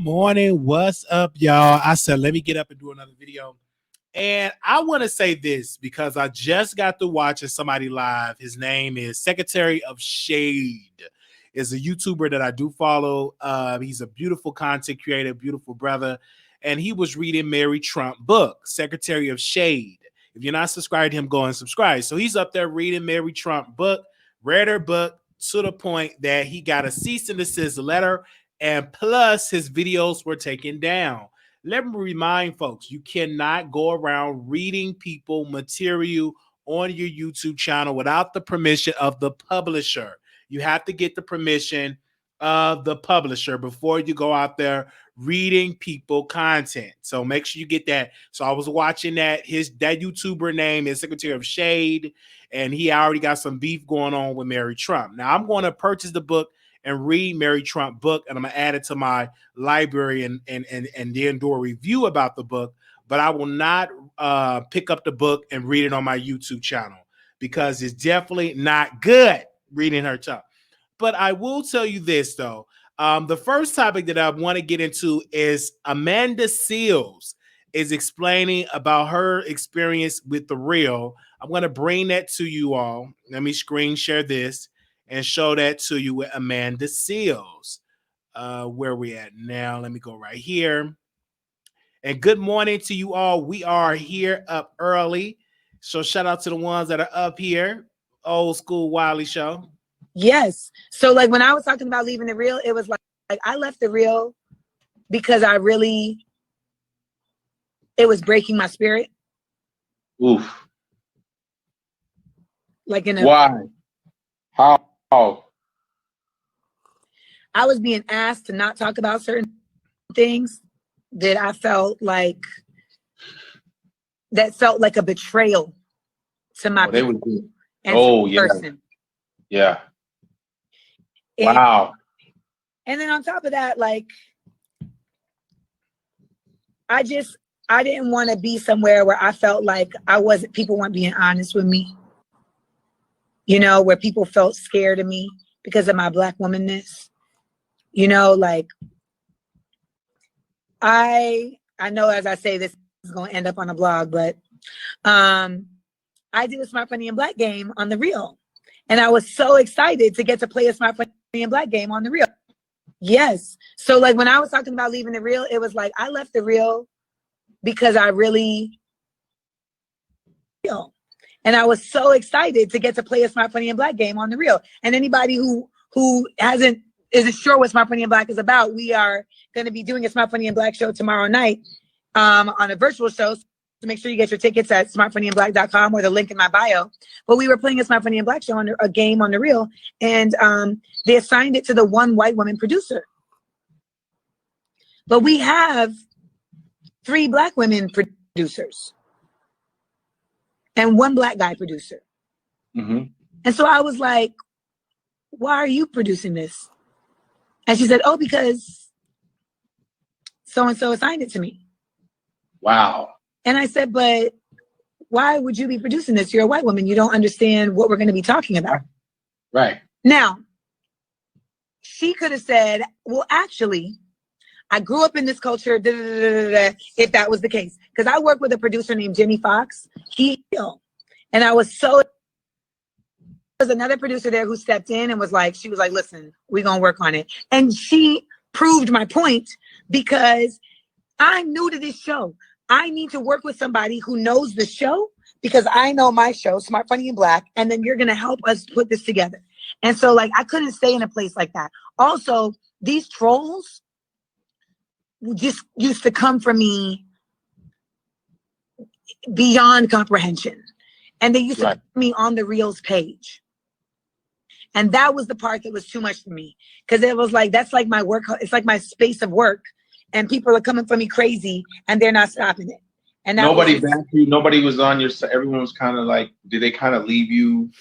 morning. What's up, y'all? I said, let me get up and do another video. And I want to say this because I just got to watching somebody live. His name is Secretary of Shade. Is a YouTuber that I do follow. He's a beautiful content creator, beautiful brother. And he was reading Mary Trump book, Secretary of Shade. If you're not subscribed to him, go and subscribe. So he's up there reading Mary Trump book, read her book to the point that he got a cease and desist letter, and plus his videos were taken down. Let me remind folks, you cannot go around reading people material on your YouTube channel without the permission of the publisher. You have to get the permission of the publisher before you go out there reading people content. So make sure you get that. So I was watching that. That YouTuber name is Secretary of Shade, and he already got some beef going on with Mary Trump. Now I'm going to purchase the book and read Mary Trump book, and I'm gonna add it to my library and then do a review about the book. But I will not pick up the book and read it on my YouTube channel because it's definitely not good reading her stuff. But I will tell you this though. The first topic that I want to get into is Amanda Seales is explaining about her experience with The Real. I'm going to bring that to you all. Let me screen share this and show that to you with Amanda Seales. Where we at now? Let me go right here. And good morning to you all. We are here up early. So shout out to the ones that are up here. Old school Wiley Show. Yes. So like when I was talking about leaving The Real, it was like I left The Real because it was breaking my spirit. Oof. Like in a why? How? I was being asked to not talk about certain things that I felt like a betrayal to my people and to the person. Yeah. Wow. And then on top of that, like I didn't want to be somewhere where I felt like people weren't being honest with me. You know, where people felt scared of me because of my Black womanness. You know, like I know as I say this is going to end up on a blog, but I did a Smart, Funny, and Black game on The Real. And I was so excited to get to play a Smart, Funny, and Black game on The Real. Yes. So like when I was talking about leaving The Real, it was like I left The Real because and I was so excited to get to play a Smart, Funny, and Black game on The Real. And anybody who isn't sure what Smart, Funny, and Black is about, we are going to be doing a Smart, Funny, and Black show tomorrow night on a virtual show. So make sure you get your tickets at smartfunnyandblack.com or the link in my bio. But we were playing a Smart, Funny, and Black show on a game on The Real, and they assigned it to the one white woman producer. But we have 3 Black women producers and 1 Black guy producer. Mm-hmm. And so I was like, why are you producing this? And she said, oh, because so-and-so assigned it to me. Wow. And I said, but why would you be producing this? You're a white woman. You don't understand what we're going to be talking about. Right. Now, she could have said, well, actually, I grew up in this culture, if that was the case. Because I work with a producer named Jimmy Fox. And I was so... There's another producer there who stepped in and she was like, listen, we're going to work on it. And she proved my point because I'm new to this show. I need to work with somebody who knows the show because I know my show, Smart, Funny, and Black, and then you're going to help us put this together. And so like, I couldn't stay in a place like that. Also, these trolls just used to come for me beyond comprehension. And they used to put me on The Real's page. And that was the part that was too much for me. Because it was like, that's like my work. It's like my space of work. And people are coming for me crazy and they're not stopping it. And nobody backed you. Nobody was on your side. Everyone was kind of like, did they kind of leave you?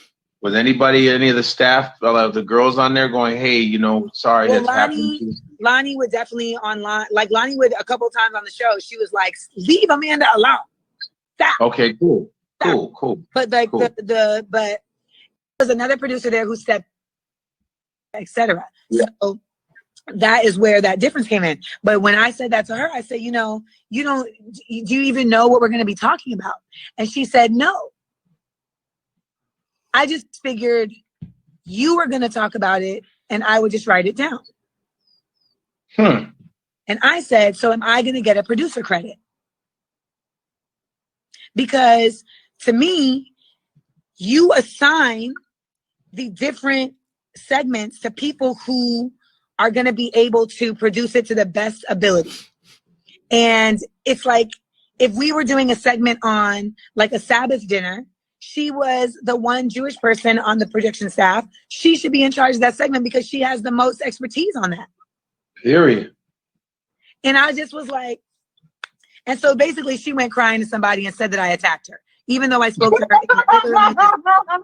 Was any of the staff, the girls on there going, hey, you know, sorry, that's happening to you? Lonnie would definitely online. Like Lonnie would a couple of times on the show. She was like, leave Amanda alone. Stop. Okay, cool. Stop. Cool. But like but there's another producer there who stepped, etc. Yeah. So that is where that difference came in. But when I said that to her, I said, you know, do you even know what we're going to be talking about? And she said, no. I just figured you were going to talk about it and I would just write it down. And I said, so am I going to get a producer credit? Because to me, you assign the different segments to people who are going to be able to produce it to the best ability. And it's like, if we were doing a segment on like a Sabbath dinner, she was the one Jewish person on the production staff. She should be in charge of that segment because she has the most expertise on that. Period. And I just was like, and so basically she went crying to somebody and said that I attacked her, even though I spoke to her.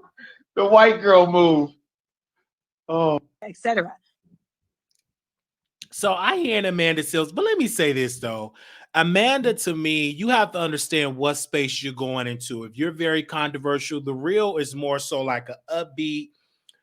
The white girl move. Oh, etc. So I hear Amanda Seales, but let me say this though. Amanda, to me, you have to understand what space you're going into. If you're very controversial, The Real is more so like an upbeat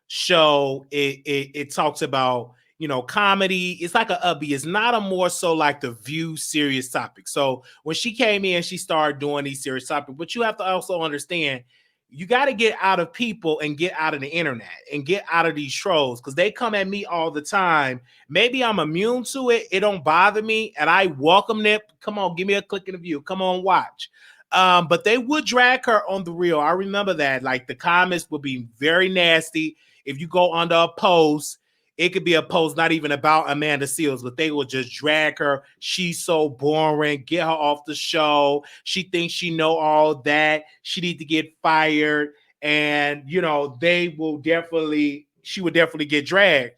show. It talks about, you know, comedy. It's like an upbeat. It's not a more so like The View serious topic. So when she came in, she started doing these serious topics. But you have to also understand, you got to get out of people and get out of the internet and get out of these trolls because they come at me all the time. Maybe I'm immune to it. It don't bother me. And I welcome them. Come on, give me a click in the view. Come on, watch. But they would drag her on The Real. I remember that. Like the comments would be very nasty. If you go under a post, it could be a post not even about Amanda Seales, but they will just drag her. She's so boring. Get her off the show. She thinks she know all that. She need to get fired. And, you know, she would definitely get dragged.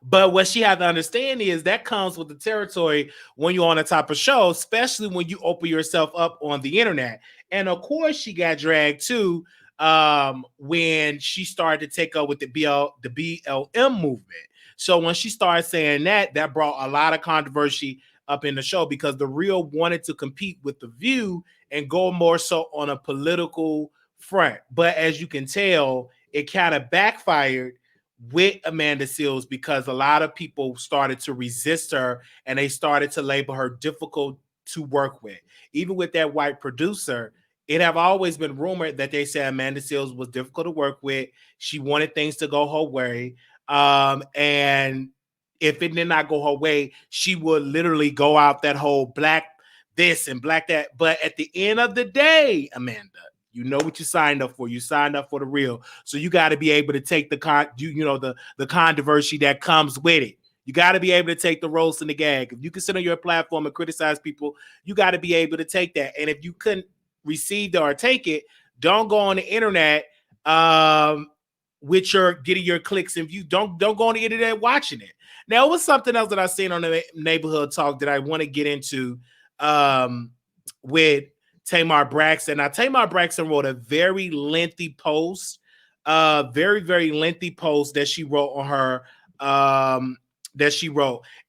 But what she has to understand is that comes with the territory when you're on the type of show, especially when you open yourself up on the internet. And of course, she got dragged too when she started to take up with the BLM movement. So when she started saying that brought a lot of controversy up in the show because The Real wanted to compete with The View and go more so on a political front. But as you can tell, it kind of backfired with Amanda Seales because a lot of people started to resist her and they started to label her difficult to work with. Even with that white producer, it have always been rumored that they said Amanda Seales was difficult to work with. She wanted things to go her way. And if it did not go her way, she would literally go out that whole black this and black that. But at the end of the day, Amanda, you know what you signed up for. You signed up for The Real. So you got to be able to take the controversy that comes with it. You got to be able to take the roast and the gag. If you can sit on your platform and criticize people, you got to be able to take that. And if you couldn't receive it or take it, don't go on the internet with your getting your clicks and views. Don't go on the internet watching it. Now, it was something else that I seen on the neighborhood talk that I want to get into with Tamar Braxton. Now, Tamar Braxton wrote a very lengthy post, very, very lengthy post that she wrote on her,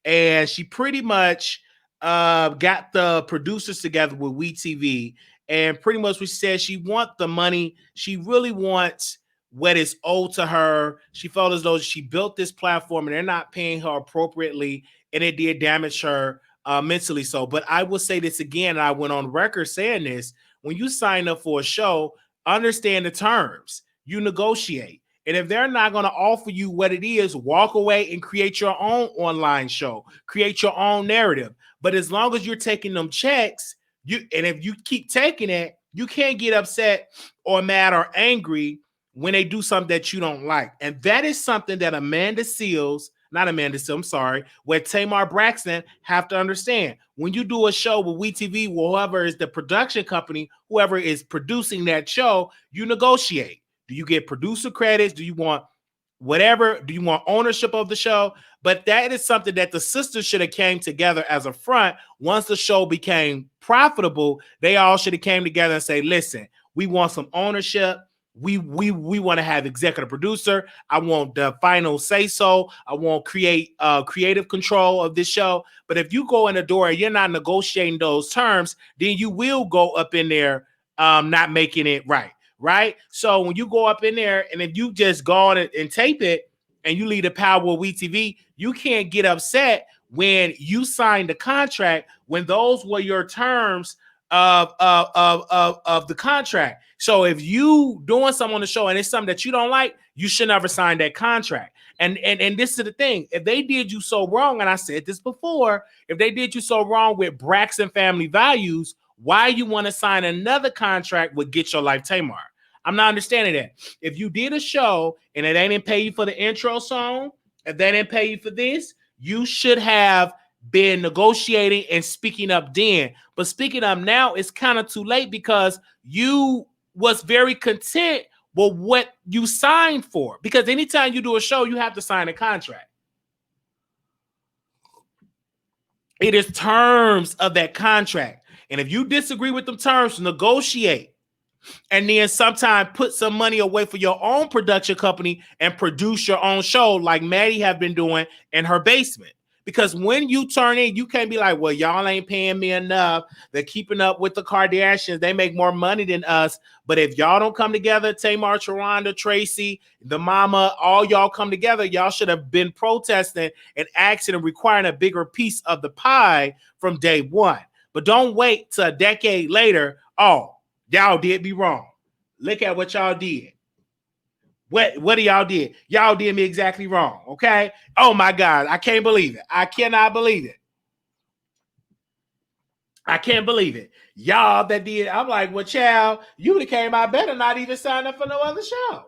and she pretty much got the producers together with WETv, and pretty much we said she wants the money. She really wants what is owed to her. She felt as though she built this platform and they're not paying her appropriately, and it did damage her mentally. So, but I will say this again, and I went on record saying this: when you sign up for a show, understand the terms. You negotiate. And if they're not going to offer you what it is, walk away and create your own online show, create your own narrative. But as long as you're taking them checks, and if you keep taking it, you can't get upset or mad or angry when they do something that you don't like. And that is something that where Tamar Braxton have to understand. When you do a show with WeTV, whoever is the production company, whoever is producing that show, you negotiate. Do you get producer credits? Do you want whatever? Do you want ownership of the show? But that is something that the sisters should have came together as a front. Once the show became profitable, they all should have came together and say, listen, we want some ownership. We want to have executive producer. I want the final say so. I want creative control of this show. But if you go in the door and you're not negotiating those terms, then you will go up in there not making it right. Right. So when you go up in there and if you just go on and tape it and you leave the power of WeTV, you can't get upset when you signed the contract when those were your terms of the contract. So if you doing something on the show and it's something that you don't like, you should never sign that contract. And this is the thing. If they did you so wrong, and I said this before, if they did you so wrong with Braxton Family Values, why you want to sign another contract with Get Your Life Tamar? I'm not understanding that. If you did a show and they didn't pay you for the intro song, if they didn't pay you for this, you should have been negotiating and speaking up then. But speaking up now, it's kind of too late because you was very content with what you signed for. Because anytime you do a show, you have to sign a contract. It is terms of that contract. And if you disagree with them terms, negotiate. And then sometimes put some money away for your own production company and produce your own show like Maddie have been doing in her basement. Because when you turn in, you can't be like, well, y'all ain't paying me enough. They're keeping up with the Kardashians. They make more money than us. But if y'all don't come together, Tamar, Sharonda, Tracy, the mama, all y'all come together, y'all should have been protesting and asking and requiring a bigger piece of the pie from day one. But don't wait till a decade later. Oh, y'all did me wrong. Look at what y'all did. What y'all did? Y'all did me exactly wrong, okay? Oh, my God. I can't believe it. I cannot believe it. I can't believe it. Y'all that did. I'm like, well, child, you would have came out better not even sign up for no other show.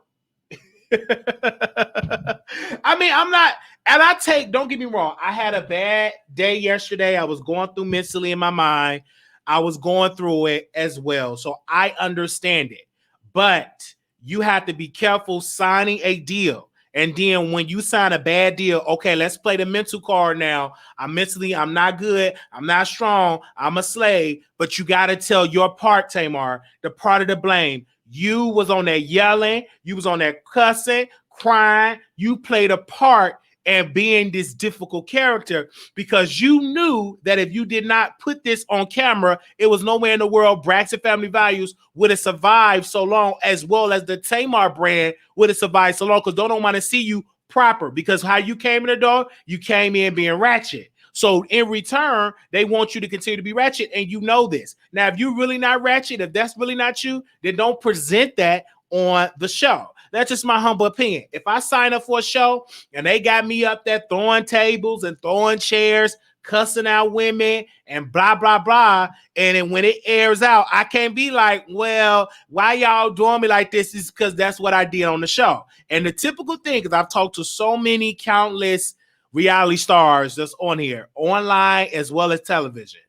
I mean, I'm not, and don't get me wrong. I had a bad day yesterday. I was going through mentally in my mind. I was going through it as well. So I understand it. But you have to be careful signing a deal. And then when you sign a bad deal, okay, let's play the mental card now. I'm not good. I'm not strong. I'm a slave. But you got to tell your part, Tamar, the part of the blame. You was on there yelling. You was on there cussing, crying. You played a part and being this difficult character because you knew that if you did not put this on camera, it was nowhere in the world Braxton Family Values would have survived so long, as well as the Tamar brand would have survived so long, because they don't want to see you proper, because how you came in the door, you came in being ratchet. So in return, they want you to continue to be ratchet, and you know this. Now, if you're really not ratchet, if that's really not you, then don't present that on the show. That's just my humble opinion. If I sign up for a show and they got me up there throwing tables and throwing chairs, cussing out women and blah, blah, blah, and then when it airs out, I can't be like, well, why y'all doing me like this? Is because that's what I did on the show. And the typical thing, because I've talked to so many countless reality stars that's on here, online as well as television.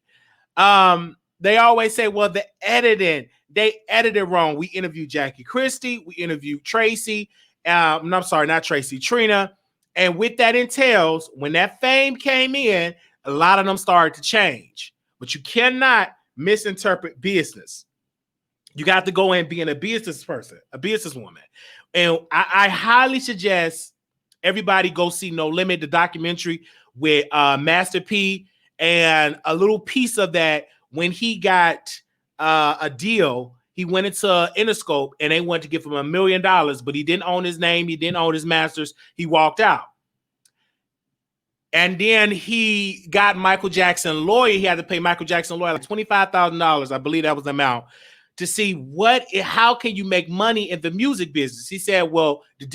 They always say, well, the editing, they edited wrong. We interviewed Jackie Christie. We interviewed Tracy. I'm sorry, not Tracy, Trina. And with that entails, when that fame came in, a lot of them started to change. But you cannot misinterpret business. You got to go in being a business person, a businesswoman. And I highly suggest everybody go see No Limit, the documentary with Master P, and a little piece of that when he got a deal. He went into Interscope and they wanted to give him $1 million, but he didn't own his name. He didn't own his masters. He walked out. And then he got Michael Jackson lawyer. He had to pay Michael Jackson lawyer like $25,000. I believe that was the amount, to see how can you make money in the music business. He said, well, the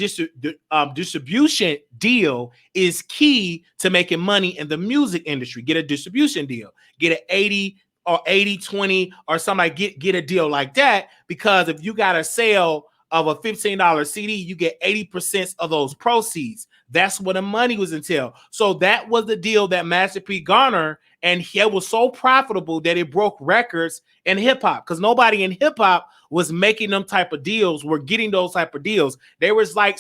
distribution deal is key to making money in the music industry. Get a distribution deal. Get an 80 or 80-20 or something like get a deal like that, because if you got a sale of a $15 CD, you get 80% of those proceeds. That's what the money was entailed. So that was the deal that Master P garnered, and it was so profitable that it broke records in hip hop, because nobody in hip hop was making them type of deals, were getting those type of deals. They was like,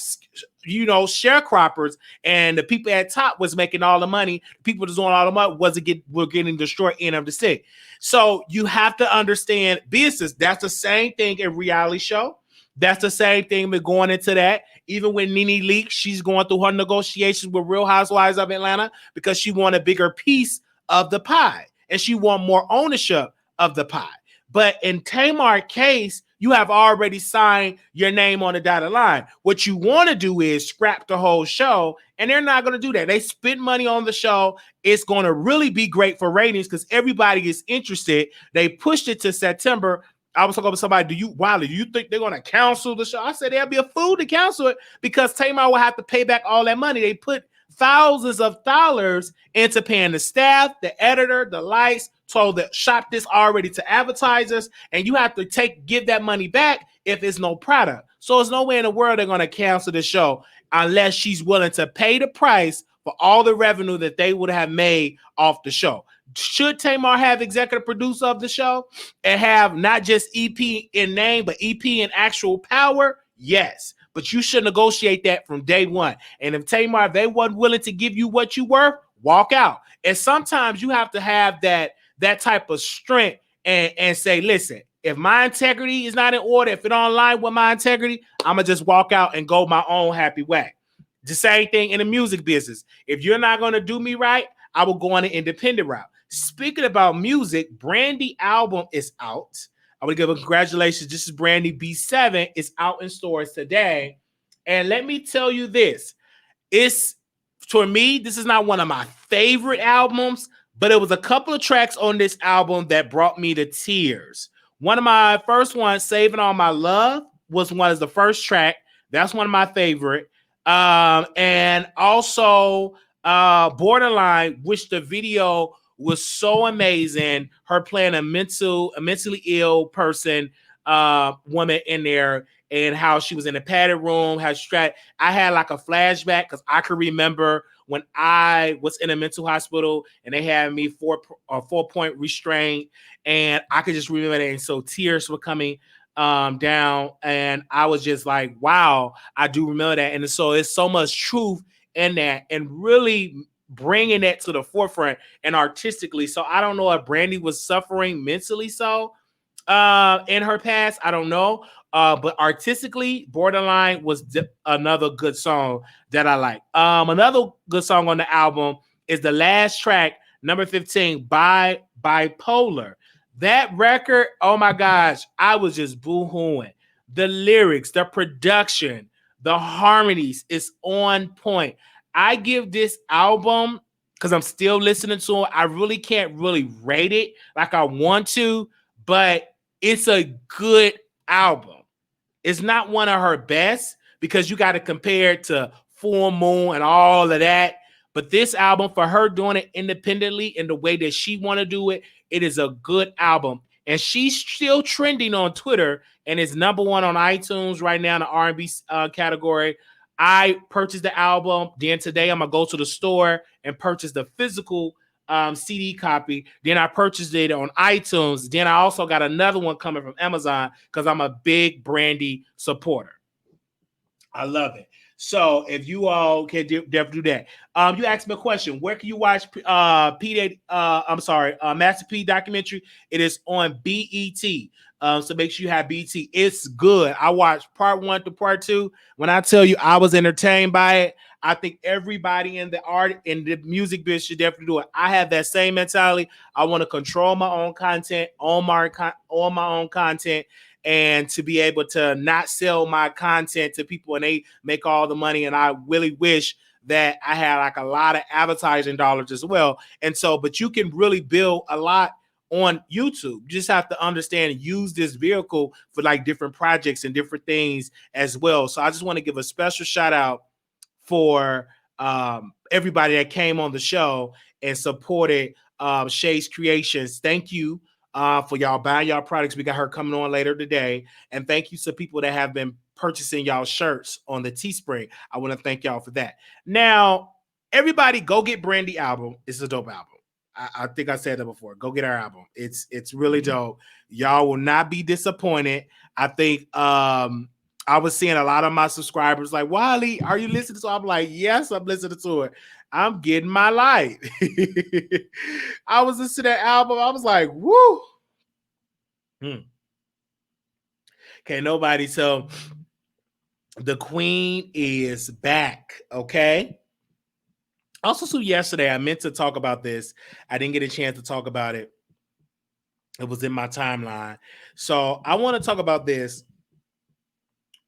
sharecroppers, and the people at top was making all the money. People that's doing all the money were getting destroyed end of the stick. So you have to understand business. That's the same thing in reality show. That's the same thing with going into that. Even when Nene leaks, she's going through her negotiations with Real Housewives of Atlanta because she want a bigger piece of the pie and she want more ownership of the pie. But in Tamar's case, you have already signed your name on the dotted line. What you want to do is scrap the whole show, and they're not going to do that. They spend money on the show. It's going to really be great for ratings because everybody is interested. They pushed it to September. I was talking to somebody, Wiley, do you think they're going to cancel the show? I said, they'll be a fool to cancel it because Tamar will have to pay back all that money. They put thousands of dollars into paying the staff, the editor, the lights, told to shop this already to advertisers, and you have to give that money back if there's no product. So there's no way in the world they're going to cancel the show unless she's willing to pay the price for all the revenue that they would have made off the show. Should Tamar have executive producer of the show and have not just EP in name, but EP in actual power? Yes. But you should negotiate that from day one. And if Tamar, they wasn't willing to give you what you worth, walk out. And sometimes you have to have that type of strength and say, listen, if my integrity is not in order, if it don't align with my integrity, I'm going to just walk out and go my own happy way. The same thing in the music business. If you're not going to do me right, I will go on an independent route. Speaking about music, Brandy album is out. I want to give a congratulations. This is Brandy B7. It's out in stores today. And let me tell you this. For me, this is not one of my favorite albums, but it was a couple of tracks on this album that brought me to tears. One of my first ones, Saving All My Love, was one of the first track. That's one of my favorite. And also Borderline, which the video was so amazing. Her playing a mentally ill person, woman in there, and how she was in a padded room. I had like a flashback because I could remember when I was in a mental hospital and they had me 4-point restraint, and I could just remember that. And so tears were coming down, and I was just like, wow, I do remember that. And so it's so much truth in that, and really bringing that to the forefront and artistically. So I don't know if Brandy was suffering mentally in her past. I don't know. But artistically, Borderline was another good song that I like. Another good song on the album is the last track, number 15, by Bipolar. That record, oh my gosh, I was just boo-hooing. The lyrics, the production, the harmonies is on point. I give this album, because I'm still listening to it, I really can't really rate it like I want to, but it's a good album. It's not one of her best because you got to compare it to Full Moon and all of that. But this album, for her doing it independently in the way that she want to do it, it is a good album. And she's still trending on Twitter and is number one on iTunes right now in the R&B category. I purchased the album. Then today I'm going to go to the store and purchase the physical CD copy. Then I purchased it on iTunes. Then I also got another one coming from Amazon because I'm a big Brandy supporter. I love it. So if you all can definitely do that. You asked me a question. Where can you watch Master P documentary? It is on BET. So make sure you have BET. It's good. I watched part 1 to part 2. When I tell you I was entertained by it, I think everybody in the art and the music business should definitely do it. I have that same mentality. I want to control my own content, own my own content, and to be able to not sell my content to people and they make all the money. And I really wish that I had like a lot of advertising dollars as well. And so, but you can really build a lot on YouTube. You just have to understand and use this vehicle for like different projects and different things as well. So I just want to give a special shout out for everybody that came on the show and supported Shay's Creations. Thank you for y'all buying y'all products. We got her coming on later today. And thank you to people that have been purchasing y'all shirts on the Teespring. I want to thank y'all for that. Now, everybody go get Brandy album. It's a dope album. I think I said that before. Go get our album. It's really dope. Y'all will not be disappointed. I think I was seeing a lot of my subscribers like, Wiley, are you listening to it? I'm like, yes, I'm listening to it. I'm getting my light. I was listening to that album. I was like, woo. Okay, nobody. So the queen is back. Okay. Also, so yesterday, I meant to talk about this. I didn't get a chance to talk about it. It was in my timeline. So I want to talk about this.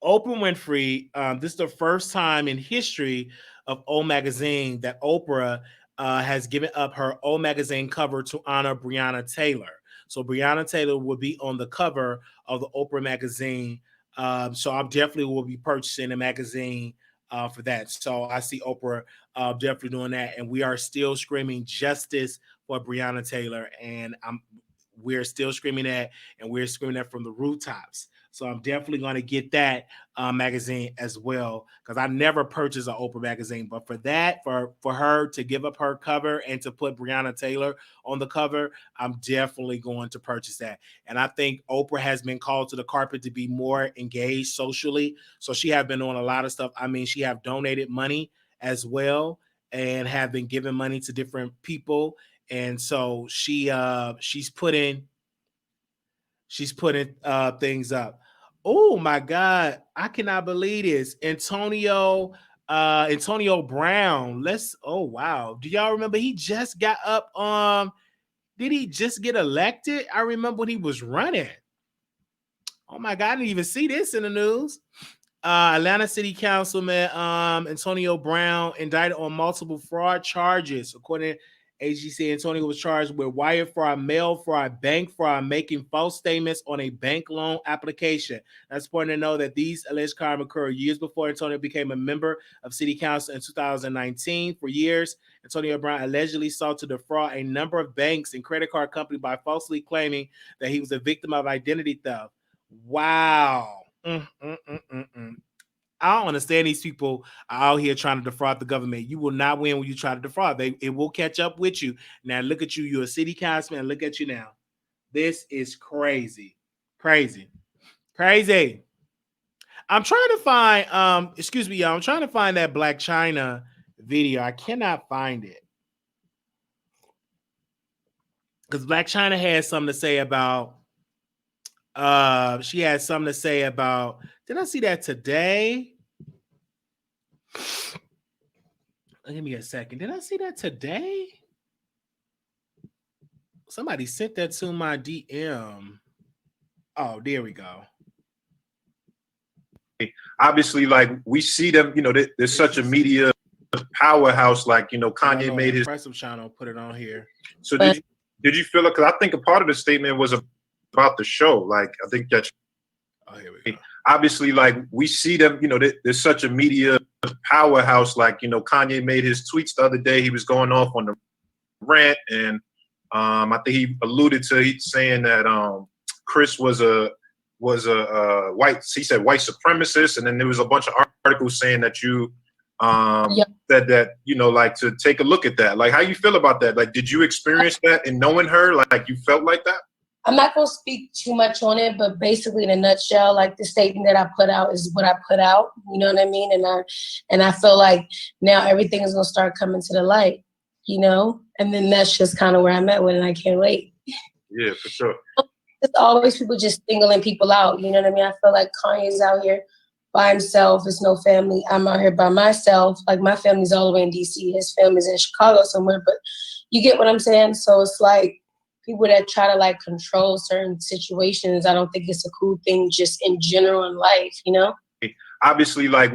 Oprah Winfrey. This is the first time in history of O Magazine that Oprah has given up her O Magazine cover to honor Breonna Taylor. So Breonna Taylor will be on the cover of the Oprah magazine. So I definitely will be purchasing a magazine for that. So I see Oprah definitely doing that, and we are still screaming justice for Breonna Taylor, and we're still screaming that, and we're screaming that from the rooftops. So I'm definitely going to get that magazine as well, because I never purchased an Oprah magazine. But for that, for her to give up her cover and to put Breonna Taylor on the cover, I'm definitely going to purchase that. And I think Oprah has been called to the carpet to be more engaged socially. So she have been doing a lot of stuff. I mean, she have donated money as well and have been giving money to different people. And so she's putting things up. Oh my God, I cannot believe this. Antonio Brown. Oh wow. Do y'all remember he just got up? Did he just get elected? I remember when he was running. Oh my God, I didn't even see this in the news. Atlanta City Councilman Antonio Brown indicted on multiple fraud charges. According to AGC, Antonio was charged with wire fraud, mail fraud, bank fraud, making false statements on a bank loan application. That's important to know that these alleged crimes occurred years before Antonio became a member of City Council in 2019. For years, Antonio Brown allegedly sought to defraud a number of banks and credit card companies by falsely claiming that he was a victim of identity theft. Wow. I don't understand these people are out here trying to defraud the government. You will not win when you try to defraud. It will catch up with you. Now look at you. You're a city councilman. Look at you now. This is crazy. Crazy. Crazy. I'm trying to find excuse me, y'all. I'm trying to find that Blac Chyna video. I cannot find it. Because Blac Chyna has something to say about she had something to say about, did I see that today? Give me a second. Did I see that today? Somebody sent that to my DM. Oh, there we go. Obviously, like we see them, you know, there's such a media powerhouse. Like, you know, Kanye made his impressive channel, put it on here. So did you feel it? Because I think a part of the statement was about the show. Like, I think that here we go. Obviously, like we see them, you know, there's such a media powerhouse. Like, you know, Kanye made his tweets the other day. He was going off on the rant, and I think he alluded to saying that Chris was a white, he said white supremacist, and then there was a bunch of articles saying that you said that, you know, like to take a look at that. Like, how you feel about that? Like, did you experience that in knowing her? Like, you felt like that? I'm not going to speak too much on it, but basically in a nutshell, like the statement that I put out is what I put out. You know what I mean? And I feel like now everything is going to start coming to the light, you know? And then that's just kind of where I'm at with it, and I can't wait. Yeah, for sure. It's always people just singling people out, you know what I mean? I feel like Kanye's out here by himself. There's no family. I'm out here by myself. Like, my family's all the way in D.C. His family's in Chicago somewhere, but you get what I'm saying? So it's like, people that try to like control certain situations, I don't think it's a cool thing just in general in life, you know? Obviously, like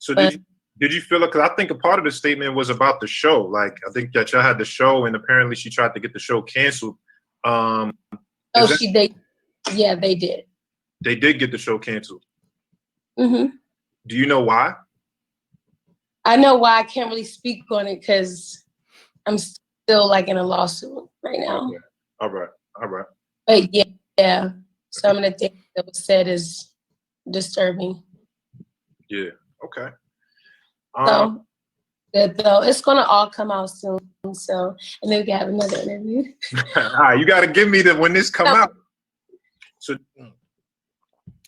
did you feel it? Because I think a part of the statement was about the show. Like, I think that y'all had the show, and apparently she tried to get the show canceled. They did. They did get the show canceled. Mm-hmm. Do you know why? I know why. I can't really speak on it because I'm still like in a lawsuit right now. Okay. All right. But yeah. Some of the things that was said is disturbing. Yeah. Okay. So good though. It's gonna all come out soon. So, and then we can have another interview. All right, you got to give me when this come out.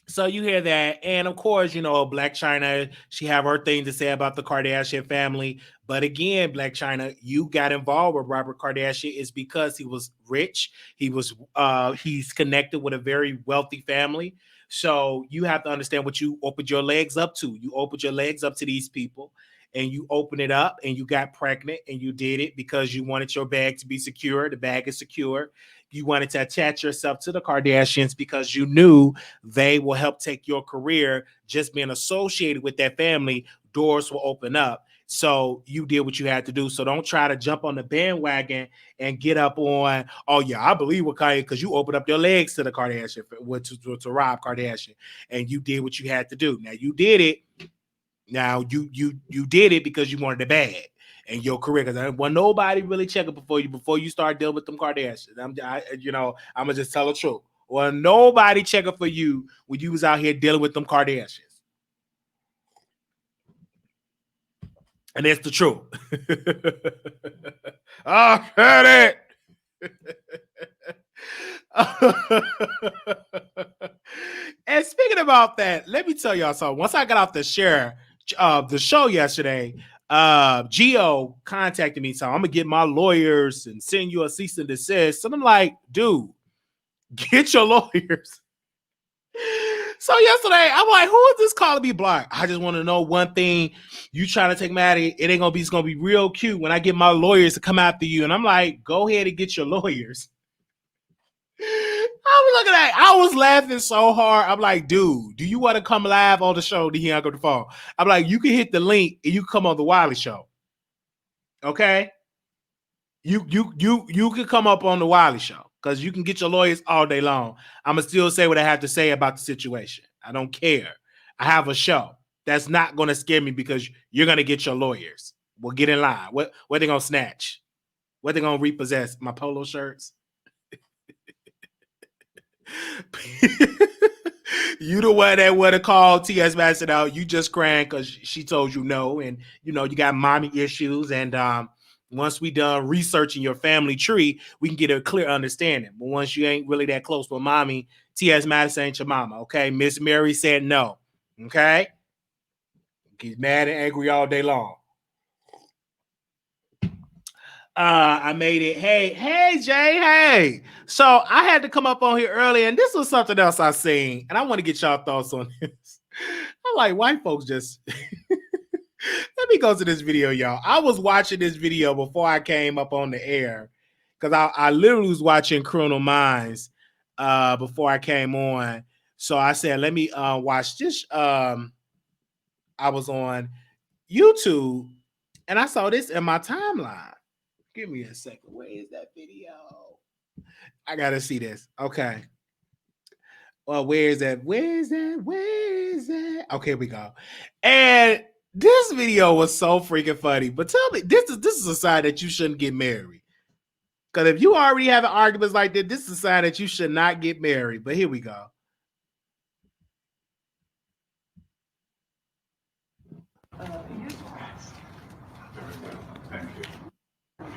So you hear that, and of course, you know, Blac Chyna, she have her thing to say about the Kardashian family. But again, Blac Chyna, you got involved with Robert Kardashian is because he was rich. He's connected with a very wealthy family. So you have to understand what you opened your legs up to. You opened your legs up to these people. and you open it up and you got pregnant and you did it because you wanted your bag to be secure. The bag is secure. You wanted to attach yourself to the Kardashians because you knew they will help take your career. Just being associated with that family, doors will open up. So you did what you had to do. So don't try to jump on the bandwagon and get up on, oh yeah, I believe with Kanye because you opened up your legs to the Kardashian, to Rob Kardashian, and you did what you had to do. Now you did it. Now you did it because you wanted the bag and your career. Because there wasn't nobody really checking before you start dealing with them Kardashians. I'm gonna just tell the truth. Well, nobody checking for you when you was out here dealing with them Kardashians. And that's the truth. I heard it. And speaking about that, let me tell y'all something. Once I got off the show yesterday, Gio contacted me. So I'm gonna get my lawyers and send you a cease and desist. And I'm like, dude, get your lawyers. So yesterday, I'm like, who is this calling me Blac? I just want to know one thing. You trying to take me out of it, it's gonna be real cute when I get my lawyers to come after you. And I'm like, go ahead and get your lawyers. I was looking at it. I was laughing so hard. I'm like, dude, do you want to come live on the show? Then he hung up the phone. I'm like, you can hit the link and you can come on the Wiley Show. Okay? You can come up on the Wiley Show because you can get your lawyers all day long. I'm gonna still say what I have to say about the situation. I don't care. I have a show that's not gonna scare me because you're gonna get your lawyers. Well, get in line. What they gonna snatch? What they gonna repossess? My polo shirts? You the one that would have called T.S. Madison out. You just crying because she told you no, and you got mommy issues. And once we done researching your family tree, we can get a clear understanding. But once you ain't really that close with mommy, T.S. Madison ain't your mama. Okay, Miss Mary said no. Okay, get mad and angry all day long. I made it. Hey, Jay. Hey. So I had to come up on here early, and this was something else I seen, and I want to get y'all thoughts on this. I'm like, white folks just. Let me go to this video, y'all. I was watching this video before I came up on the air because I literally was watching Criminal Minds before I came on. So I said, let me watch this. I was on YouTube, and I saw this in my timeline. Give me a second. Where is that video? I gotta see this. Okay. Well, where is that? Okay, here we go. And this video was so freaking funny. But tell me, this is a sign that you shouldn't get married. Because if you already have arguments like this is a sign that you should not get married. But here we go.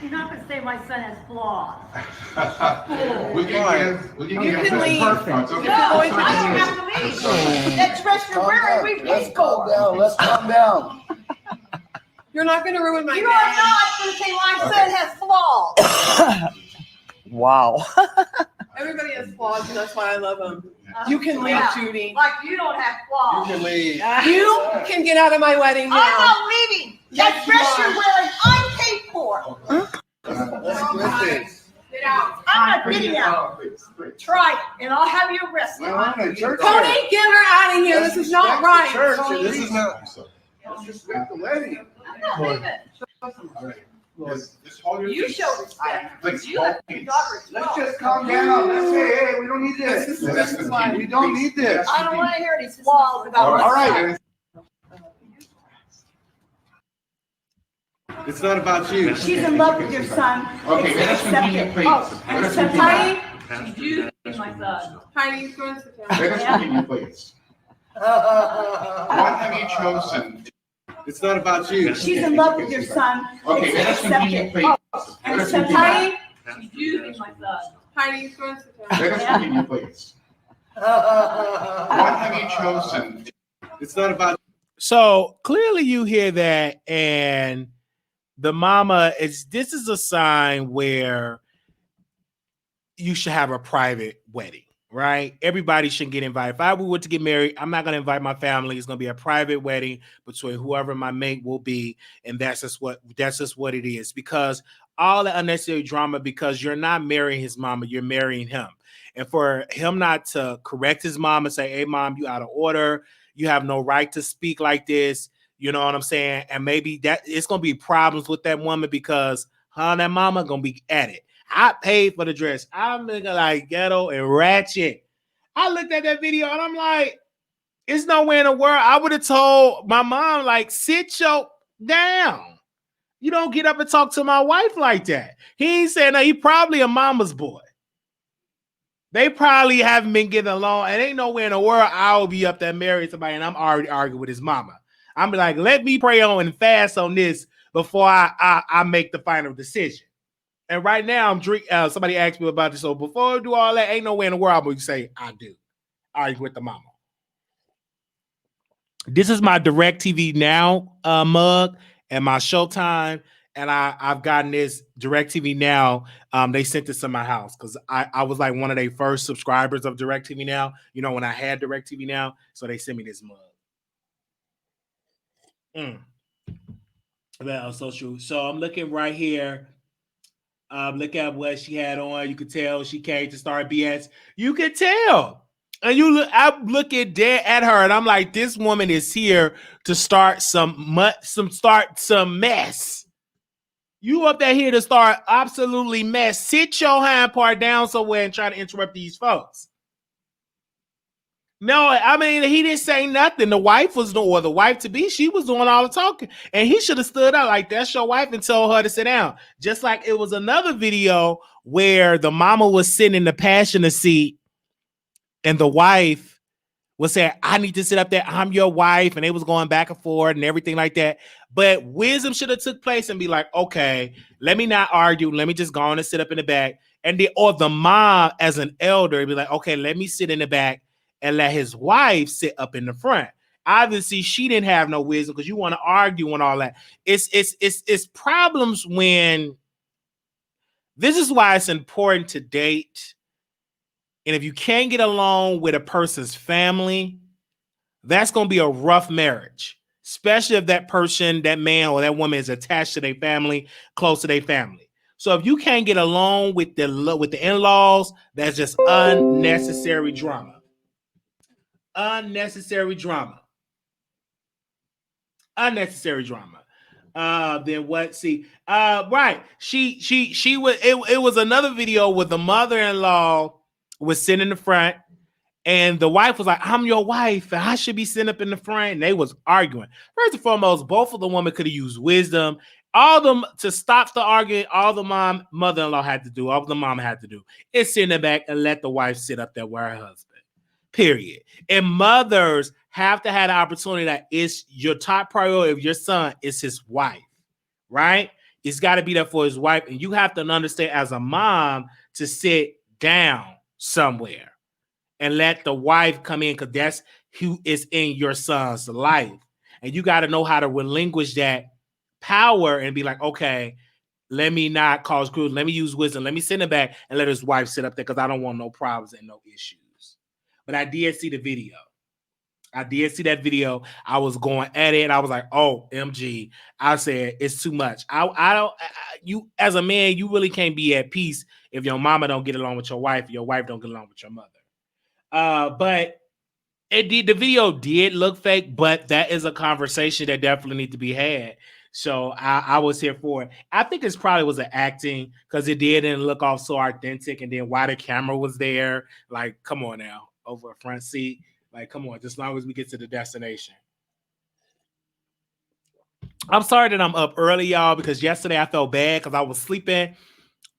You're not going to say my son has flaws. We can leave. Perfect. No, I don't have to leave. That dress you're wearing, we paid for. Let's calm down. You're not going to ruin my day. You are not going to say my son has flaws. Wow. Everybody has flaws, and that's why I love them. You can leave, Judy. Like you don't have flaws. You can leave. You can get out of my wedding now. I'm not leaving. That dress you're wearing, I paid for. Get out. I'm not getting out. Try it, and I'll have you arrested. Tony, get her out of here. This is not right. This is not. Respect the lady. I'm not leaving. You show respect. You have your daughter as well. Let's just calm down. Let's say, hey, we don't need this. We don't need this. I don't want to hear these flaws about All my right. It's not about you. She's in love with your son. Okay, let's continue, please. And Heidi, she's using my son. Heidi, you're going to sit down. Let us continue, please. What have you chosen? It's not about you. She's in love with your son. Okay, let us continue, please. And Heidi, she's using my son. Heidi, you're going to sit down. Let us continue, please. What have you chosen? It's not about. So clearly you hear that, and the mama this is a sign where you should have a private wedding, right? Everybody shouldn't get invited. If I were to get married, I'm not going to invite my family. It's going to be a private wedding between whoever my mate will be, and that's just what it is. Because all the unnecessary drama, because you're not marrying his mama, you're marrying him. And for him not to correct his mom and say, "Hey, mom, you out of order. You have no right to speak like this." You know what I'm saying? And maybe that it's going to be problems with that woman because her and that mama going to be at it. I paid for the dress. I'm looking like ghetto and ratchet. I looked at that video and I'm like, it's nowhere in the world. I would have told my mom, like, sit your down. You don't get up and talk to my wife like that. He ain't saying that. He probably a mama's boy. They probably haven't been getting along. And ain't nowhere in the world I'll be up there married somebody and I'm already arguing with his mama. I'm like, let me pray on and fast on this before I make the final decision. And right now, I'm drinking. Somebody asked me about this. So before I do all that, ain't nowhere in the world I'm going to say I do. Argue with the mama. This is my DirecTV Now mug and my Showtime. And I've gotten this DirecTV Now. They sent this to my house because I was like one of their first subscribers of DirecTV Now. You know, when I had DirecTV Now. So they sent me this mug. Well, so I'm looking right here. Look at what she had on. You could tell she came to start BS. You could tell. And I'm looking dead at her, and I'm like, this woman is here to start some mess. You up there here to start absolutely mess. Sit your hind part down somewhere and try to interrupt these folks. No, I mean, he didn't say nothing. The wife was or the wife to be, she was doing all the talking. And he should have stood up like, that's your wife, and told her to sit down. Just like it was another video where the mama was sitting in the passenger seat and the wife was saying, I need to sit up there. I'm your wife. And they was going back and forth and everything like that. But wisdom should have took place and be like, okay, let me not argue. Let me just go on and sit up in the back. And or the mom as an elder be like, okay, let me sit in the back and let his wife sit up in the front. Obviously, she didn't have no wisdom because you want to argue and all that. It's problems when this is why it's important to date. And if you can't get along with a person's family, that's going to be a rough marriage, especially if that person, that man or that woman is attached to their family, close to their family. So if you can't get along with the in-laws, that's just unnecessary drama. Unnecessary drama. Then what? See, right. She was. It was another video with the mother-in-law was sitting in the front, and the wife was like, "I'm your wife, and I should be sitting up in the front." And they was arguing. First and foremost, both of the women could have used wisdom. All them to stop the argument. All the mother-in-law had to do. All the mom had to do is sit in the back and let the wife sit up there with her husband. Period. And mothers have to have the opportunity that it's your top priority of your son is his wife, right? It's got to be there for his wife. And you have to understand as a mom to sit down somewhere and let the wife come in because that's who is in your son's life. And you got to know how to relinquish that power and be like, okay, let me not cause cruise. Let me use wisdom. Let me sit in the back and let his wife sit up there because I don't want no problems and no issues. But I did see the video. I did see that video. I was going at it. I was like, "Oh, MG!" I said it's too much. You as a man, you really can't be at peace if your mama don't get along with your wife don't get along with your mother. But the video did look fake. But that is a conversation that definitely needs to be had. So I was here for it. I think it probably was an acting because it didn't look all so authentic. And then why the camera was there, like, come on now. Over a front seat. Like, come on, just as long as we get to the destination. I'm sorry that I'm up early, y'all, because yesterday I felt bad because I was sleeping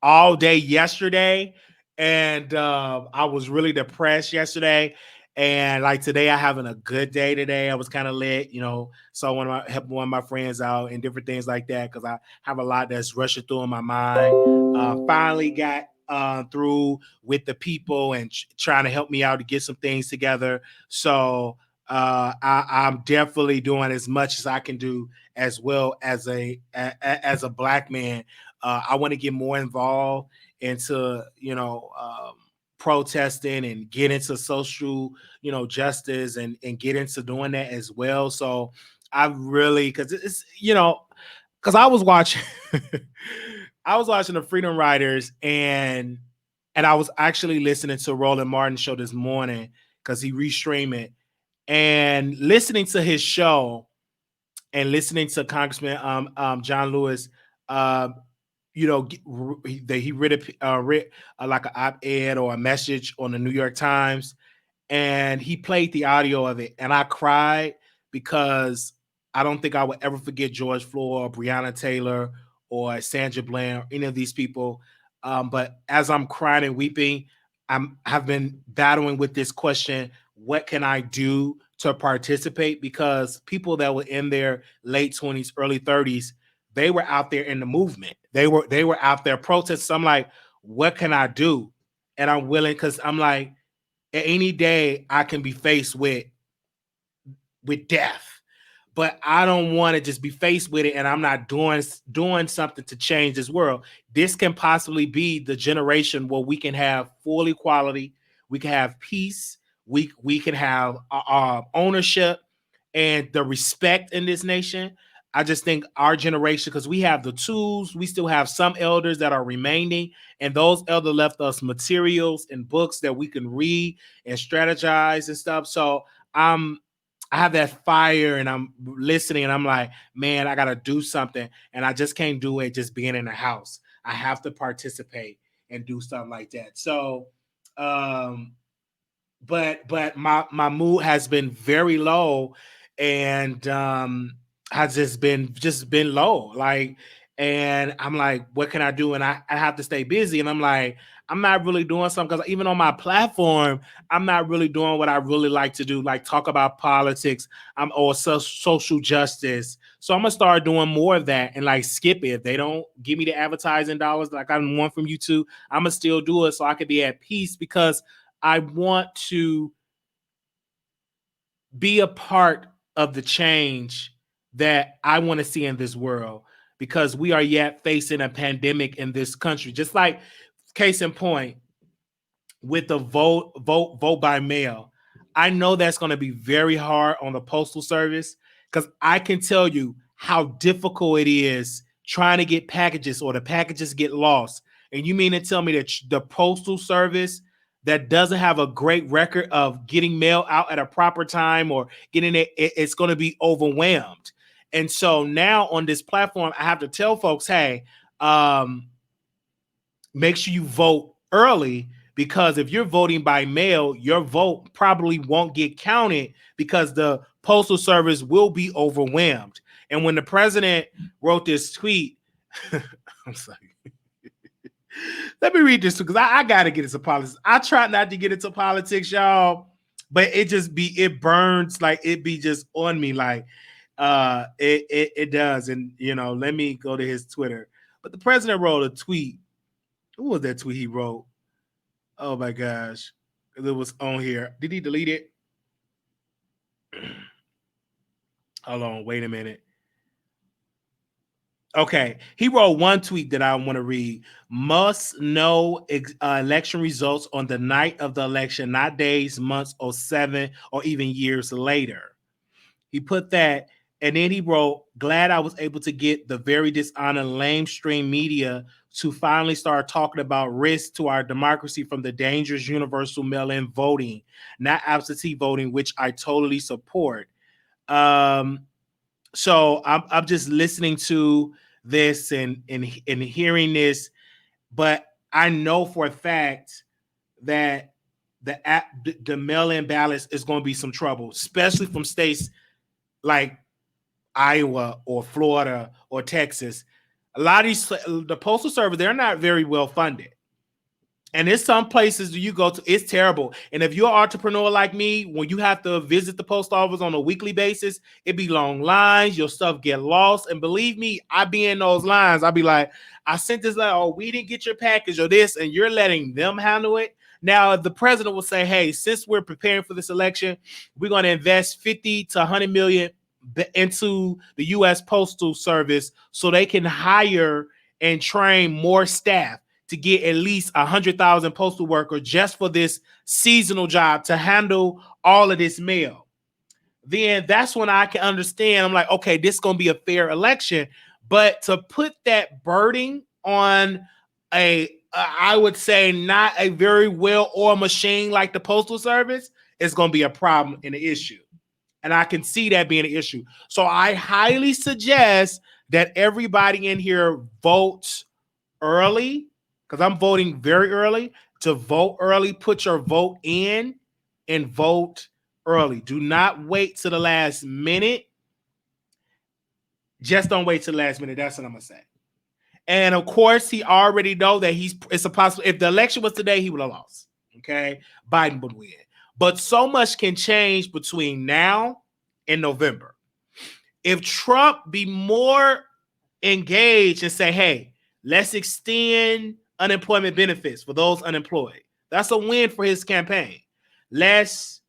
all day yesterday. And I was really depressed yesterday. And like today, I'm having a good day today. I was kind of lit, you know. So helping one of my friends out and different things like that because I have a lot that's rushing through in my mind. Finally got through with the people and trying to help me out to get some things together. So I'm definitely doing as much as I can do as well as a black man. I want to get more involved into, you know, protesting and get into social, justice and get into doing that as well. So I really, because it's, because I was watching, I was watching the Freedom Riders and I was actually listening to Roland Martin show this morning because he restreamed it, and listening to his show and listening to Congressman John Lewis, he read like an op-ed or a message on the New York Times, and he played the audio of it, and I cried because I don't think I would ever forget George Floyd or Breonna Taylor or Sandra Bland or any of these people. But as I'm crying and weeping, have been battling with this question: what can I do to participate? Because people that were in their late 20s, early 30s, they were out there in the movement. They were out there protesting. So I'm like, what can I do? And I'm willing, because I'm like, any day I can be faced with death, but I don't want to just be faced with it and I'm not doing something to change this world. This can possibly be the generation where we can have full equality, we can have peace, we can have ownership and the respect in this nation. I just think our generation, because we have the tools, we still have some elders that are remaining, and those elders left us materials and books that we can read and strategize and stuff. So I have that fire and I'm listening and I'm like, man, I got to do something. And I just can't do it just being in the house. I have to participate and do stuff like that. So, but my mood has been very low and has just been low. Like, and I'm like, what can I do? And I have to stay busy. And I'm like, I'm not really doing something, because even on my platform, I'm not really doing what I really like to do, like talk about politics or social justice. So I'm gonna start doing more of that and like skip it. If they don't give me the advertising dollars like I want from YouTube, I'm gonna still do it so I can be at peace, because I want to be a part of the change that I want to see in this world, because we are yet facing a pandemic in this country. Just like, case in point, with the vote by mail. I know that's going to be very hard on the postal service, because I can tell you how difficult it is trying to get packages, or the packages get lost. And you mean to tell me that the postal service that doesn't have a great record of getting mail out at a proper time or getting it's going to be overwhelmed. And so now on this platform, I have to tell folks, hey, make sure you vote early, because if you're voting by mail, your vote probably won't get counted because the postal service will be overwhelmed. And when the president wrote this tweet, I'm sorry. Let me read this because I got to get into politics. I try not to get into politics, y'all, but it burns, like it be just on me, like it does. And let me go to his Twitter. But the president wrote a tweet. What was that tweet he wrote? Oh my gosh, it was on here. Did he delete it? Hold on, wait a minute. Okay, he wrote one tweet that I want to read. Must know election results on the night of the election, not days, months, or 7 or even years later. He put that, and then he wrote, glad I was able to get the very dishonored lamestream media to finally start talking about risk to our democracy from the dangerous universal mail-in voting, not absentee voting, which I totally support. So I'm just listening to this and hearing this, but I know for a fact that the mail-in ballots is going to be some trouble, especially from states like Iowa or Florida or Texas. A lot of the postal service, they're not very well funded. And there's some places you go to, it's terrible. And if you're an entrepreneur like me, when you have to visit the post office on a weekly basis, it be long lines, your stuff get lost. And believe me, I be in those lines. I'll be like, I sent this letter, oh, we didn't get your package or this, and you're letting them handle it. Now, if the president will say, hey, since we're preparing for this election, we're going to invest 50 to 100 million into the U.S. Postal Service so they can hire and train more staff. to get at least 100,000 postal workers just for this seasonal job to handle all of this mail, then that's when I can understand. I'm like, okay, this is going to be a fair election. But to put that burden on I would say not a very well-oiled machine like the Postal Service is going to be a problem and an issue. And I can see that being an issue. So I highly suggest that everybody in here votes early, because I'm voting very early. To vote early, put your vote in and vote early. Do not wait to the last minute. Just don't wait to the last minute. That's what I'm going to say. And of course, he already know that it's a possible. If the election was today, he would have lost. Okay, Biden would win. But so much can change between now and November. If Trump be more engaged and say, "Hey, let's extend unemployment benefits for those unemployed," that's a win for his campaign. Let's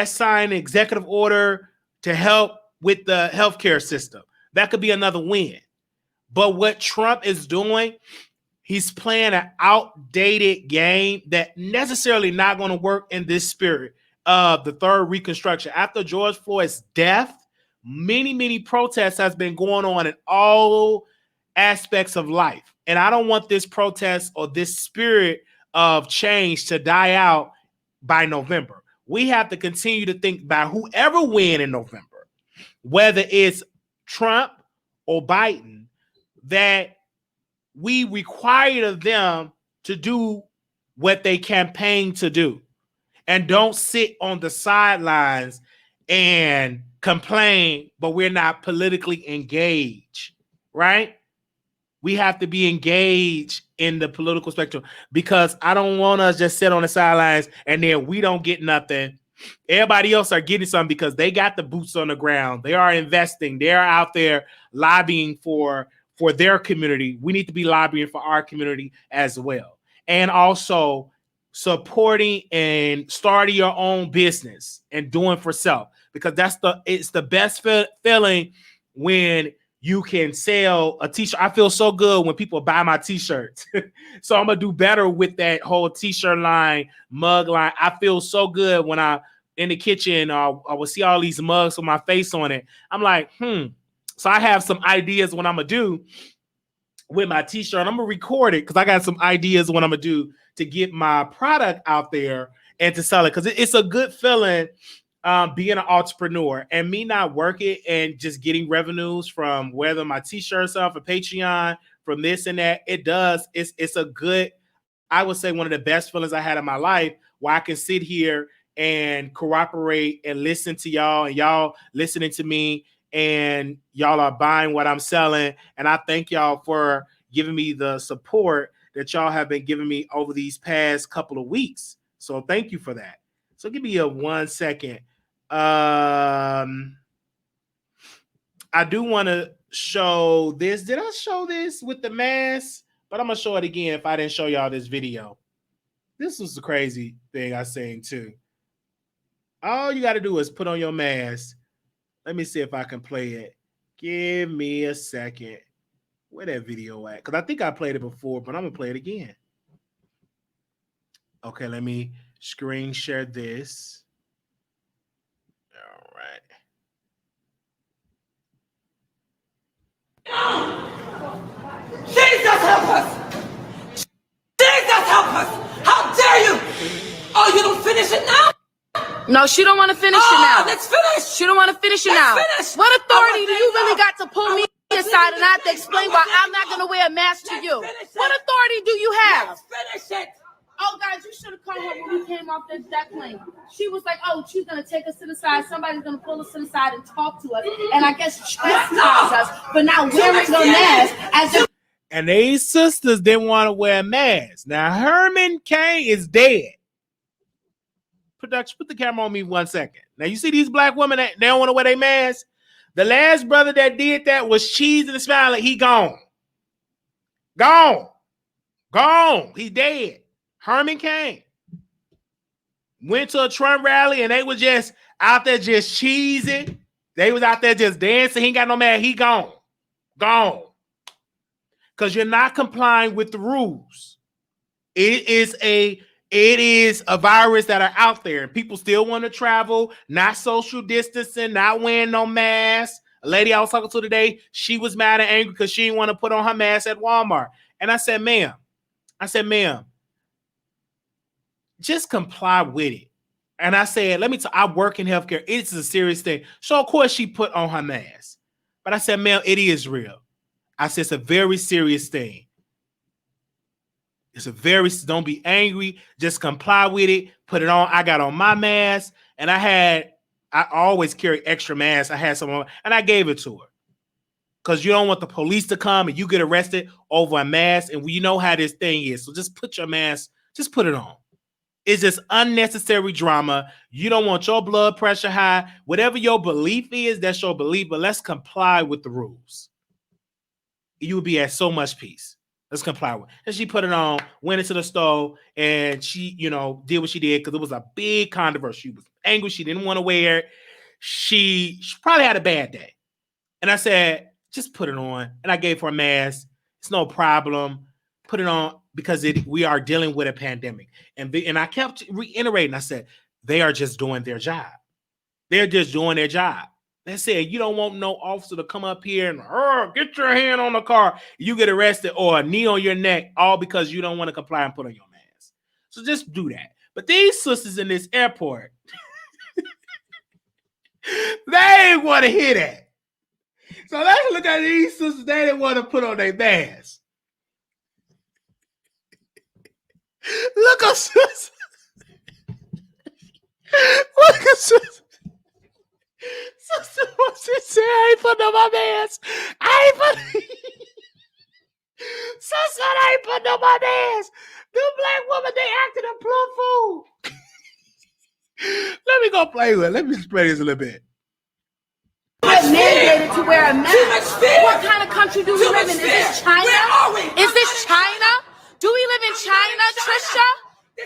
sign an executive order to help with the healthcare system. That could be another win. But what Trump is doing, he's playing an outdated game that necessarily not going to work in this spirit of the third Reconstruction. After George Floyd's death, many protests has been going on in all aspects of life. And I don't want this protest or this spirit of change to die out by November. We have to continue to think about whoever wins in November, whether it's Trump or Biden, that we require of them to do what they campaign to do and don't sit on the sidelines and complain, but we're not politically engaged, right? We have to be engaged in the political spectrum, because I don't want us just sit on the sidelines and then we don't get nothing. Everybody else are getting something because they got the boots on the ground. They are investing. They are out there lobbying for their community. We need to be lobbying for our community as well. And also supporting and starting your own business and doing for self, because it's the best feeling when you can sell a t-shirt. I feel so good when people buy my t-shirts. So I'm going to do better with that whole t-shirt line, mug line. I feel so good when I in the kitchen, I will see all these mugs with my face on it. I'm like, So I have some ideas what I'm going to do with my t-shirt. I'm going to record it because I got some ideas what I'm going to do to get my product out there and to sell it. Because it's a good feeling being an entrepreneur and me not working and just getting revenues from whether my t-shirts are for Patreon, from this and that. It's a good, I would say one of the best feelings I had in my life, where I can sit here and cooperate and listen to y'all and y'all listening to me, and y'all are buying what I'm selling. And I thank y'all for giving me the support that y'all have been giving me over these past couple of weeks. So thank you for that. So give me a 1 second. I do want to show this. Did I show this with the mask? But I'm going to show it again if I didn't show y'all this video. This was the crazy thing I saying too. All you got to do is put on your mask. Let me see if I can play it. Give me a second. Where that video at? Because I think I played it before, but I'm going to play it again. Okay, let me screen share this. All right. Jesus help us! Jesus help us! How dare you! Oh, you don't finish it now? No, she don't want to finish it now. Let's finish. She don't want to finish it now. Finish. What authority do you really got to pull me aside and I have to explain why I'm not going to wear a mask to you? What authority do you have? Let's finish it. Oh, guys, you should have called her when we came off that plane. She was like, oh, she's going to take us to the side. Somebody's going to pull us to the side and talk to us. And I guess chastise us for not wearing a mask as if. And these sisters didn't want to wear a mask. Now, Herman Cain is dead. Production, put the camera on me 1 second. Now, you see these black women that they don't want to wear their mask? The last brother that did that was cheesing and smiling. He gone. Gone. He's dead. Herman Cain went to a Trump rally and they were just out there just cheesing. They was out there just dancing. He ain't got no mask. He gone. Because because you're not complying with the rules. It is a virus that are out there, and people still want to travel, not social distancing, not wearing no mask. A lady I was talking to today, she was mad and angry because she didn't want to put on her mask at Walmart. And I said, ma'am, just comply with it. And I said, I work in healthcare. It's a serious thing. So of course she put on her mask. But I said, ma'am, it is real. I said, it's a very serious thing. Don't be angry. Just comply with it. Put it on. I got on my mask, and I always carry extra masks. I had some on, and I gave it to her. Because you don't want the police to come and you get arrested over a mask. And you know how this thing is. So just put your mask, just put it on. It's just unnecessary drama. You don't want your blood pressure high. Whatever your belief is, that's your belief. But let's comply with the rules. You will be at so much peace. Let's comply with it. And she put it on, went into the store, and she, did what she did because it was a big controversy. She was angry. She didn't want to wear it. She probably had a bad day. And I said, just put it on. And I gave her a mask. It's no problem. Put it on because we are dealing with a pandemic. And I kept reiterating. I said, they are just doing their job. They're just doing their job. They said, you don't want no officer to come up here and get your hand on the car. You get arrested or a knee on your neck, all because you don't want to comply and put on your mask. So just do that. But these sisters in this airport, they ain't want to hear that. So let's look at these sisters. They didn't want to put on their mask. Look at sisters. Look at sisters. Sister wants to say, I ain't putting on my mask. Sister, I ain't putting on my mask. The black woman, they acting a plum fool. Let me go play with it. Let me spread this a little bit. Mandated to wear a mask. What kind of country do we live in? Is this China? Is this China? Do we live in China, Trisha?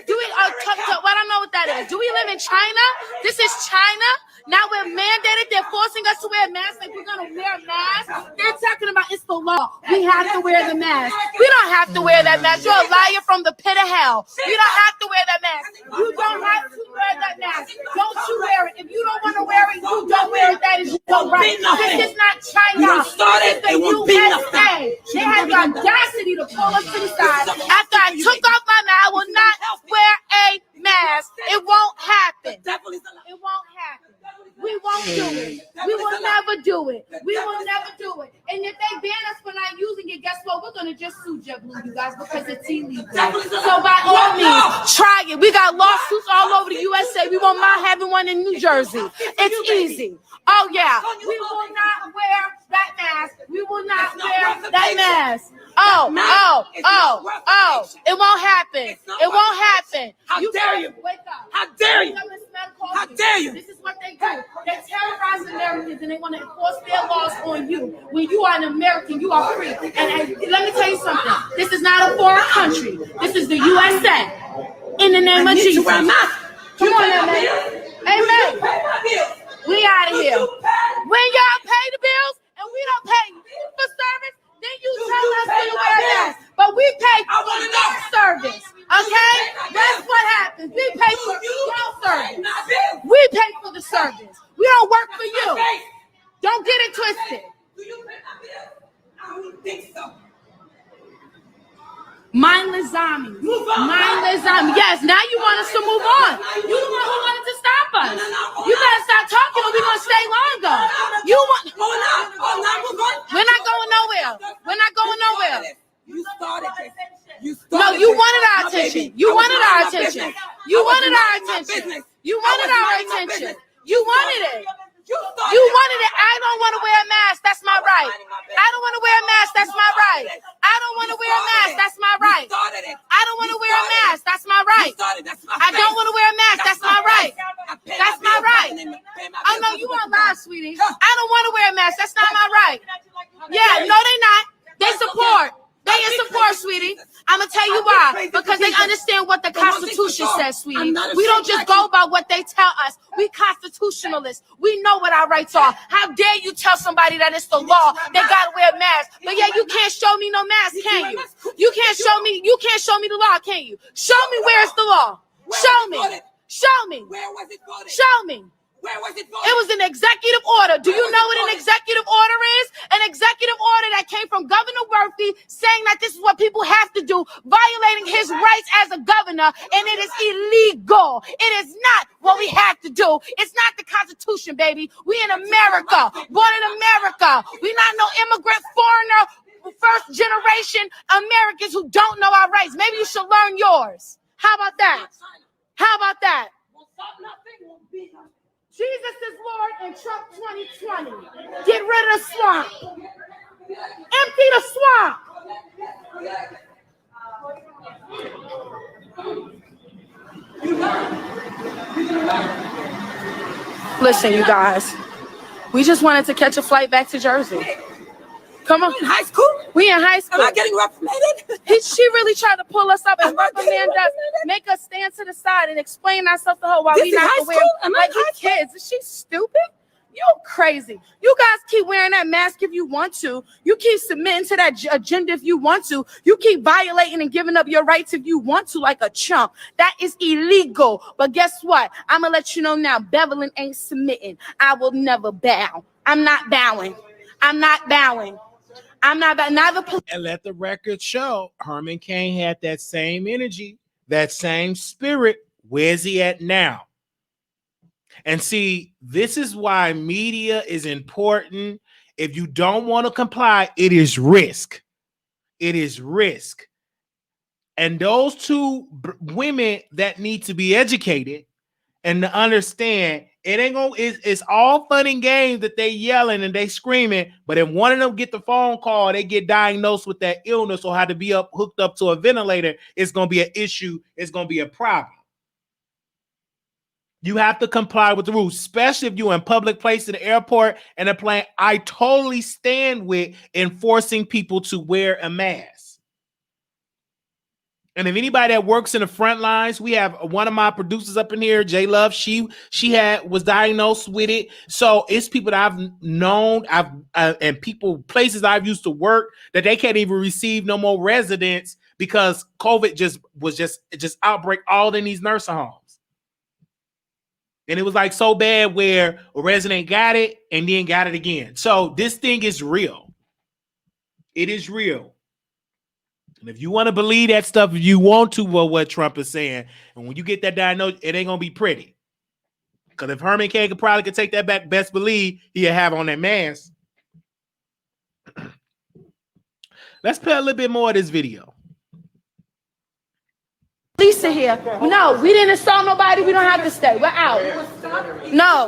Do we? I don't know what that is. Do we live in China? This is China. Now we're mandated. They're forcing us to wear masks. Like we're gonna wear masks. They're talking about it's the law. We have to wear the mask. We don't have to wear that mask. You're a liar from the pit of hell. We don't have to wear that mask. You don't have to wear that mask. Don't you wear it. If you don't want to wear it, you don't wear it. That is your right. This is not China. This is the USA. They had the audacity to pull us to the side. After I took off my mask, I will not wear a mask. It won't happen. It won't happen. We won't do it. We will never do it. We will never do it. And if they ban us for not using it, guess what? We're going to just sue JetBlue, you guys, because it's illegal. So by all means, try it. We got lawsuits all over the USA. We won't mind having one in New Jersey. It's easy. Oh, yeah. We will not wear that mask. We will not wear that mask. Oh. It won't happen. It won't happen. How dare you? Wake up. How dare you? How dare you? This is what they do. They terrorize Americans and they want to enforce their laws on you. When you are an American, you are free. And let me tell you something. This is not a foreign country. This is the USA. In the name of Jesus. Come on, amen. Amen. We out of here. When y'all pay the bills and we don't pay for service, then you tell us to wear masks. But we pay for service. Okay? That's what happens. We pay for your service. We pay for the service. We don't work for you. Don't get it twisted. Do you pay my bills? I don't think so. Mindless zombies. Move on. Mindless zombies. Yes, now you want us to move on. You the one who wanted to stop us. You better stop talking or we're going to stay longer. You want... We're not going nowhere. We're not going nowhere. You started this. No, you wanted our attention. You wanted our attention. You wanted our attention. You wanted our attention. You wanted it. You wanted it. I don't want to wear a mask. That's my right. I don't want to wear a mask. That's my right. I don't want to wear a mask. That's my right. I don't want to wear a mask. That's my right. I don't want to wear a mask. That's my right. That's my right. Oh, no, you want live, sweetie. I don't want to wear a mask. That's not my right. Yeah, no, they not. They support. They in support, sweetie. I'm gonna tell you why. Because they understand what the Constitution says, sweetie. We don't just go by what they tell us. We constitutionalists. We know what our rights are. How dare you tell somebody that it's the law? They gotta wear a mask. But yeah, you can't show me no mask, can you? You can't show me the law, can you? Show me where's the law. Show me. Show me. Where was it voted? Show me. Where was it voted? It was an executive order. Do you know what an executive order is? An executive order that came from Governor Murphy saying that this is what people have to do, violating his rights as a governor, and it is illegal. It is not what we have to do. It's not the Constitution, baby. We in America, born in America. We not no immigrant, foreigner, first generation Americans who don't know our rights. Maybe you should learn yours. How about that? How about that? Jesus is Lord and Trump 2020. Get rid of the swamp. Empty the swamp. Listen, you guys. We just wanted to catch a flight back to Jersey. Come on. In high school? We in high school. Am I getting reprimanded? She really tried to pull us up and reprimand us, make us stand to the side and explain ourselves to her while we not wearing like we kids. Is she stupid? You crazy. You guys keep wearing that mask if you want to. You keep submitting to that agenda if you want to. You keep violating and giving up your rights if you want to like a chump. That is illegal. But guess what? I'm going to let you know now. Bevelin ain't submitting. I will never bow. I'm not bowing. I'm not bowing. I'm not bowing. And let the record show Herman Cain had that same energy, that same spirit. Where's he at now? And see, this is why media is important. If you don't want to comply, it is risk. It is risk. And those two women that need to be educated and to understand, it ain't gonna. It's all fun and games that they yelling and they screaming. But if one of them get the phone call, they get diagnosed with that illness or have to be hooked up to a ventilator, it's gonna be an issue. It's gonna be a problem. You have to comply with the rules, especially if you're in public place in the airport and a plane. I totally stand with enforcing people to wear a mask. And if anybody that works in the front lines, we have one of my producers up in here, J Love. She was diagnosed with it. So it's people that I've known, and people, places I've used to work that they can't even receive no more residents because COVID was outbreak all in these nursing homes. And it was like so bad where a resident got it and then got it again. So this thing is real. It is real. And if you want to believe that stuff, if you want to, well, what Trump is saying, and when you get that diagnosis, it ain't going to be pretty. Because if Herman Cain could take that back, best believe he'll have on that mask. Let's play a little bit more of this video. Lisa here. No, we didn't assault nobody. We don't have to stay. We're out. No.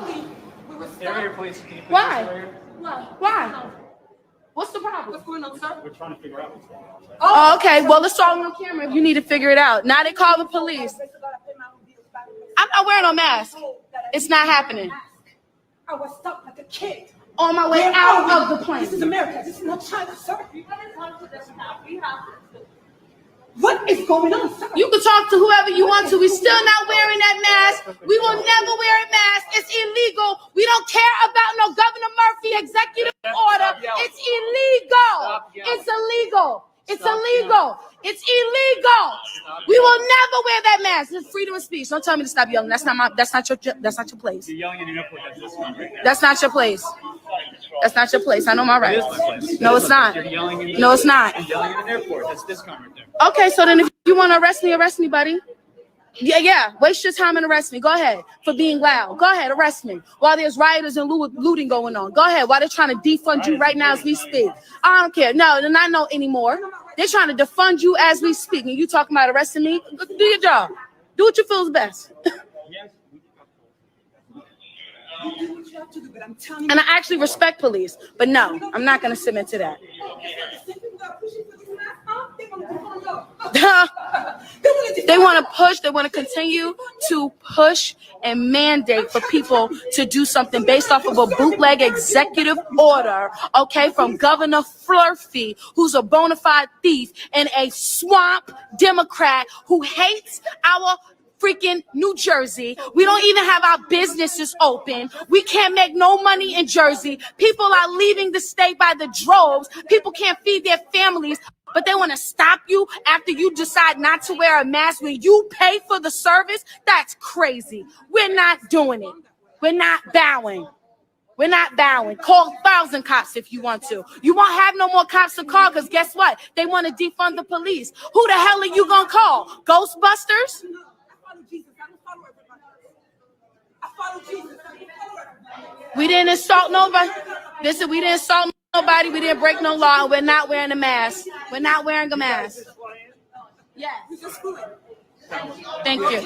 Why? Why? What's the problem? What's going on, sir? We're trying to figure out what's going on. Oh, okay. Well, it's all on camera. You need to figure it out. Now they call the police. I'm not wearing no mask. It's not happening. I was stuck like a kid. On my way out of the plane. This is America. This is not China, sir. What is going on, sir? You can talk to whoever you want to. We're still not wearing that mask. We will never wear a mask. It's illegal. We don't care about no Governor Murphy executive order. It's illegal. It's illegal. It's illegal. It's illegal. We will never wear that mask. It's freedom of speech. Don't tell me to stop yelling. That's not your place. You're yelling in an airport. That's this one right there. That's not your place. That's not your place. I know my rights. No, it's not. No, it's not. You're yelling in an airport. That's this one right there. Okay, so then if you want to arrest me, buddy. Yeah. Waste your time and arrest me. Go ahead for being loud. Go ahead, arrest me. While there's rioters and looting going on. Go ahead. While they're trying to defund you right now as we speak. I don't care. No, they're not no anymore. They're trying to defund you as we speak. And you talking about arresting me? Do your job. Do what you feel is best. And I actually respect police, but no, I'm not going to submit to that. They want to push, they want to continue to push and mandate for people to do something based off of a bootleg executive order, okay, from Governor Flurfy, who's a bona fide thief and a swamp Democrat who hates our freaking New Jersey. We don't even have our businesses open. We can't make no money in Jersey. People are leaving the state by the droves. People can't feed their families. But they want to stop you after you decide not to wear a mask when you pay for the service? That's crazy. We're not doing it. We're not bowing. We're not bowing. Call 1,000 cops if you want to. You won't have no more cops to call because guess what? They want to defund the police. Who the hell are you going to call? Ghostbusters? We didn't insult nobody. Listen, we didn't insult nobody. We didn't break no law. And we're not wearing a mask. We're not wearing a mask. Yes. Thank you.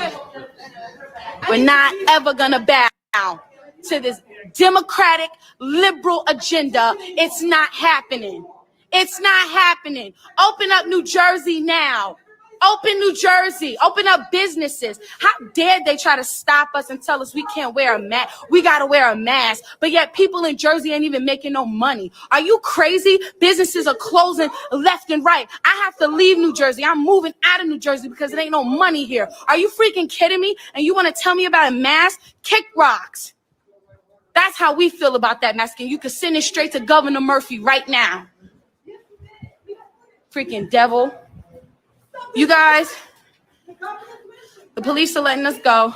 We're not ever going to bow to this Democratic liberal agenda. It's not happening. It's not happening. Open up New Jersey now. Open New Jersey. Open up businesses. How dare they try to stop us and tell us we can't wear a mask? We got to wear a mask. But yet people in Jersey ain't even making no money. Are you crazy? Businesses are closing left and right. I have to leave New Jersey. I'm moving out of New Jersey because there ain't no money here. Are you freaking kidding me? And you want to tell me about a mask? Kick rocks. That's how we feel about that mask. And you can send it straight to Governor Murphy right now. Freaking devil. You guys, the police are letting us go.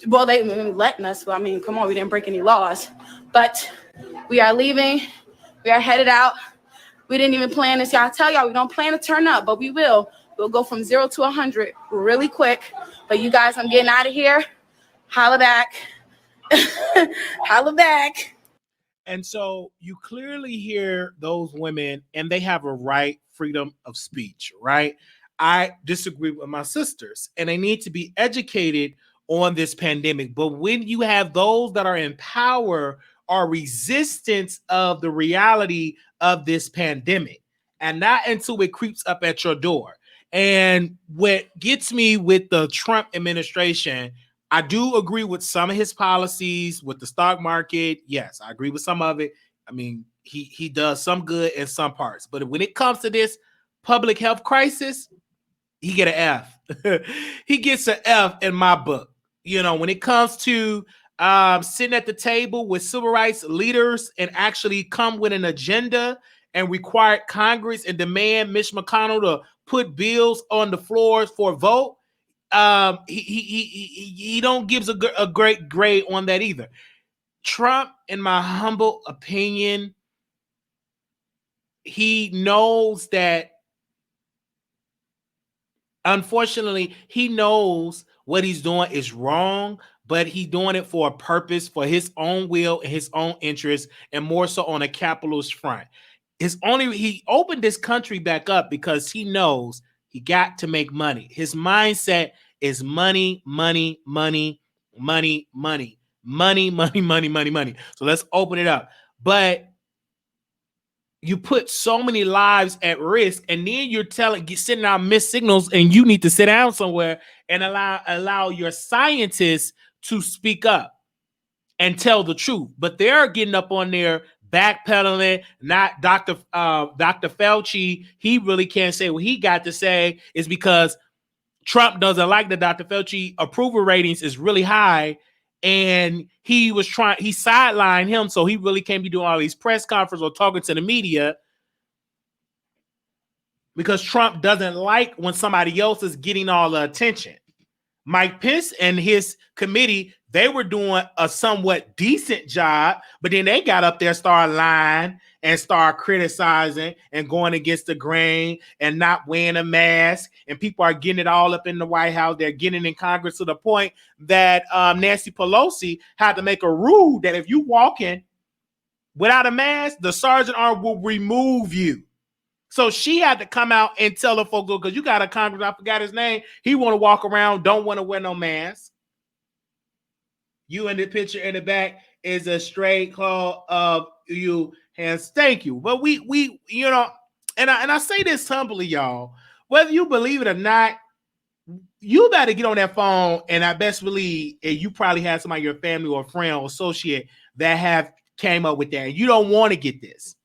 Well, they letting us. Well, I mean, come on, we didn't break any laws. But we are leaving. We are headed out. We didn't even plan this. Y'all tell y'all we don't plan to turn up, but we will. We'll go from 0 to 100 really quick. But you guys, I'm getting out of here. Holla back. Holla back. And so you clearly hear those women, and they have a right, freedom of speech, right? I disagree with my sisters, and they need to be educated on this pandemic. But when you have those that are in power are resistant of the reality of this pandemic, and not until it creeps up at your door. And what gets me with the Trump administration, I do agree with some of his policies with the stock market. Yes, I agree with some of it. I mean, he does some good in some parts. But when it comes to this public health crisis, he get an F. He gets an F in my book. You know, when it comes to sitting at the table with civil rights leaders and actually come with an agenda and require Congress and demand Mitch McConnell to put bills on the floors for a vote, he don't gives a great grade on that either. Trump, in my humble opinion, he knows that, unfortunately, he knows what he's doing is wrong, but he's doing it for a purpose, for his own will and his own interest, and more so on a capitalist front. He opened this country back up because he knows he got to make money. His mindset is money, money, money, money, money, money, money, money, money, money. So let's open it up. But you put so many lives at risk, and then you're sending out missed signals, and you need to sit down somewhere and allow your scientists to speak up and tell the truth. But they're getting up on there backpedaling. Not Dr. Fauci. He really can't say what he got to say is because Trump doesn't like that Dr. Fauci approval ratings is really high. And he sidelined him, so he really can't be doing all these press conferences or talking to the media because Trump doesn't like when somebody else is getting all the attention. Mike Pence and his committee, they were doing a somewhat decent job, but then they got up there, started lying and start criticizing and going against the grain and not wearing a mask. And people are getting it all up in the White House. They're getting it in Congress to the point that Nancy Pelosi had to make a rule that if you walk in without a mask, the sergeant arm will remove you. So she had to come out and tell the folks, because you got a congressman, I forgot his name. He want to walk around, don't want to wear no mask. You in the picture in the back is a straight call of you. Hands, thank you. But we, you know, and I say this humbly, y'all. whether you believe it or not, you better get on that phone, and I best believe you probably have somebody, your family or friend or associate, that have came up with that. And you don't want to get this.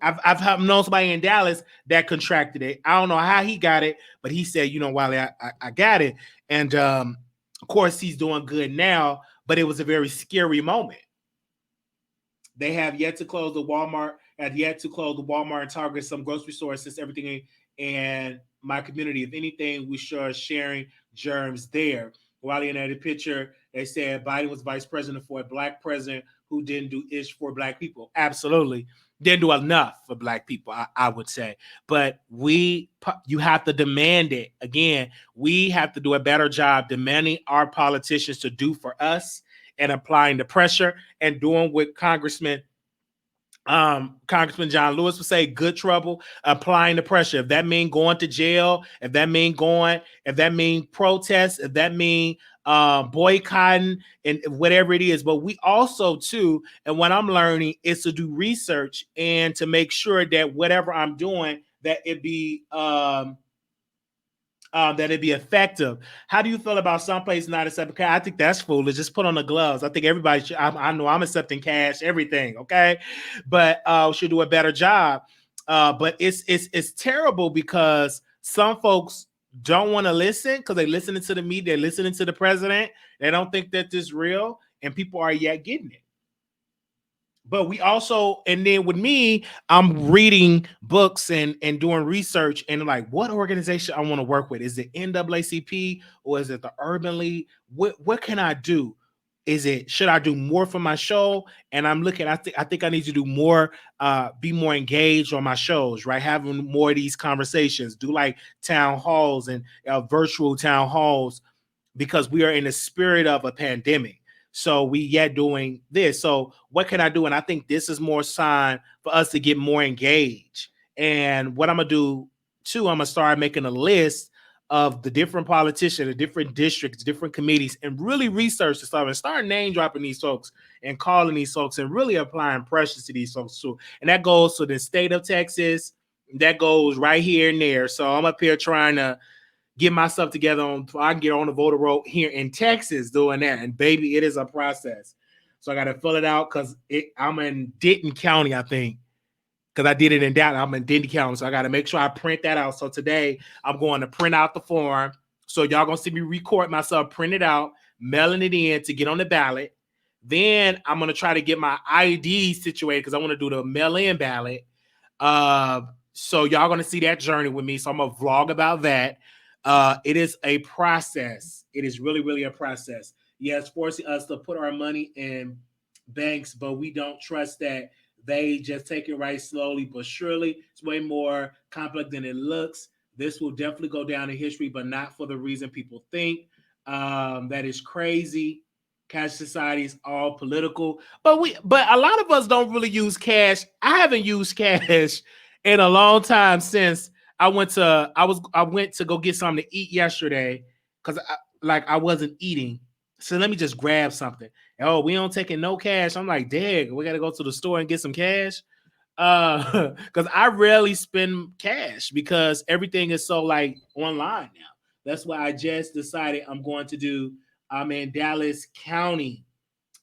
I've known somebody in Dallas that contracted it. I don't know how he got it, but he said, you know, Wiley, I got it. And of course, he's doing good now, but it was a very scary moment. They have yet to close the Walmart, and Target, some grocery stores, since everything in my community. If anything, we sure are sharing germs there. While in the picture, they said Biden was vice president for a black president who didn't do ish for black people. Absolutely. Didn't do enough for black people, I would say. But you have to demand it. Again, we have to do a better job demanding our politicians to do for us and applying the pressure and doing what Congressman John Lewis would say, good trouble, applying the pressure. If that mean going to jail, if that mean protests, if that mean boycotting, and whatever it is. But we also too, and what I'm learning is to do research and to make sure that whatever I'm doing, that it be effective. How do you feel about some places not accepting cash? I think that's foolish. Just put on the gloves. I think everybody should. I know I'm accepting cash, everything, okay? But should do a better job. But it's terrible because some folks don't want to listen because they're listening to the media, they're listening to the president. They don't think that this is real, and people are yet getting it. But we also, and then with me, I'm reading books and doing research, and like, what organization I want to work with? Is it NAACP or is it the Urban League? What can I do? Should I do more for my show? And I'm looking, I think I need to do more, be more engaged on my shows, right? Having more of these conversations, do like town halls and virtual town halls, because we are in the spirit of a pandemic. So we yet doing this. So what can I do? And I think this is more sign for us to get more engaged. And what I'm going to do too, I'm going to start making a list of the different politicians, the different districts, different committees, and really research the stuff and start name dropping these folks and calling these folks and really applying pressure to these folks too. And that goes to the state of Texas. That goes right here and there. So I'm up here trying to get myself together so I can get on the voter roll here in Texas doing that. And baby, it is a process. So I got to fill it out because I'm in Denton County, I think, because I did it in Dallas. I'm in Denton County. So I got to make sure I print that out. So today I'm going to print out the form. So y'all going to see me record myself, print it out, mailing it in to get on the ballot. Then I'm going to try to get my ID situated because I want to do the mail-in ballot. So y'all going to see that journey with me. So I'm going to vlog about that. It is a process. It is really, really a process. Yes, forcing us to put our money in banks, but we don't trust that they just take it right slowly but surely. It's way more complex than it looks. This will definitely go down in history, but not for the reason people think. That is crazy. Cash society is all political, but a lot of us don't really use cash. I haven't used cash in a long time since I went to go get something to eat yesterday because I wasn't eating. So let me just grab something. Oh, we don't take in no cash. I'm like, dang, we got to go to the store and get some cash. Because I rarely spend cash because everything is so like online now. That's why I just decided I'm in Dallas County.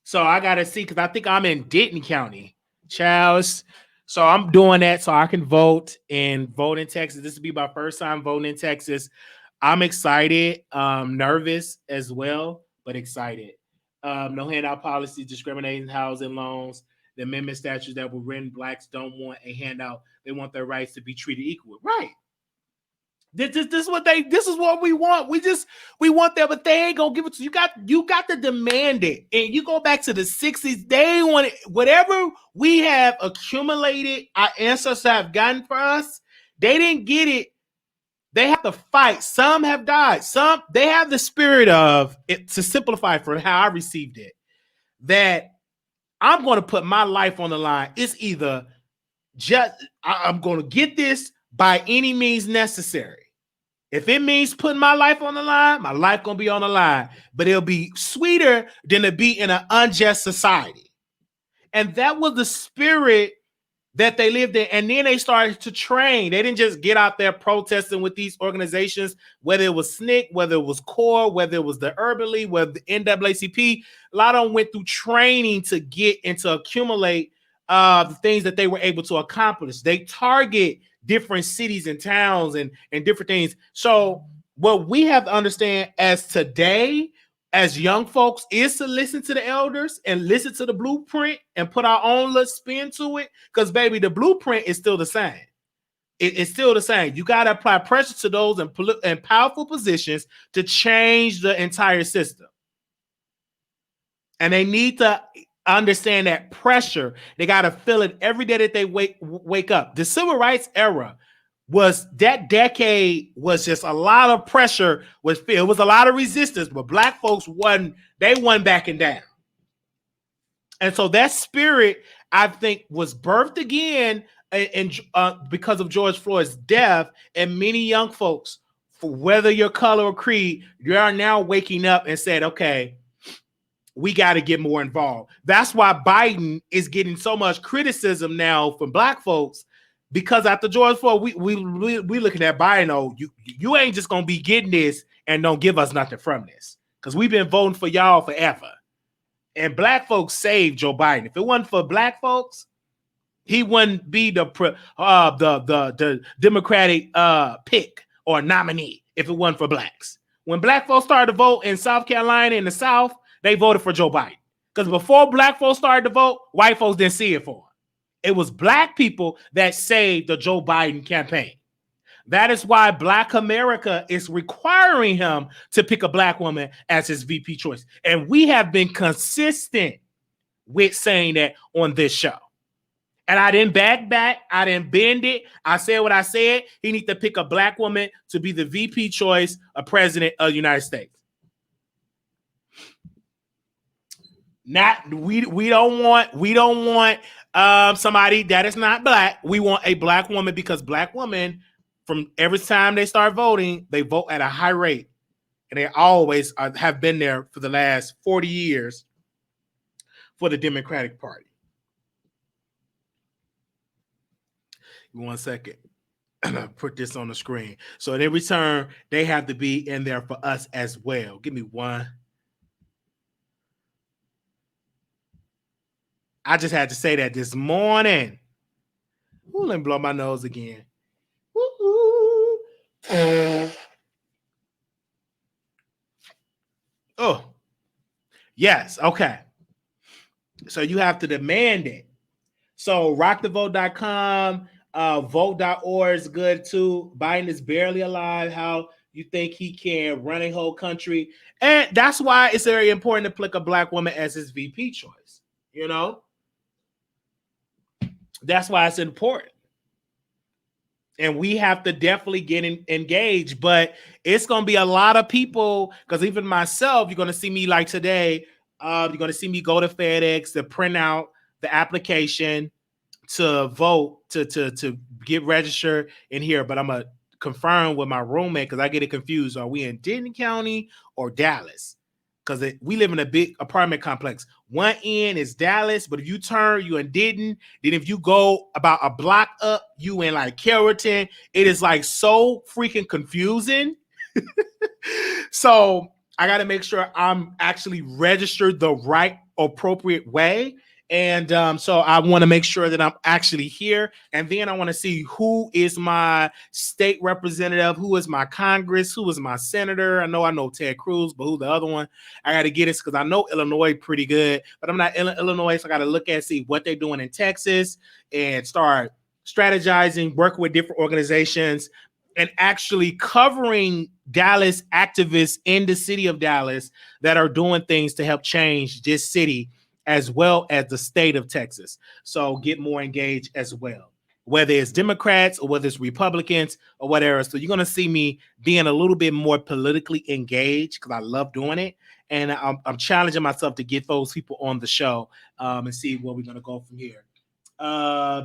So I got to see because I think I'm in Denton County. Charles. So I'm doing that so I can vote in Texas. This will be my first time voting in Texas. I'm excited, nervous as well, but excited. No handout policy, discriminating housing loans, the amendment statutes that were written. Blacks don't want a handout. They want their rights to be treated equal. Right. This is what we want. We want that, but they ain't gonna give it to you. You got to demand it. And you go back to the 60s, they want it, whatever we have accumulated, our ancestors have gotten for us, they didn't get it. They have to fight. Some have died. Some they have the spirit of it, to simplify for how I received it, that I'm going to put my life on the line. It's either I'm going to get this by any means necessary. If it means putting my life on the line, my life going to be on the line. But it'll be sweeter than to be in an unjust society. And that was the spirit that they lived in. And then they started to train. They didn't just get out there protesting with these organizations, whether it was SNCC, whether it was CORE, whether it was the Urban League, whether the NAACP. A lot of them went through training to get and to accumulate the things that they were able to accomplish. They target different cities and towns and different things. So what we have to understand as today, as young folks, is to listen to the elders and listen to the blueprint and put our own little spin to it. Because, baby, the blueprint is still the same. It's still the same. You got to apply pressure to those in powerful positions to change the entire system. And they need to understand that pressure. They got to feel it every day that they wake up. The civil rights era was that decade was just a lot of pressure. It was a lot of resistance, but black folks wasn't backing down. And so that spirit, I think, was birthed again because of George Floyd's death, and many young folks, for whether your color or creed, you are now waking up and said, okay, we got to get more involved. That's why Biden is getting so much criticism now from black folks, because after George Floyd, we looking at Biden. Oh, you ain't just gonna be getting this and don't give us nothing from this, because we've been voting for y'all forever. And black folks saved Joe Biden. If it wasn't for black folks, he wouldn't be the Democratic pick or nominee if it wasn't for blacks. When black folks started to vote in South Carolina in the South, they voted for Joe Biden. Because before black folks started to vote, white folks didn't see it for him. It was black people that saved the Joe Biden campaign. That is why Black America is requiring him to pick a black woman as his VP choice. And we have been consistent with saying that on this show. And I didn't back. I didn't bend it. I said what I said. He needs to pick a black woman to be the VP choice of president of the United States. We don't want somebody that is not black. We want a black woman, because black women, from every time they start voting, they vote at a high rate, and they always have been there for the last 40 years for the Democratic Party. One second. Put this on the screen. So in return, they have to be in there for us as well. Give me one. I just had to say that this morning. Ooh, let me blow my nose again. Oh, yes. Okay. So you have to demand it. So rockthevote.com, vote.org is good too. Biden is barely alive. How you think he can run a whole country? And that's why it's very important to pick a black woman as his VP choice. You know? That's why it's important. And we have to definitely get engaged. But it's going to be a lot of people, because even myself, you're going to see me like today. You're going to see me go to FedEx to print out the application to vote, to get registered in here. But I'm going to confirm with my roommate, because I get it confused. Are we in Denton County or Dallas? Because we live in a big apartment complex. One end is Dallas, but if you turn, you in Denton. Then if you go about a block up, you in like Carrollton. It is like so freaking confusing. So I got to make sure I'm actually registered the right, appropriate way. And so I want to make sure that I'm actually here. And then I want to see who is my state representative, who is my Congress, who is my senator. I know Ted Cruz, but who's the other one? I got to get it because I know Illinois pretty good, but I'm not in Illinois. So I got to look at, see what they're doing in Texas and start strategizing, working with different organizations, and actually covering Dallas activists in the city of Dallas that are doing things to help change this city, as well as the state of Texas. So get more engaged as well, whether it's Democrats or whether it's Republicans or whatever. So you're going to see me being a little bit more politically engaged, because I love doing it. And I'm challenging myself to get those people on the show and see where we're going to go from here.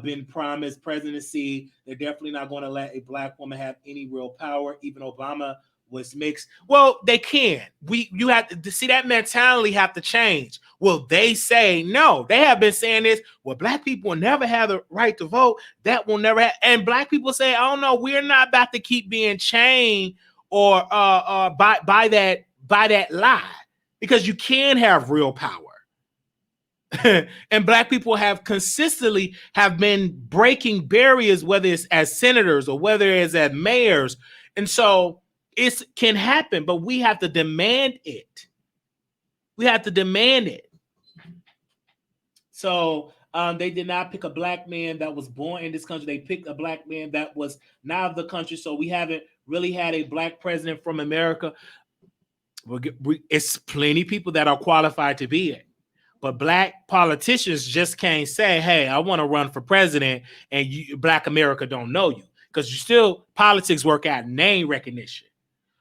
Been promised presidency. They're definitely not going to let a black woman have any real power. Even Obama was mixed. Well, they can. You have to see that mentality have to change. Well, they say no. They have been saying this. Well, black people will never have the right to vote. That will never happen. And black people say, oh no, we're not about to keep being chained or by that lie, because you can have real power. And black people have consistently have been breaking barriers, whether it's as senators or whether it's as mayors. And so it can happen, but we have to demand it. We have to demand it. So they did not pick a black man that was born in this country. They picked a black man that was not of the country. So we haven't really had a black president from America. It's plenty of people that are qualified to be it. But black politicians just can't say, hey, I want to run for president, and black America don't know you, because you still, politics work out name recognition.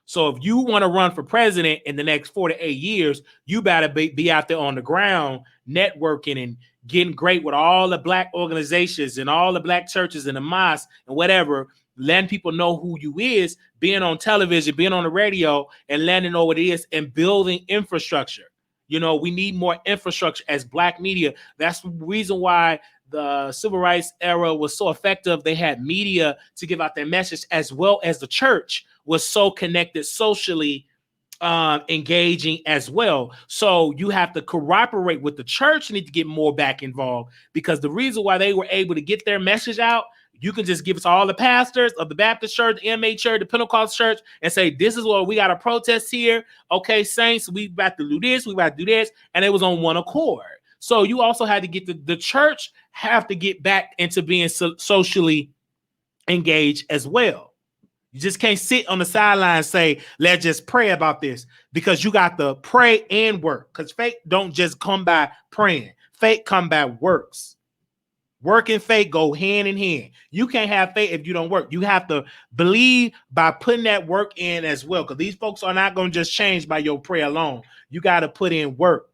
So if you want to run for president in the next 4 to 8 years, you better be out there on the ground networking and getting great with all the black organizations and all the black churches and the mosques and whatever, letting people know who you is, being on television, being on the radio, and letting them know what it is, and building infrastructure. You know, we need more infrastructure as black media. That's the reason why the civil rights era was so effective. They had media to give out their message, as well as the church was so connected socially, engaging as well. So you have to cooperate with the church. You need to get more back involved, because the reason why they were able to get their message out, you can just give us all the pastors of the Baptist church, the MA church, the Pentecost church, and say, this is what we got to protest here. Okay, saints, we about to do this, we about to do this. And it was on one accord. So you also had to get the church have to get back into being socially engaged as well. You just can't sit on the sideline and say, let's just pray about this, because you got to pray and work, because faith don't just come by praying. Faith come by works. Work and faith go hand in hand. You can't have faith if you don't work. You have to believe by putting that work in as well, because these folks are not going to just change by your prayer alone. You got to put in work.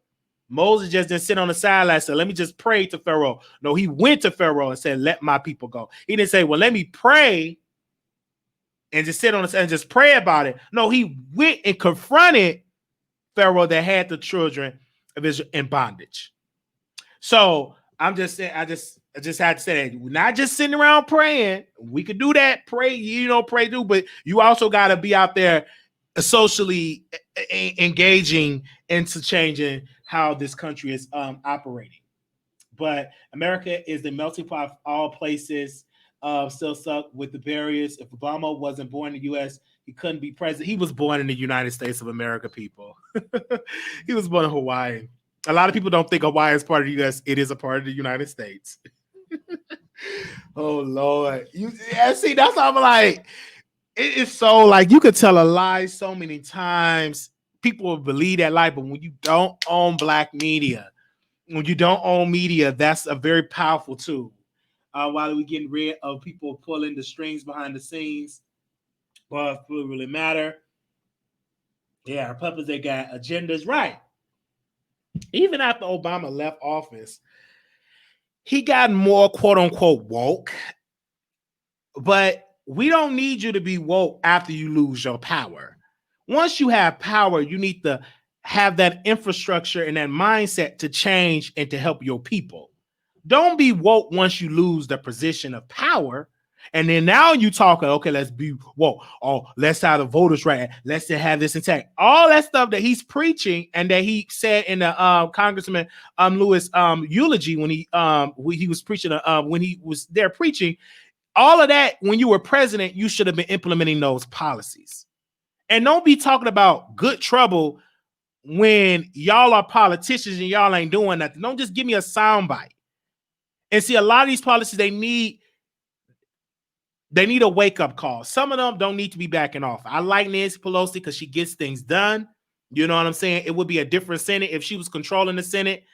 Moses just didn't sit on the sideline and say, let me just pray to Pharaoh. No, he went to Pharaoh and said, let my people go. He didn't say, well, let me pray and just sit on the side and just pray about it. No, he went and confronted Pharaoh that had the children of Israel in bondage. So I'm just saying, I just had to say that we're not just sitting around praying. We could do that, pray, pray too, but you also got to be out there socially engaging into changing how this country is operating. But America is the melting pot of all places. Still stuck with the barriers. If Obama wasn't born in the U.S., he couldn't be president. He was born in the United States of America, people. He was born in Hawaii. A lot of people don't think Hawaii is part of the U.S. It is a part of the United States. Oh, Lord. See, that's how I'm like, it is so like, you could tell a lie so many times. People will believe that lie, but when you don't own black media, that's a very powerful tool. While we're getting rid of people pulling the strings behind the scenes, but it really matter. Yeah, our puppets, they got agendas, right? Even after Obama left office, he got more quote unquote woke, but we don't need you to be woke after you lose your power. Once you have power, you need to have that infrastructure and that mindset to change and to help your people. Don't be woke once you lose the position of power. And then now you talk, okay, let's be woke. Oh, let's have the voters right. Let's have this intact. All that stuff that he's preaching and that he said in the Congressman Lewis eulogy when he was preaching, when he was there preaching, all of that, when you were president, you should have been implementing those policies. And don't be talking about good trouble when y'all are politicians and y'all ain't doing nothing. Don't just give me a soundbite. And see, a lot of these policies, they need a wake-up call. Some of them don't need to be backing off. I like Nancy Pelosi because she gets things done. You know what I'm saying? It would be a different Senate if she was controlling the Senate,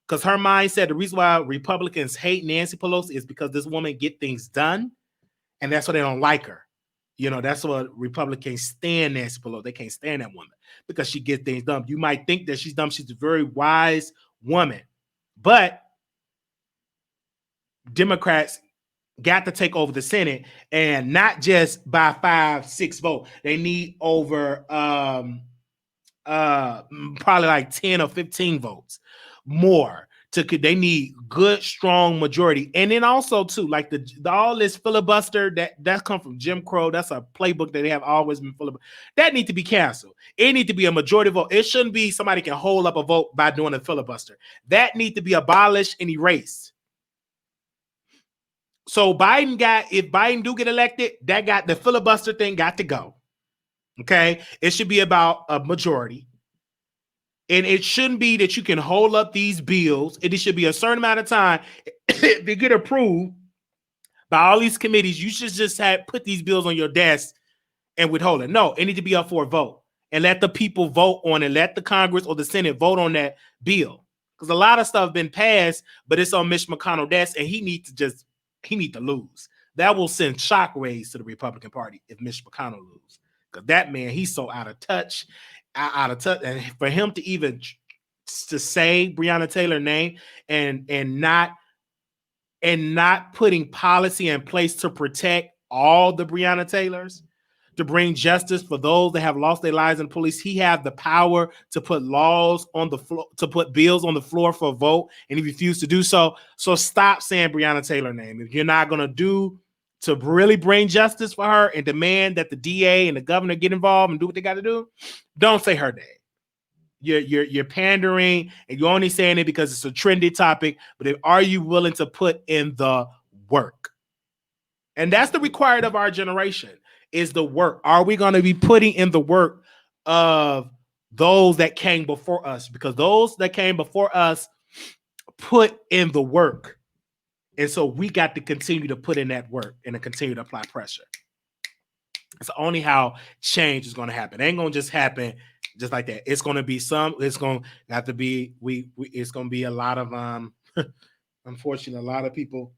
because her mindset, the reason why Republicans hate Nancy Pelosi is because this woman get things done, and that's why they don't like her. You know, that's what Republicans stand Nancy Pelosi. They can't stand that woman because she gets things done. You might think that she's dumb. She's a very wise woman. But Democrats got to take over the Senate, and not just by 5-6 votes. They need over probably like 10 or 15 votes more. They need good, strong majority. And then also too, like the all this filibuster that come from Jim Crow. That's a playbook that they have always been filibuster. That need to be canceled. It need to be a majority vote. It shouldn't be somebody can hold up a vote by doing a filibuster. That need to be abolished and erased. So if Biden do get elected, the filibuster thing got to go. Okay. It should be about a majority. And it shouldn't be that you can hold up these bills. It should be a certain amount of time to get approved by all these committees. You should just put these bills on your desk and withhold it. No, it needs to be up for a vote and let the people vote on it. Let the Congress or the Senate vote on that bill. Because a lot of stuff been passed, but it's on Mitch McConnell's desk, and he need to lose. That will send shockwaves to the Republican Party if Mitch McConnell lose. Because that man, he's so out of touch. And for him to even to say Breonna Taylor's name and not putting policy in place to protect all the Breonna Taylors, to bring justice for those that have lost their lives in police. He have the power to put laws on the floor, to put bills on the floor for a vote, and he refused to do so. So stop saying Breonna Taylor's name. If you're not going to do to really bring justice for her and demand that the DA and the governor get involved and do what they got to do, don't say her name. You're pandering, and you're only saying it because it's a trendy topic. But are you willing to put in the work? And that's the required of our generation, is the work. Are we going to be putting in the work of those that came before us? Because those that came before us put in the work. And so we got to continue to put in that work and to continue to apply pressure. It's only how change is going to happen. It ain't going to just happen just like that. It's going to be it's going to have to be, it's going to be a lot of, unfortunately, a lot of people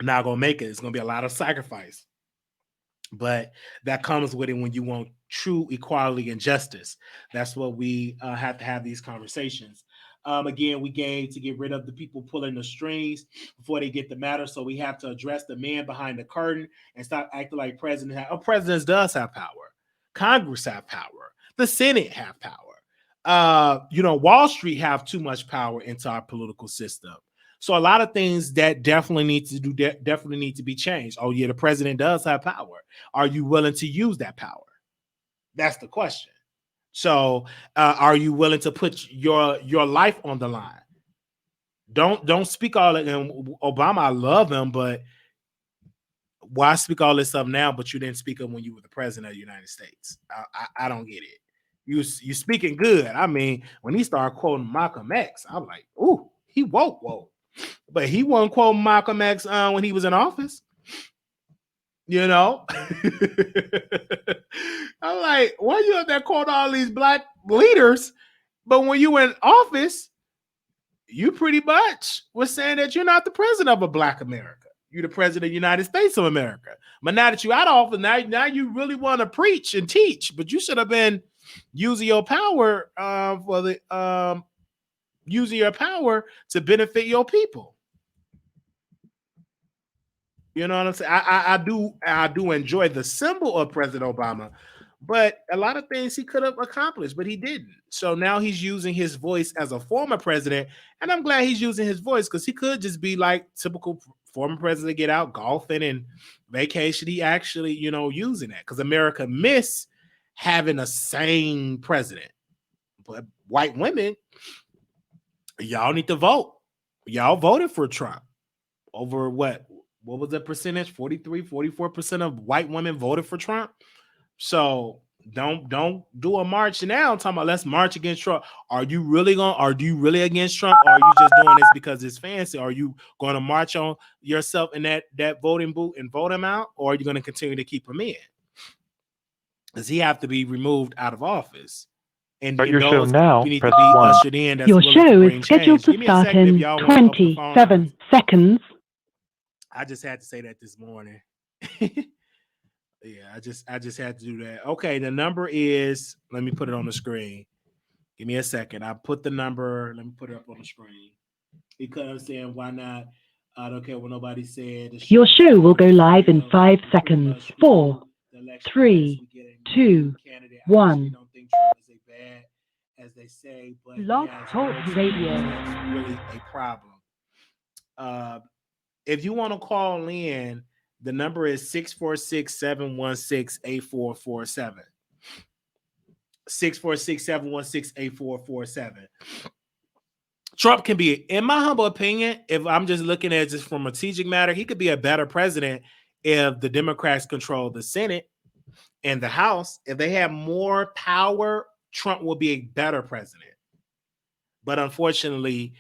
are not going to make it. It's going to be a lot of sacrifice. But that comes with it when you want true equality and justice. That's what we have to have these conversations. Again, we gave to get rid of the people pulling the strings before they get the matter. So we have to address the man behind the curtain and stop acting like presidents. Presidents does have power. Congress have power. The Senate have power. Wall Street have too much power into our political system. So a lot of things that definitely need to be changed. Oh yeah, the president does have power. Are you willing to use that power? That's the question. So are you willing to put your life on the line? Don't speak all that. And Obama, I love him, but why speak all this stuff now, but you didn't speak up when you were the president of the United States? I don't get it. You speaking good. I mean, when he started quoting Malcolm X, I'm like, ooh, he woke. But he wasn't quoting Malcolm X when he was in office. I'm like, why you up there quoting all these black leaders? But when you were in office, you pretty much was saying that you're not the president of a black America. You're the president of the United States of America. But now that you're out of office, now you really want to preach and teach. But you should have been using your power using your power to benefit your people. You know what I'm saying? I do enjoy the symbol of President Obama, but a lot of things he could have accomplished, but he didn't. So now he's using his voice as a former president, and I'm glad he's using his voice because he could just be like typical former president, get out golfing and vacation. He actually, using that because America miss having a sane president. But white women, y'all need to vote. Y'all voted for Trump over what was the percentage? 44% of white women voted for Trump. So don't do a march now talking about let's march against Trump. Are you really against Trump? Or are you just doing this because it's fancy? Are you going to march on yourself in that voting booth and vote him out? Or are you going to continue to keep him in? Does he have to be removed out of office? And your show now, need press to be 1. ushered in. Your show is scheduled to start in 27 seconds. I just had to say that this morning. Yeah, I just had to do that. Okay, the number is, let me put it on the screen. Give me a second. I put the number, let me put it up on the screen. Because then why not I don't care what nobody said. Your show will go live in 5 seconds. 4, 3, 2, 1. Don't think Trump is as bad as they say, but Blog Talk Radio. That's really a problem. If you want to call in, the number is 646-716-8447. 646-716-8447. Trump can be, in my humble opinion, if I'm just looking at it just from a strategic matter, he could be a better president if the Democrats control the Senate and the House. If they have more power, Trump will be a better president. But unfortunately,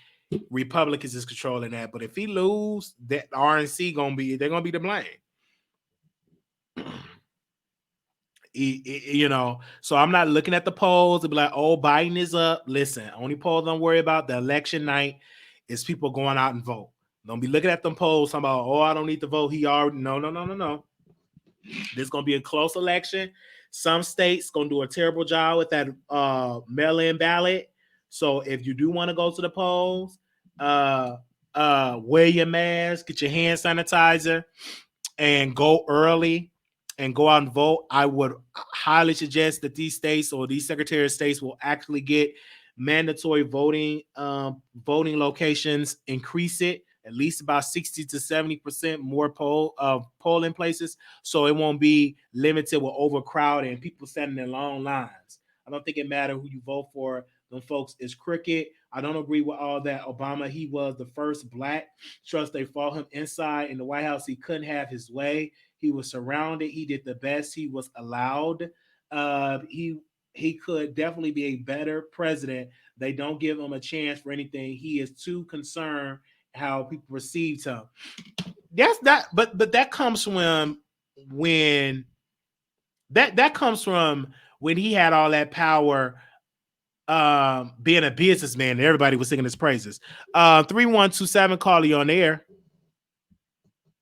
Republicans is controlling that. But if he lose, that RNC they're gonna be to blame. So I'm not looking at the polls to be like, oh, Biden is up. Listen, only polls don't worry about the election night is people going out and vote. Don't be looking at them polls talking about, oh, I don't need to vote. He already no. This is gonna be a close election. Some states gonna do a terrible job with that mail-in ballot. So if you do want to go to the polls, wear your mask, get your hand sanitizer, and go early and go out and vote. I would highly suggest that these states or these Secretary of States will actually get mandatory voting locations, increase it at least about 60 to 70% more polling places, so it won't be limited with overcrowding and people standing in long lines. I don't think it matters who you vote for. Them folks is crooked. I don't agree with all that. Obama, he was the first black. Trust they fought him inside in the White House. He couldn't have his way. He was surrounded. He did the best he was allowed. He could definitely be a better president. They don't give him a chance for anything. He is too concerned how people received him. That's that, but that comes from when he had all that power, being a businessman, and everybody was singing his praises. 3127, call you on the air.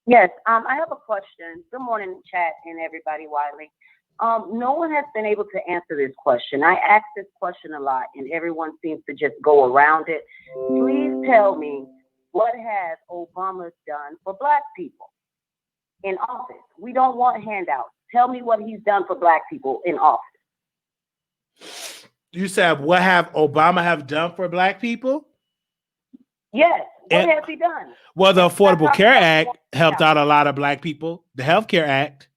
Yes, I have a question. Good morning, chat and everybody, Wiley. No one has been able to answer this question. I ask this question a lot, and everyone seems to just go around it. Please tell me, what has Obama done for Black people in office? We don't want handouts. Tell me what he's done for Black people in office. You said, what have Obama have done for Black people? Yes. What has he done? Well, the Affordable Care Act helped out a lot of Black people. The Healthcare Act.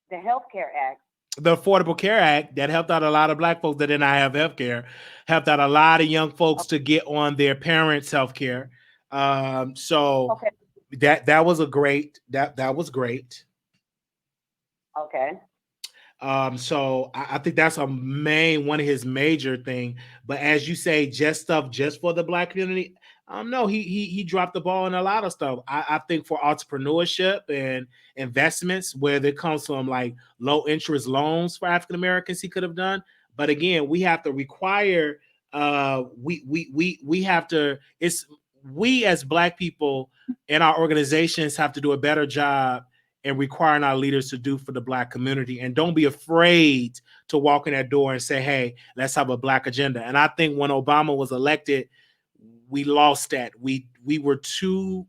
The Healthcare Act. The Affordable Care Act that helped out a lot of Black folks that did not have health care, helped out a lot of young folks to get on their parents' health care. That was great. That was great. Okay. So I think that's one of his major thing. But as you say, just for the Black community. No, he dropped the ball in a lot of stuff. I think for entrepreneurship and investments, where there comes from like low interest loans for African Americans, he could have done. But again, we have to require. We as Black people in our organizations have to do a better job in requiring our leaders to do for the Black community, and don't be afraid to walk in that door and say, "Hey, let's have a Black agenda." And I think when Obama was elected, we lost that. We were so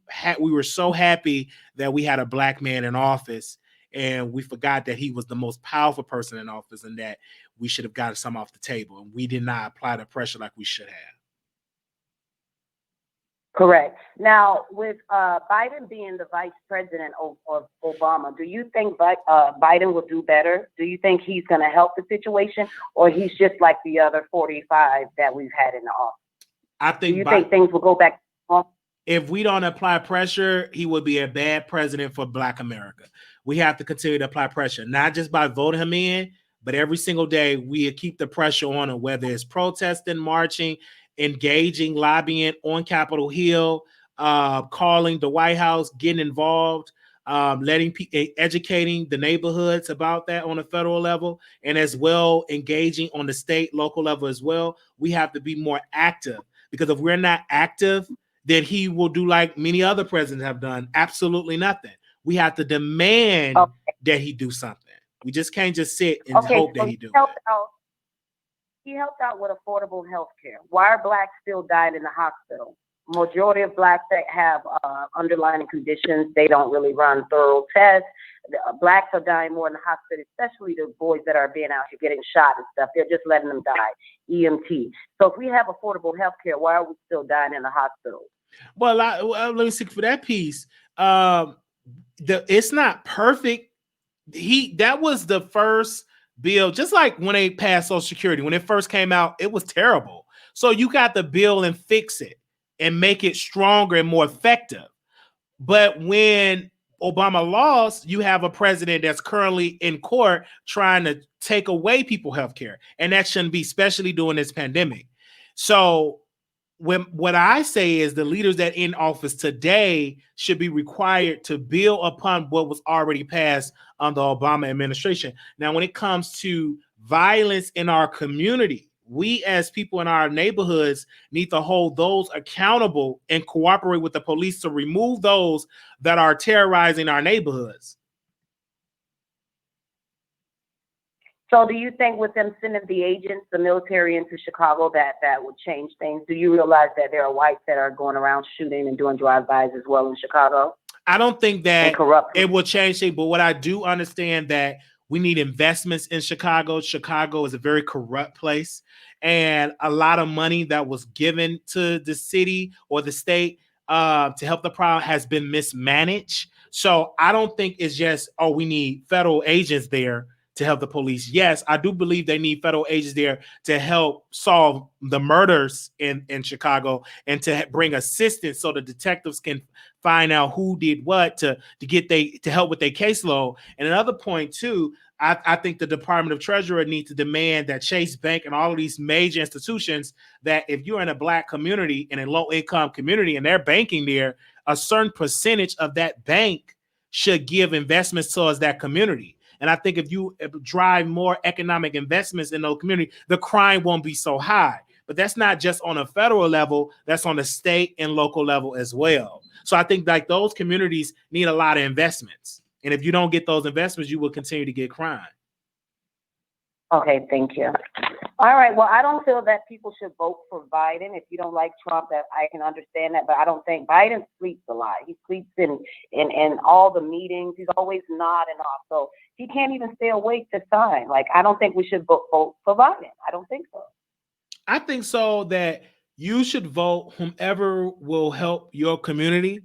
happy that we had a Black man in office, and we forgot that he was the most powerful person in office, and that we should have gotten some off the table. And we did not apply the pressure like we should have. Correct. Now, with Biden being the vice president of Obama, do you think Biden will do better? Do you think he's going to help the situation, or he's just like the other 45 that we've had in the office? I think. Do you think things will go back? If we don't apply pressure, he would be a bad president for Black America. We have to continue to apply pressure, not just by voting him in, but every single day we keep the pressure on him, whether it's protesting, marching, engaging, lobbying on Capitol Hill, calling the White House, getting involved, educating the neighborhoods about that on a federal level, and as well engaging on the state, local level as well. We have to be more active, because if we're not active, then he will do like many other presidents have done, absolutely nothing. We have to demand that he do something. We just can't just sit and hope that he do it. He helped out with affordable health care. Why are Blacks still dying in the hospital? majority of blacks that have underlying conditions, they don't really run thorough tests. Blacks are dying more in the hospital, especially the boys that are being out here getting shot and stuff. They're just letting them die. EMT. So if we have affordable health care, why are we still dying in the hospital? Well, let me see for that piece. It's not perfect. That was the first bill, just like when they passed Social Security. When it first came out, it was terrible. So you got the bill and fix it and make it stronger and more effective. But when Obama lost, you have a president that's currently in court trying to take away people's health care. And that shouldn't be, especially during this pandemic. So what I say is the leaders that in office today should be required to build upon what was already passed under the Obama administration. Now, when it comes to violence in our community, we as people in our neighborhoods need to hold those accountable and cooperate with the police to remove those that are terrorizing our neighborhoods. So do you think with them sending the agents, the military into Chicago, that would change things? Do you realize that there are whites that are going around shooting and doing drive-bys as well in Chicago? I don't think that it will change things, but what I do understand that we need investments in Chicago. Chicago is a very corrupt place, and a lot of money that was given to the city or the state to help the problem has been mismanaged. So I don't think it's just, oh, we need federal agents there to help the police. Yes, I do believe they need federal agents there to help solve the murders in Chicago and to bring assistance so the detectives can find out who did what to help with their caseload. And another point too, I think the Department of Treasury needs to demand that Chase Bank and all of these major institutions, that if you're in a black community and a low income community and they're banking there, a certain percentage of that bank should give investments towards that community. And I think if you drive more economic investments in those communities, the crime won't be so high. But that's not just on a federal level, that's on the state and local level as well. So I think like those communities need a lot of investments. And if you don't get those investments, you will continue to get crime. Okay, thank you. All right, well, I don't feel that people should vote for Biden. If you don't like Trump, that I can understand that, but I don't think Biden sleeps a lot. He sleeps in all the meetings. He's always nodding off. So he can't even stay awake to sign. Like, I don't think we should vote for Biden. I don't think so. I think so that you should vote whomever will help your community,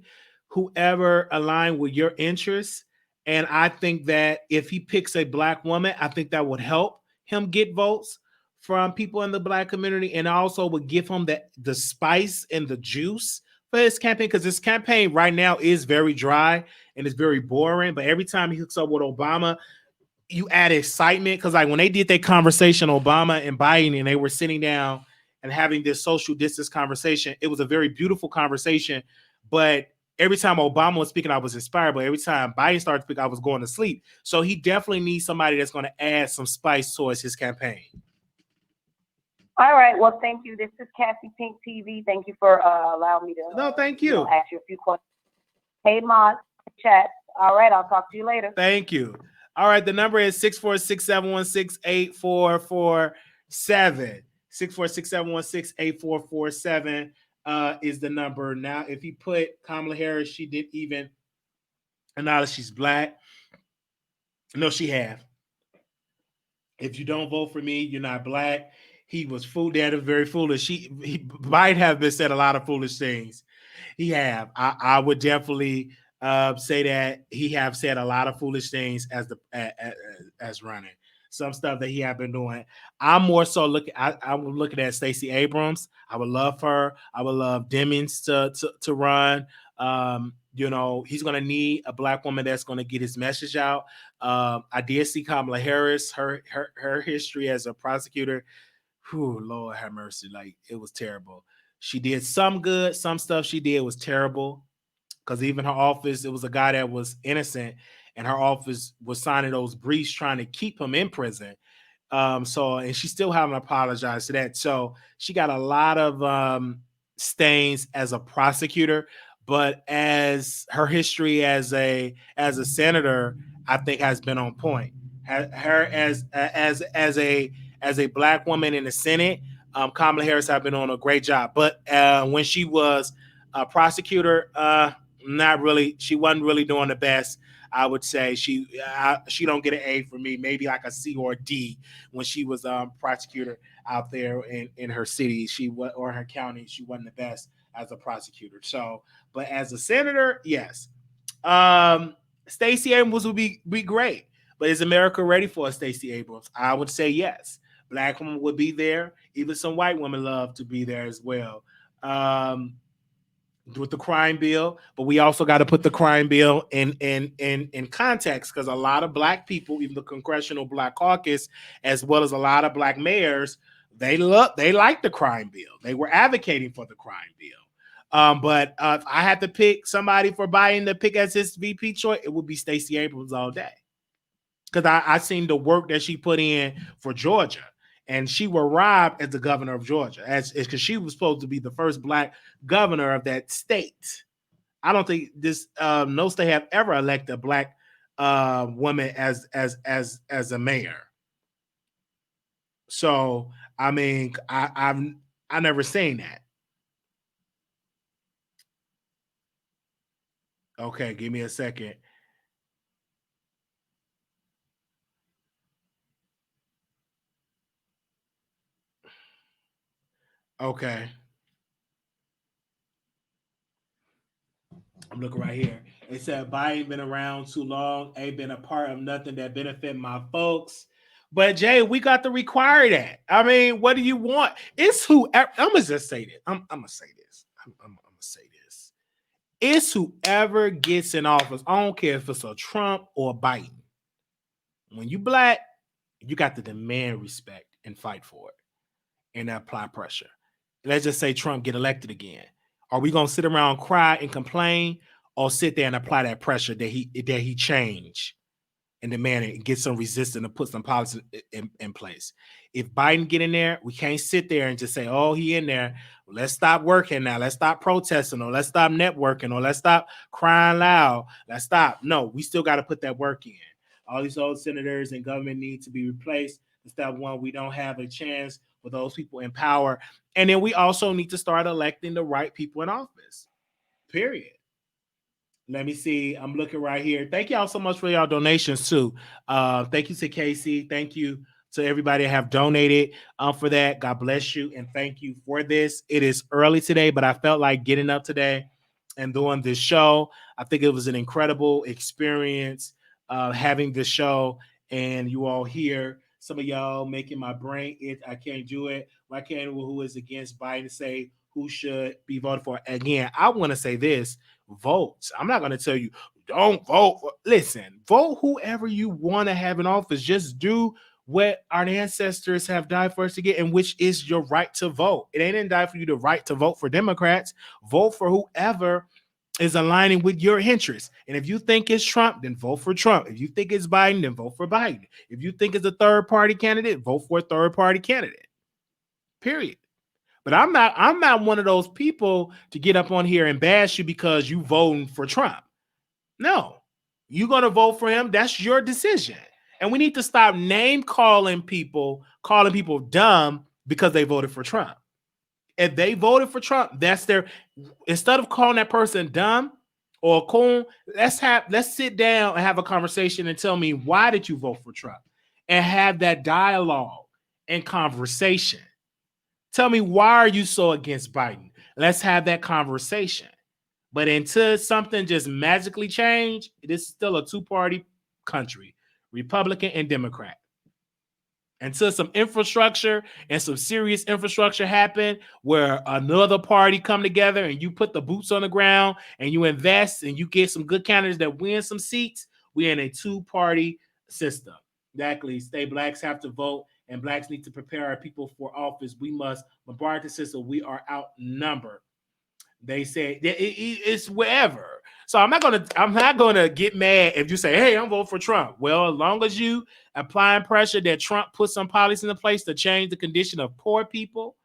whoever align with your interests. And I think that if he picks a black woman, I think that would help him get votes from people in the black community, and also would give him the spice and the juice for his campaign, because his campaign right now is very dry and it's very boring. But every time he hooks up with Obama, you add excitement, because like when they did their conversation, Obama and Biden, and they were sitting down and having this social distance conversation, it was a very beautiful conversation. But every time Obama was speaking, I was inspired. But every time Biden started speaking, I was going to sleep. So he definitely needs somebody that's going to add some spice towards his campaign. All right. Well, thank you. This is Cassie Pink TV. Thank you for allowing me to thank you. Ask you a few questions. Hey, Moss, chat. All right. I'll talk to you later. Thank you. All right. The number is 646-716-8447. 646-716-8447 is the number. Now, if you put Kamala Harris, she did even acknowledge she's black. No, she have. If you don't vote for me, you're not black. He was fooled. That is very foolish. He might have been said a lot of foolish things. He have. I would definitely say that he have said a lot of foolish things as running. Some stuff that he have been doing. I'm more so looking. I'm looking at Stacey Abrams. I would love her. I would love Demings to run. You know, he's going to need a black woman that's going to get his message out. I did see Kamala Harris. Her history as a prosecutor. Whew, Lord have mercy. Like, it was terrible. She did some good. Some stuff she did was terrible. Because even her office, it was a guy that was innocent, and her office was signing those briefs trying to keep him in prison. And she still haven't apologized to that. So she got a lot of stains as a prosecutor, but as her history as a senator, I think has been on point. Her as a black woman in the Senate, Kamala Harris have been on a great job. But when she was Prosecutor, not really. She wasn't really doing the best. I would say she don't get an A for me, maybe like a C or a D when she was prosecutor out there in her city. Or her county, she wasn't the best as a prosecutor. So, but as a senator, yes. Stacey Abrams would be great. But is America ready for a Stacey Abrams? I would say yes. Black women would be there. Even some white women love to be there as well. With the crime bill, but we also got to put the crime bill in context, because a lot of black people, even the Congressional Black Caucus, as well as a lot of black mayors, they like the crime bill. They were advocating for the crime bill. But if I had to pick somebody for Biden to pick as his VP choice, it would be Stacey Abrams all day. Because I seen the work that she put in for Georgia. And she was robbed as the governor of Georgia, because she was supposed to be the first black governor of that state. I don't think no state have ever elected a black woman as a mayor. So I mean, I've never seen that. Okay, give me a second. Okay. I'm looking right here. It said Biden been around too long, ain't been a part of nothing that benefit my folks. But Jay, we got to require that. I mean, what do you want? It's whoever. I'm gonna just say this. I'm gonna say this. I'm gonna say this. It's whoever gets in office. I don't care if it's a Trump or Biden. When you black, you got to demand respect and fight for it and apply pressure. Let's just say Trump get elected again. Are we gonna sit around, cry, and complain, or sit there and apply that pressure that he change and demand it and get some resistance and put some policy in place? If Biden get in there, we can't sit there and just say, "Oh, he in there. Let's stop working now. Let's stop protesting, or let's stop networking, or let's stop crying loud. Let's stop." No, we still got to put that work in. All these old senators and government need to be replaced. Step one, we don't have a chance with those people in power. And then we also need to start electing the right people in office. Period. Let me see. I'm looking right here. Thank y'all so much for y'all donations too. Thank you to Casey. Thank you to everybody that have donated for that. God bless you and thank you for this. It is early today, but I felt like getting up today and doing this show. I think it was an incredible experience having this show and you all here. Some of y'all making my brain itch. I can't do it. Why can't who is against Biden say who should be voted for? Again, I want to say this. Vote. I'm not going to tell you don't vote. Listen, vote whoever you want to have in office. Just do what our ancestors have died for us to get, and which is your right to vote. It ain't die for you the right to vote for Democrats. Vote for whoever is aligning with your interests. And if you think it's Trump, then vote for Trump. If you think it's Biden, then vote for Biden. If you think it's a third party candidate, vote for a third party candidate. Period. But I'm not one of those people to get up on here and bash you because you voting for Trump. No, you're going to vote for him. That's your decision. And we need to stop name calling people dumb because they voted for Trump. If they voted for Trump, that's their, instead of calling that person dumb or a coon, let's sit down and have a conversation and tell me, why did you vote for Trump? And have that dialogue and conversation. Tell me, why are you so against Biden? Let's have that conversation. But until something just magically change, it is still a two-party country, Republican and Democrat. Until some infrastructure and some serious infrastructure happen where another party come together and you put the boots on the ground and you invest and you get some good candidates that win some seats, we're in a two-party system. Exactly. Stay blacks have to vote and blacks need to prepare our people for office. We must bombard the system. We are outnumbered. They say it's wherever. So I'm not gonna get mad if you say, "Hey, I'm voting for Trump." Well, as long as you applying pressure that Trump put some policies in place to change the condition of poor people,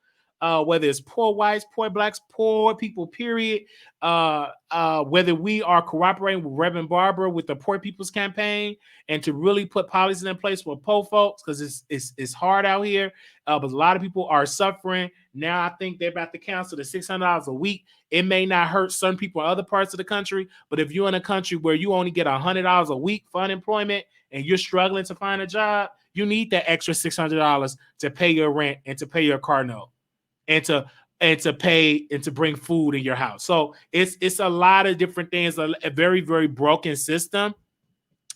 whether it's poor whites, poor blacks, poor people, period. Whether we are cooperating with Reverend Barbara with the Poor People's Campaign and to really put policies in place for poor folks, because it's hard out here. But a lot of people are suffering. Now I think they're about to cancel the $600 a week. It may not hurt some people in other parts of the country, but if you're in a country where you only get $100 a week for unemployment and you're struggling to find a job, you need that extra $600 to pay your rent and to pay your car note and to pay and to bring food in your house. So it's a lot of different things, a very, very broken system.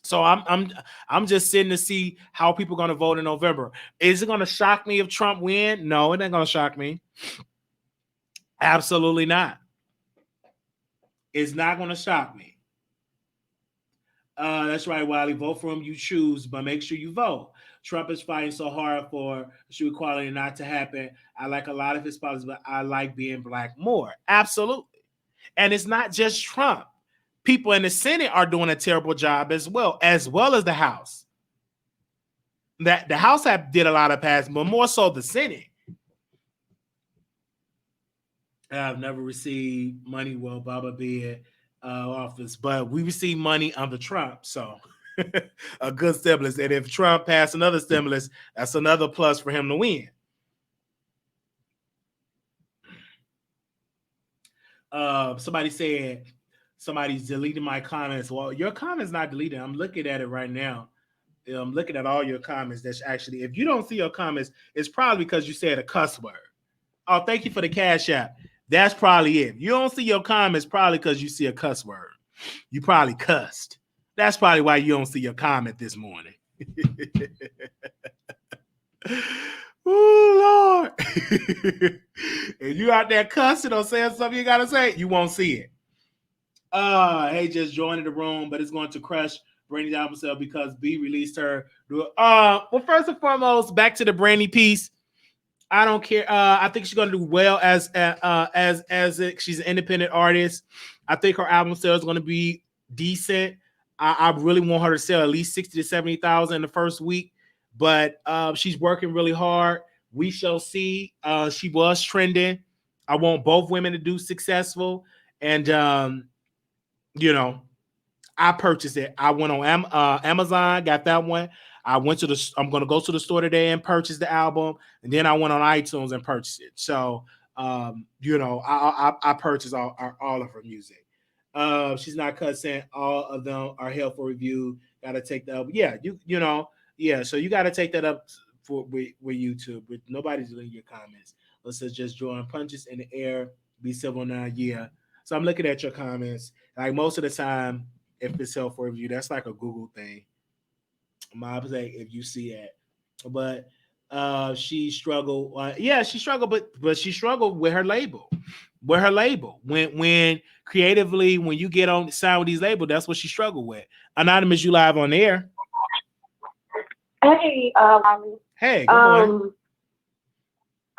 So I'm just sitting to see how people are going to vote in November. Is it going to shock me if Trump wins? No, it ain't going to shock me. Absolutely not. It's not going to shock me. That's right, Wiley. Vote for him you choose, but make sure you vote. Trump is fighting so hard for issue equality not to happen. I like a lot of his policies, but I like being black more. Absolutely. And it's not just Trump. People in the Senate are doing a terrible job as well as the House. That the House did a lot of passing, but more so the Senate. I've never received money, well, Baba being office, but we received money under Trump, so a good stimulus. And if Trump passed another stimulus, that's another plus for him to win. Somebody said somebody's deleting my comments. Well, your comments not deleted. I'm looking at it right now. I'm looking at all your comments. That's actually, if you don't see your comments, it's probably because you said a cuss word. Oh, thank you for the Cash App. That's probably it. You don't see your comments probably because you see a cuss word. You probably cussed. That's probably why you don't see your comment this morning. Oh, Lord. If you out there cussing or saying something you got to say, you won't see it. Hey, just joining the room, but it's going to crush Brandy's album sale because B released her. Well, first and foremost, back to the Brandy piece. I don't care. I think she's going to do well as she's an independent artist. I think her album sale is going to be decent. I really want her to sell at least 60 to 70,000 in the first week, but she's working really hard. We shall see. She was trending. I want both women to do successful, and I purchased it. I went on Amazon, got that one. I'm going to go to the store today and purchase the album. And then I went on iTunes and purchased it. So, I purchased all of her music. She's not cussing. All of them are held for review. Got to take that up. Yeah, so you got to take that up with YouTube. But nobody's deleting your comments. Let's just drawing punches in the air. Be civil now. Yeah. So I'm looking at your comments. Like most of the time, if it's held for review, that's like a Google thing. Mob say if you see it, but she struggled. She struggled, but she struggled with her label. When creatively, when you get on sign with these labels, that's what she struggled with. Anonymous, you live on air. Hey, hey, good morning.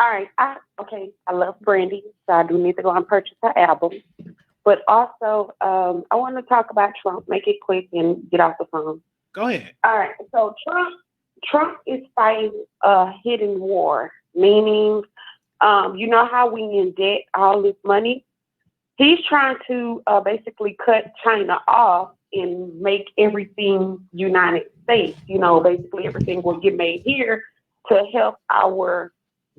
All right, I love Brandy, so I do need to go and purchase her album. But also, I want to talk about Trump. Make it quick and get off the phone. Go ahead. All right. So Trump is fighting a hidden war, meaning, you know how we in debt all this money? He's trying to basically cut China off and make everything United States. Basically everything will get made here to help our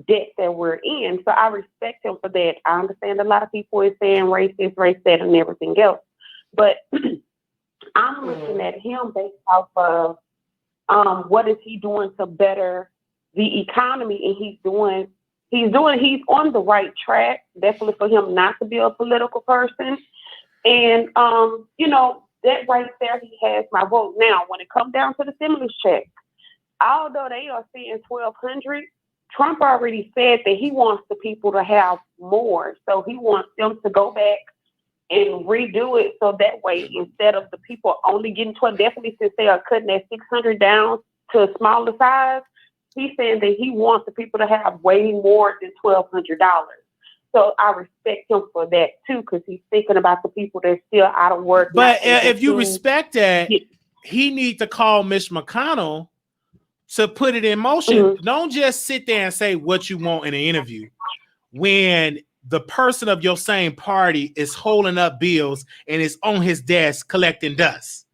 debt that we're in. So I respect him for that. I understand a lot of people is saying racist, race that, and everything else. But I'm looking at him based off of what is he doing to better the economy, and he's on the right track. Definitely for him not to be a political person, and that right there, he has my vote. Now, when it comes down to the stimulus check, although they are seeing $1,200, Trump already said that he wants the people to have more, so he wants them to go back and redo it so that way instead of the people only getting to definitely since they are cutting that 600 down to a smaller size, he's saying that he wants the people to have way more than $1,200. So I respect him for that too, because he's thinking about the people that's still out of work. But if you respect that, he needs to call Mitch McConnell to put it in motion. Mm-hmm. Don't just sit there and say what you want in an interview. when the person of your same party is holding up bills and is on his desk collecting dust?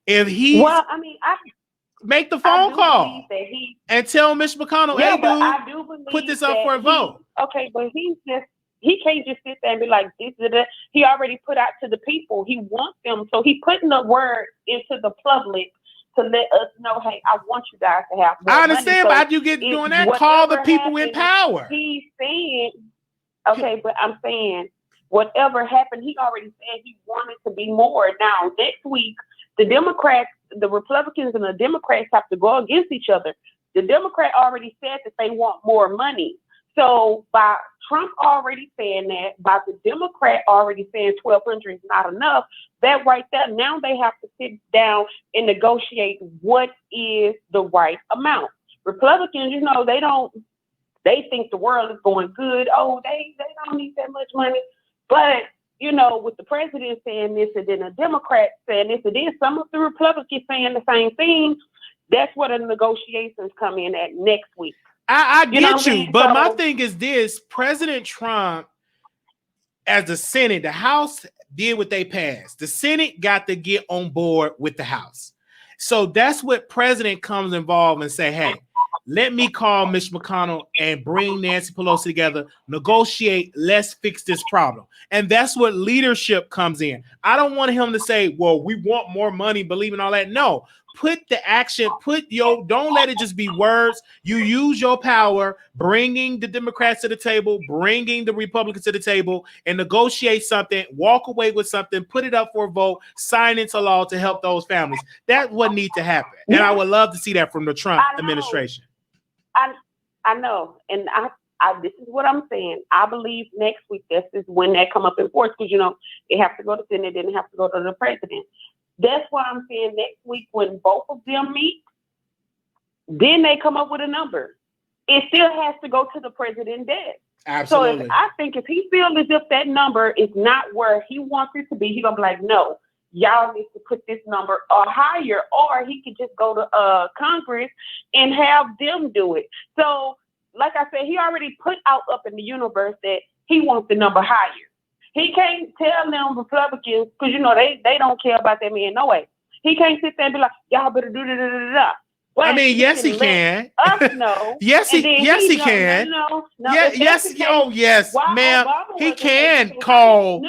If he, Well, I mean, make the phone call that he, and tell Mitch McConnell, yeah, hey, but dude, I do believe put this up that for a vote. Okay, but he can't just sit there and be like, this is it. He already put out to the people. He wants them. So he putting the word into the public to let us know, hey, I want you guys to have more I understand, money. but how do you get doing that? Call the people in power. He's saying, okay, but I'm saying, whatever happened, he already said he wanted to be more. Now, next week, the Democrats, the Republicans and the Democrats have to go against each other. The Democrat already said that they want more money. So by Trump already saying that, by the Democrat already saying 1,200 is not enough, that right there, now they have to sit down and negotiate what is the right amount. Republicans, you know, they think the world is going good. Oh, they don't need that much money. But, you know, with the president saying this and then a Democrat saying this and then some of the Republicans saying the same thing, that's where the negotiations come in at next week. I get you, but so, my thing is this: President Trump, as the Senate, the House did what they passed. The Senate got to get on board with the House. So that's what President comes involved and say, hey, let me call Mitch McConnell and bring Nancy Pelosi together, negotiate, let's fix this problem. And that's what leadership comes in. I don't want him to say, well, we want more money, believe in all that. No, put the action, don't let it just be words. You use your power, bringing the Democrats to the table, bringing the Republicans to the table, and negotiate something, walk away with something, put it up for a vote, sign into law to help those families. That's what needs to happen. And I would love to see that from the Trump administration. I know, and I this is what I'm saying. I believe next week this is when that come up in force, because you know it have to go to the Senate, then it have to go to the president. That's why I'm saying next week when both of them meet, then they come up with a number. It still has to go to the president desk. Absolutely. So I think if he feels as if that number is not where he wants it to be, he's gonna be like, no, y'all need to put this number higher, or he could just go to Congress and have them do it. So, like I said, he already put out up in the universe that he wants the number higher. He can't tell them Republicans, because you know they don't care about that man no way. He can't sit there and be like, y'all better do da. I mean, yes, he can. Us know. Yes, he can. Yes, ma'am. He can call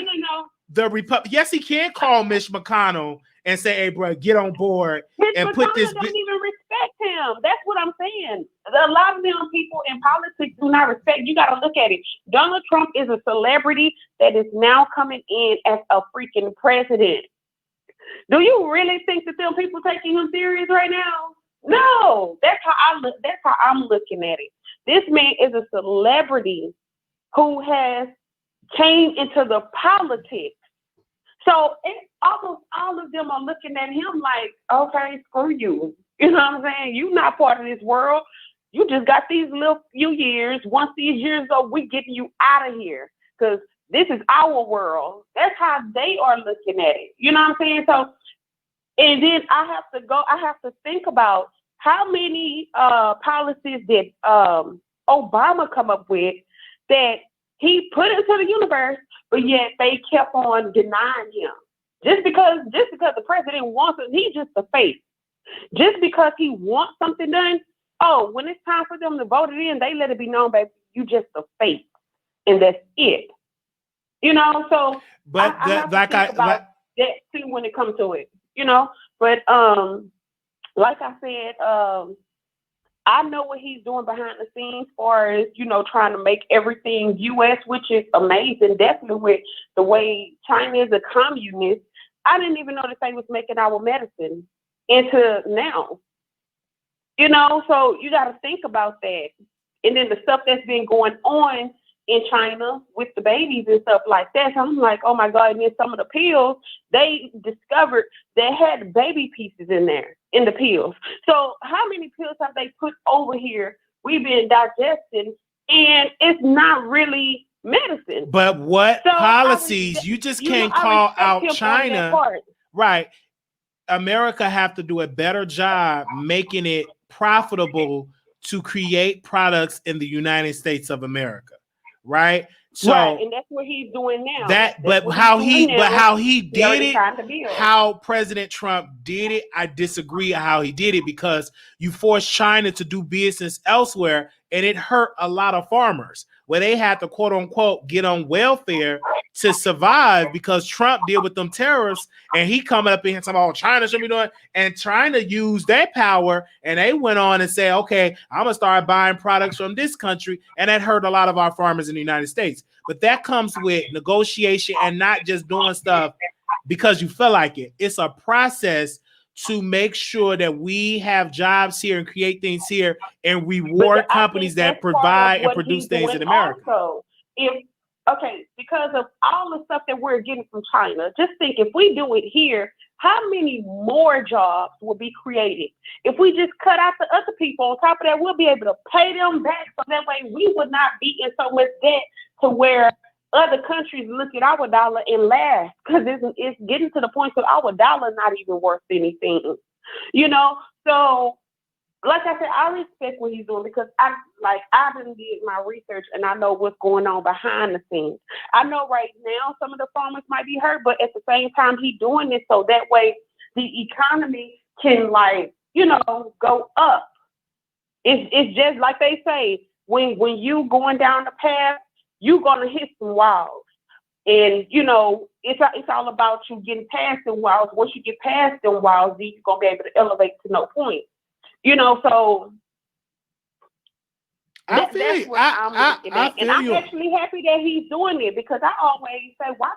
the Republic. Yes, he can call Mitch McConnell and say, "Hey, bro, get on board and put this." Don't even respect him. That's what I'm saying. A lot of them people in politics do not respect. You got to look at it. Donald Trump is a celebrity that is now coming in as a freaking president. Do you really think that them people taking him serious right now? No, that's how I look. That's how I'm looking at it. This man is a celebrity who has came into the politics. So almost all of them are looking at him like, okay, screw you. You know what I'm saying? You're not part of this world. You just got these little few years. Once these years are, we getting you out of here because this is our world. That's how they are looking at it. You know what I'm saying? So, and then I have to think about how many policies did Obama come up with that he put into the universe, but yet they kept on denying him. Just because the president wants it, he's just a face. Just because he wants something done, when it's time for them to vote it in, they let it be known, baby, you just a face, and that's it. You know, so but I have to think about that too when it comes to it. You know, but like I said, I know what he's doing behind the scenes as far as, you know, trying to make everything U.S., which is amazing. Definitely with the way China is a communist. I didn't even know that they was making our medicine into now. You know, so you got to think about that. And then the stuff that's been going on in China with the babies and stuff like that. So I'm like, oh my God. And then some of the pills, they discovered they had baby pieces in there, in the pills. So how many pills have they put over here? We've been digesting, and it's not really medicine. But what policies? You just can't call out China. Right. America have to do a better job making it profitable to create products in the United States of America. right? So right, and that's what he's doing now. How he did it, trying to build. how President Trump did it, I disagree how he did it, because you forced China to do business elsewhere, and it hurt a lot of farmers where they had to quote unquote get on welfare to survive, because Trump deal with them terrorists, and he coming up in here talking about China should be doing, and trying to use that power, and they went on and say, okay, I'm gonna start buying products from this country, and that hurt a lot of our farmers in the United States. But that comes with negotiation and not just doing stuff because you feel like it. It's a process to make sure that we have jobs here and create things here and reward companies that provide and produce things in America. Also, because of all the stuff that we're getting from China, just think if we do it here, how many more jobs will be created? If we just cut out the other people, on top of that, we'll be able to pay them back, so that way we would not be in so much debt to where other countries look at our dollar and laugh, because it's getting to the point that our dollar not even worth anything, So, like I said, I respect what he's doing, because I done did my research and I know what's going on behind the scenes. I know right now some of the farmers might be hurt, but at the same time he's doing this so that way the economy can go up. It's just like they say, when you going down the path, you're gonna hit some walls. And it's all about you getting past the walls. Once you get past the walls, you're gonna be able to elevate to no point. So that's what I'm looking at. And I'm actually happy that he's doing it, because I always say, why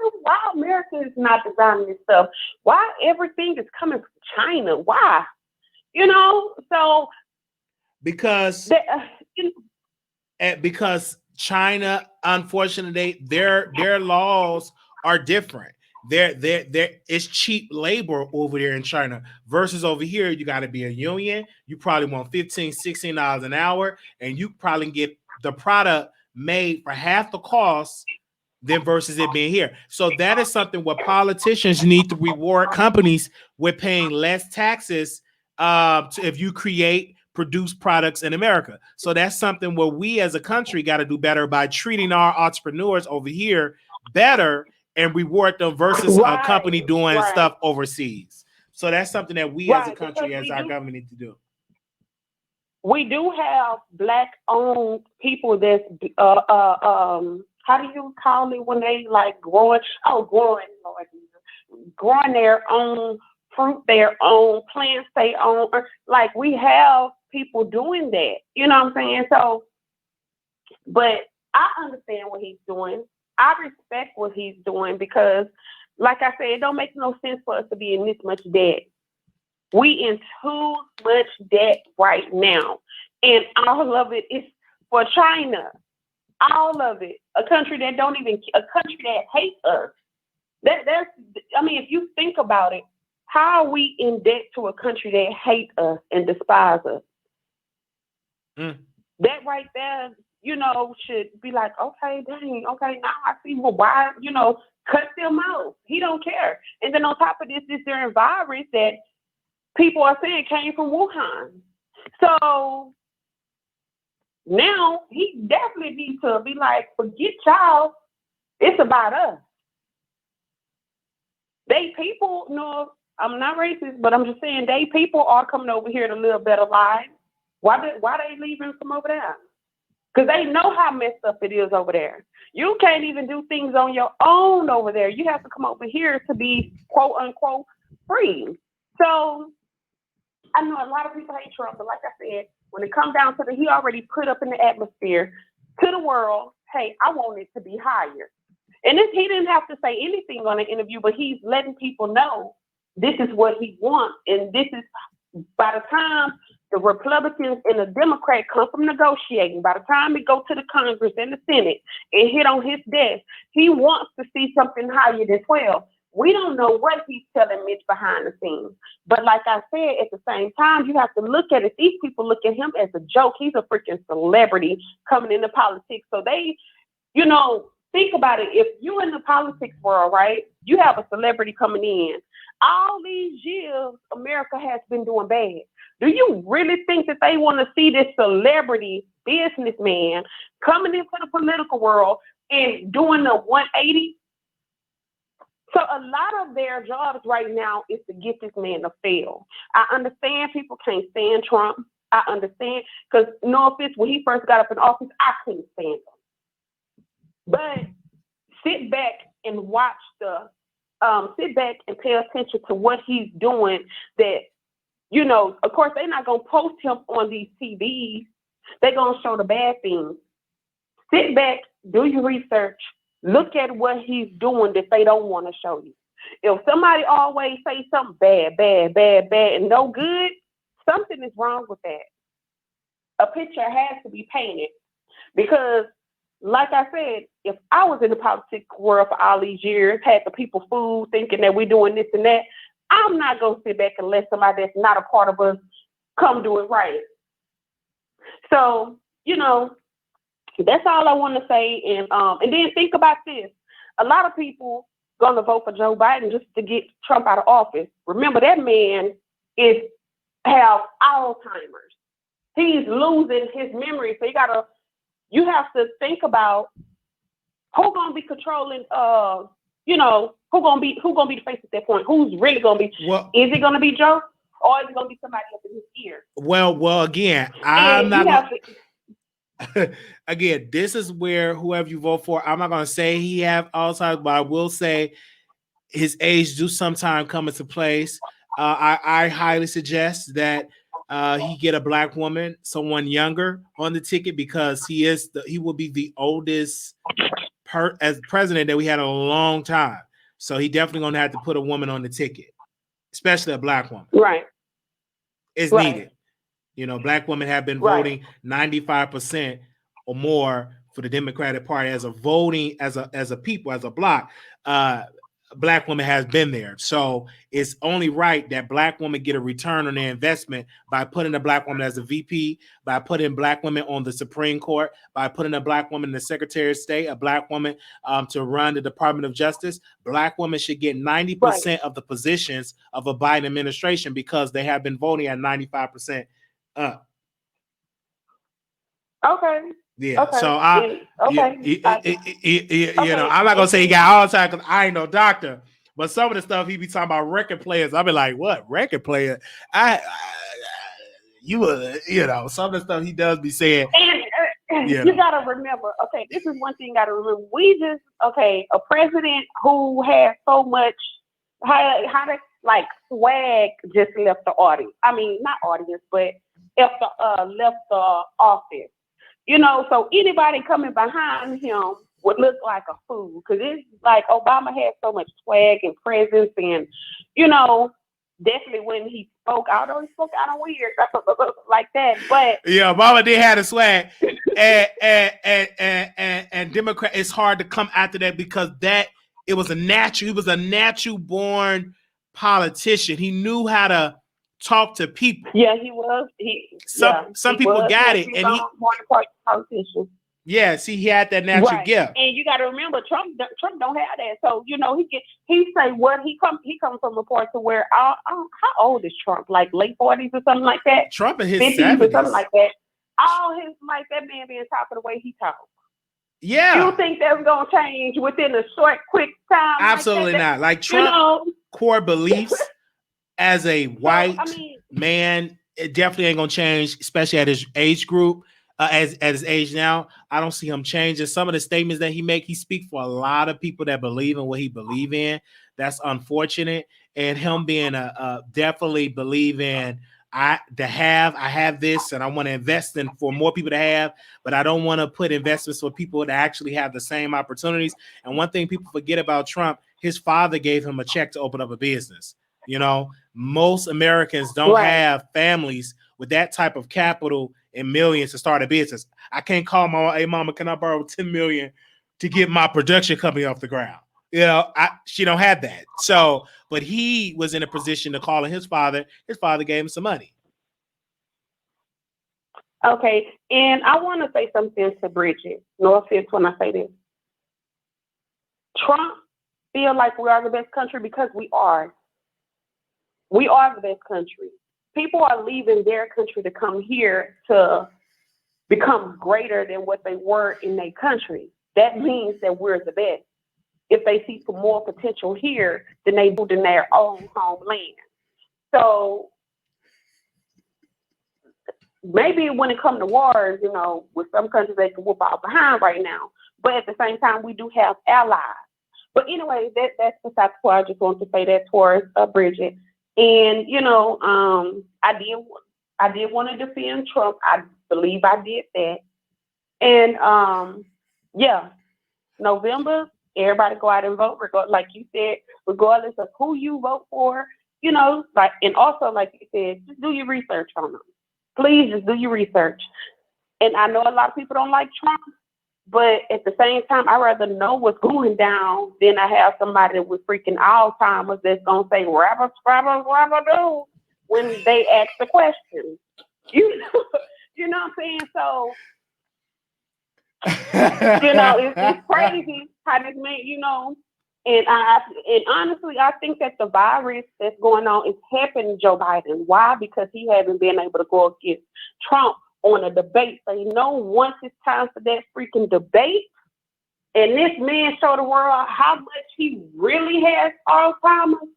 America is not designing this stuff? Why everything is coming from China? Why? So because unfortunately, their laws are different. It's cheap labor over there in China versus over here. You got to be a union. You probably want $15-$16 an hour, and you probably get the product made for half the cost than versus it being here. So that is something where politicians need to reward companies with paying less taxes if you produce products in America. So that's something where we as a country got to do better by treating our entrepreneurs over here better and reward them versus a company doing stuff overseas. So that's something that we as a country, as our government, need to do. We do have Black-owned people that's how do you call it when they growing their own fruit, their own plants, their own, we have people doing that. You know what I'm saying? So, but I understand what he's doing. I respect what he's doing, because, like I said, it don't make no sense for us to be in this much debt. We in too much debt right now, and all of it is for China. All of it, a country that hates us. If you think about it, how are we in debt to a country that hates us and despises us? That right there, should be like, okay, dang, okay, now I see why, cut them out. He don't care. And then on top of this there virus that people are saying came from Wuhan. So now he definitely needs to be like, forget y'all. It's about us. They people, I'm not racist, but I'm just saying they people are coming over here to live better lives. Why they leaving from over there? Because they know how messed up it is over there. You can't even do things on your own over there. You have to come over here to be quote unquote free. So I know a lot of people hate Trump, but like I said, when it comes down to he already put up in the atmosphere to the world, hey, I want it to be higher. And he didn't have to say anything on the interview, but he's letting people know this is what he wants. And this is, by the time the Republicans and the Democrats come from negotiating, by the time it go to the Congress and the Senate and hit on his desk, he wants to see something higher than 12. We don't know what he's telling Mitch behind the scenes. But like I said, at the same time, you have to look at it. These people look at him as a joke. He's a freaking celebrity coming into politics. So they, think about it. If you in the politics world, right, you have a celebrity coming in. All these years, America has been doing bad. Do you really think that they want to see this celebrity businessman coming into the political world and doing the 180. So a lot of their jobs right now is to get this man to fail. I understand people can't stand Trump. I understand, because no offense, when he first got up in office, I couldn't stand him. But sit back and watch sit back and pay attention to what he's doing. That, you know, of course, they're not going to post him on these TVs. They're going to show the bad things. Sit back, do your research, look at what he's doing that they don't want to show you. If somebody always say something bad, and no good, something is wrong with that. A picture has to be painted, because, like I said, if I was in the politics world for all these years, had the people fooled thinking that we're doing this and that, I'm not going to sit back and let somebody that's not a part of us come do it right. So, you know, that's all I want to say. And then think about this. A lot of people going to vote for Joe Biden just to get Trump out of office. Remember, that man have Alzheimer's. He's losing his memory. So you have to think about who's gonna be controlling. You know, who's gonna be the face at that point? Who's really gonna be? Well, is it gonna be Joe, or is it gonna be somebody up in his ear? Well, again, I'm not. Again, this is where whoever you vote for, I'm not gonna say he have Alzheimer's, but I will say his age do sometime come into place. I highly suggest that he get a black woman, someone younger, on the ticket, because he will be the oldest as president that we had in a long time. So he definitely gonna have to put a woman on the ticket, especially a black woman. Right. It's needed. You know, black women have been voting 95% or more for the Democratic Party as a voting, as a people, as a bloc. Black woman has been there. So it's only right that black women get a return on their investment by putting a black woman as a VP, by putting black women on the Supreme Court, by putting a black woman in the Secretary of State, a black woman to run the Department of Justice. Black women should get 90% of the positions of a Biden administration, because they have been voting at 95% up. Okay. Yeah. Okay. So you know, I'm not gonna say he got all the time because I ain't no doctor, but some of the stuff he be talking about record players, I be like, what record player? You know, some of the stuff he does be saying. And you gotta remember, okay, this is one thing you gotta remember. A president who has so much like swag just left the audience. I mean, not audience, but left the office. You know, so anybody coming behind him would look like a fool, because it's like Obama had so much swag and presence, and, you know, definitely when he spoke out, he spoke out of weird like that. But yeah, Obama did have a swag, and Democrat. It's hard to come after that, because it was a natural. He was a natural born politician. He knew how to talk to people. Yeah, he was. Some people got it, and politician. Yeah, see, he had that natural gift. And you got to remember, Trump don't have that. So, you know, he say what he comes from a part to where how old is Trump? Like late 40s or something like that. Trump in his 50s 70s or something like that. All his life, that man being talking the way he talks. Yeah. You think that's gonna change within a short, quick time? Absolutely not. Like Trump, core beliefs as a white man, it definitely ain't gonna change, especially at his age group. At his age now, I don't see him changing. Some of the statements that he speaks for a lot of people that believe in what he believes in. That's unfortunate. And him being definitely believe in I have this, and I want to invest in for more people to have, but I don't want to put investments for people to actually have the same opportunities. And one thing people forget about Trump, his father gave him a check to open up a business. You know, most Americans don't have families with that type of capital and millions to start a business. I can't call my, hey mama, can I borrow 10 million to get my production company off the ground? You know, she don't have that. So, but he was in a position to call his father. His father gave him some money. Okay, and I want to say something to Bridget. No offense when I say this. Trump feel like we are the best country because we are. We are the best country. People are leaving their country to come here to become greater than what they were in their country. That means that we're the best. If they see some more potential here than they do in their own homeland. So maybe when it comes to wars, you know, with some countries they can whoop out behind right now. But at the same time, we do have allies. But anyway, that's besides the point. I just want to say that towards Bridget. And, you know, I did want to defend Trump. I believe I did that. And yeah, November, everybody go out and vote. Like you said, regardless of who you vote for, you know, like, and also like you said, just do your research on them. Please just do your research. And I know a lot of people don't like Trump, but at the same time, I'd rather know what's going down than I have somebody with freaking Alzheimer's that's gonna say rabba scrabba rabba do when they ask the question. You know what I'm saying? So you know, it's crazy how this man, you know, and honestly, I think that the virus that's going on is helping Joe Biden. Why? Because he hasn't been able to go against Trump on a debate. So you know, once it's time for that freaking debate, and this man show the world how much he really has Alzheimer's.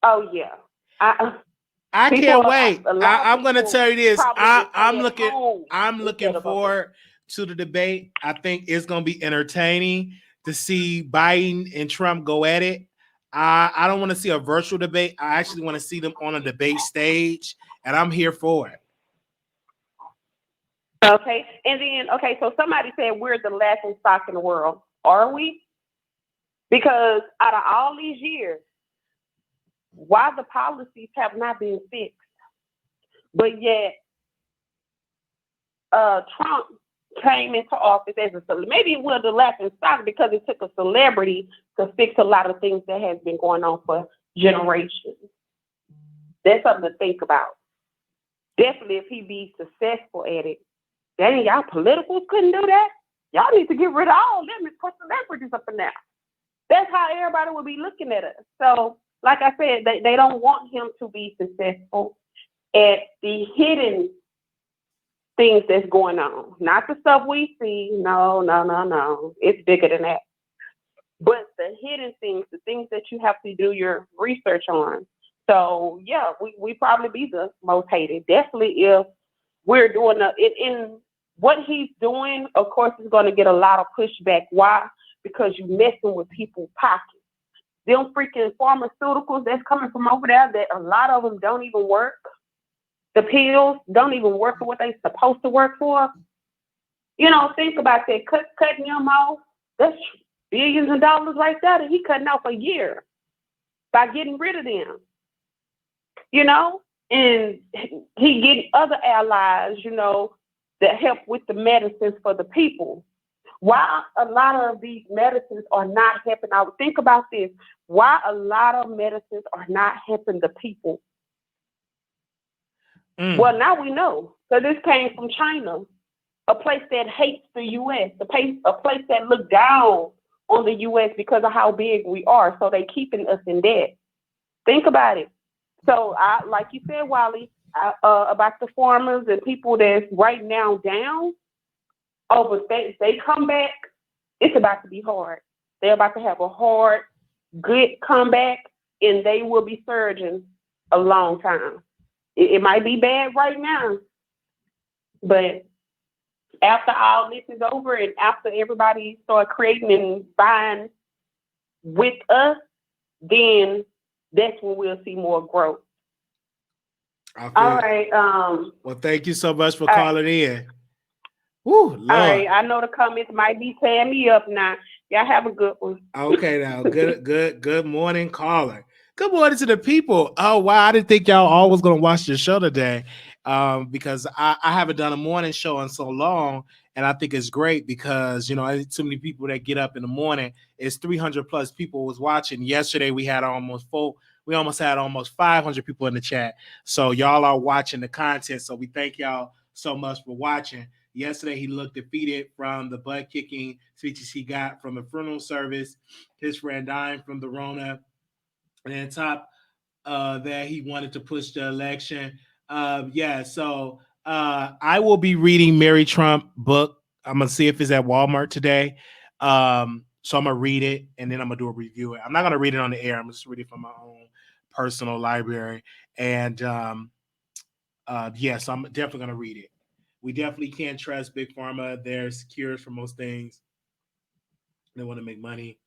Oh yeah, I can't wait. I'm going to tell you this. I'm looking forward to the debate. I think it's going to be entertaining to see Biden and Trump go at it. I don't want to see a virtual debate. I actually want to see them on a debate stage, and I'm here for it. Okay. And then, okay, so somebody said we're the laughing stock in the world. Are we? Because out of all these years, why the policies have not been fixed, but yet Trump came into office as maybe we're the laughing stock because it took a celebrity to fix a lot of things that has been going on for generations. That's something to think about. Definitely, if he be successful at it. Dang, y'all politicals couldn't do that. Y'all need to get rid of all them and put celebrities up in there. That's how everybody would be looking at us. So, like I said, they don't want him to be successful at the hidden things that's going on. Not the stuff we see. No. It's bigger than that. But the hidden things, the things that you have to do your research on. So, yeah, we probably be the most hated. Definitely if we're doing in what he's doing, of course, is going to get a lot of pushback. Why? Because you're messing with people's pockets. Them freaking pharmaceuticals that's coming from over there, that a lot of them don't even work. The pills don't even work for what they're supposed to work for. You know, think about that. Cutting them off, that's billions of dollars right there that he cutting off a year by getting rid of them. You know? And he getting other allies, you know, that help with the medicines for the people. Why a lot of these medicines are not helping out? Think about this. Why a lot of medicines are not helping the people? Well, now we know. So this came from China, a place that hates the U.S., a place that look down on the U.S. because of how big we are. So they keeping us in debt. Think about it. So, like you said, Wiley, about the farmers and people that's right now down, but they come back, it's about to be hard. They're about to have a hard, good comeback, and they will be surging a long time. It might be bad right now, but after all this is over and after everybody start creating and buying with us, then that's when we'll see more growth. All right. Well, thank you so much for calling in. Woo, Lord. All right. I know the comments might be tearing me up now. Y'all have a good one. Okay, now. Good morning, caller. Good morning to the people. Oh, wow. I didn't think y'all all was going to watch the show today because I haven't done a morning show in so long. And I think it's great because, you know, too many people that get up in the morning. It's 300 plus people was watching. Yesterday, we almost had almost 500 people in the chat. So y'all are watching the content. So we thank y'all so much for watching. Yesterday, he looked defeated from the butt kicking speeches he got from the funeral service. His friend died from the Rona. And then top that he wanted to push the election. So I will be reading Mary Trump book. I'm gonna see if it's at Walmart today. So I'm gonna read it and then I'm gonna do a review. I'm not gonna read it on the air. I'm just read it from my own personal library. And yes, I'm definitely gonna read it. We definitely can't trust Big Pharma. There's cures for most things. They want to make money.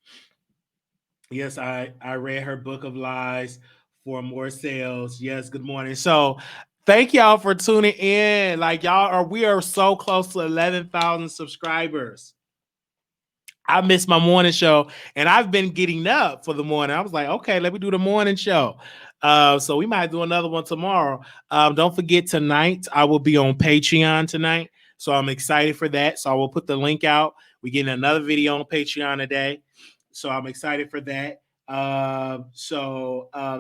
Yes, I read her book of lies for more sales. Yes, good morning. So thank y'all for tuning in. Like we are so close to 11,000 subscribers. I missed my morning show and I've been getting up for the morning. I was like, okay, let me do the morning show. So we might do another one tomorrow. Don't forget tonight, I will be on Patreon tonight. So I'm excited for that. So I will put the link out. We're getting another video on Patreon today. So I'm excited for that.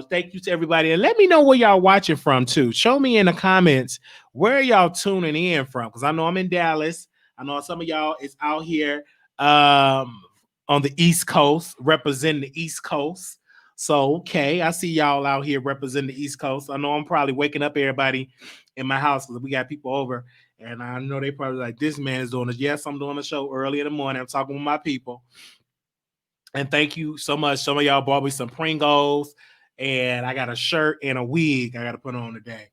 Thank you to everybody. And let me know where y'all watching from too. Show me in the comments where y'all tuning in from. Because I know I'm in Dallas. I know some of y'all is out here on the East Coast, representing the East Coast. So, okay, I see y'all out here representing the East Coast. I know I'm probably waking up everybody in my house because we got people over. And I know they probably like, this man is doing this. Yes, I'm doing a show early in the morning. I'm talking with my people. And thank you so much. Some of y'all bought me some Pringles, and I got a shirt and a wig I got to put on today.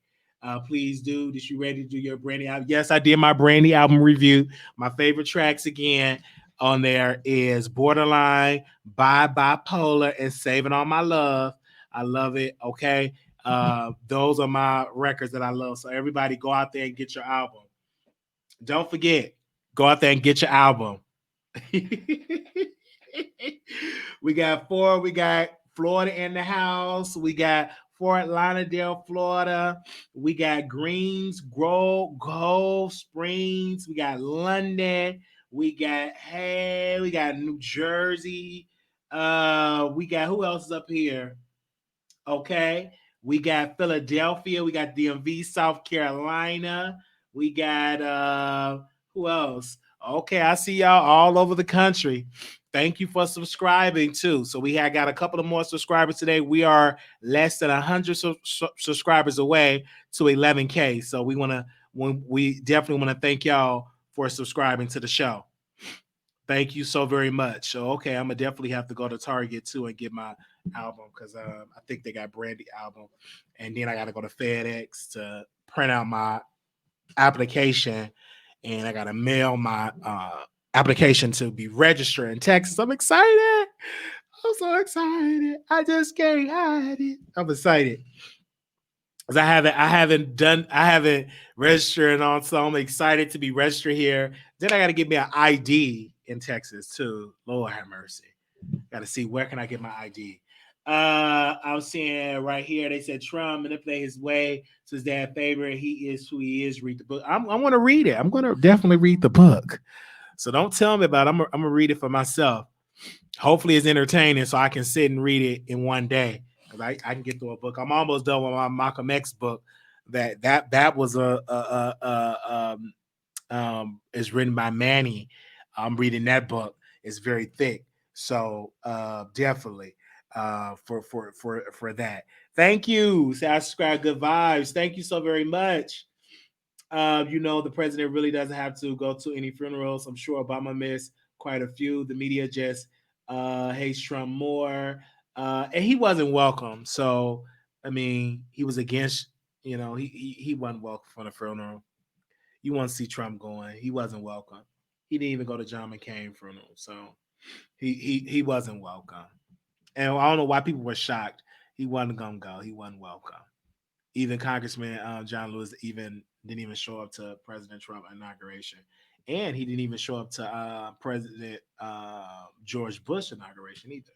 Please do. Did you ready to do your Brandy album? Yes, I did my Brandy album review. My favorite tracks again on there is Borderline, Bye Bipolar, and Saving All My Love. I love it. Okay. Those are my records that I love. So everybody go out there and get your album. Don't forget, go out there and get your album. We got Florida in the house. We got Fort Lauderdale, Florida. We got Grove Springs. We got London. We got New Jersey. We got who else is up here? Okay. We got Philadelphia. We got DMV, South Carolina. We got who else? Okay, I see y'all all over the country. Thank you for subscribing too. So we got a couple of more subscribers today. We are less than 100 subscribers away to 11K. So we definitely want to thank y'all for subscribing to the show. Thank you so very much. So okay, I'm gonna definitely have to go to Target too and get my album because I think they got Brandy album, and then I got to go to FedEx to print out my application, and I got to mail my application to be registered in Texas. I'm excited. I'm so excited. I just can't hide it. I'm excited because I haven't registered on, so I'm excited to be registered here. Then I got to get me an ID in Texas too. Lord have mercy. Got to see where can I get my ID. I'm seeing right here. They said Trump manipulate his way to his dad's favor. He is who he is. Read the book. I want to read it. I'm going to definitely read the book. So don't tell me about it. I'm going to read it for myself. Hopefully it's entertaining so I can sit and read it in one day. Because I can get through a book. I'm almost done with my Malcolm X book. That was is written by Manny. I'm reading that book. It's very thick. So definitely for that. Thank you. Say I subscribe. Good vibes. Thank you so very much. The president really doesn't have to go to any funerals. I'm sure Obama missed quite a few. The media just hates Trump more. And he wasn't welcome. So, I mean, he was against, he wasn't welcome for the funeral. You want to see Trump going. He wasn't welcome. He didn't even go to John McCain funeral. So he wasn't welcome. And I don't know why people were shocked. He wasn't going to go. He wasn't welcome. Even Congressman John Lewis didn't even show up to President Trump inauguration. And he didn't even show up to President George Bush inauguration either.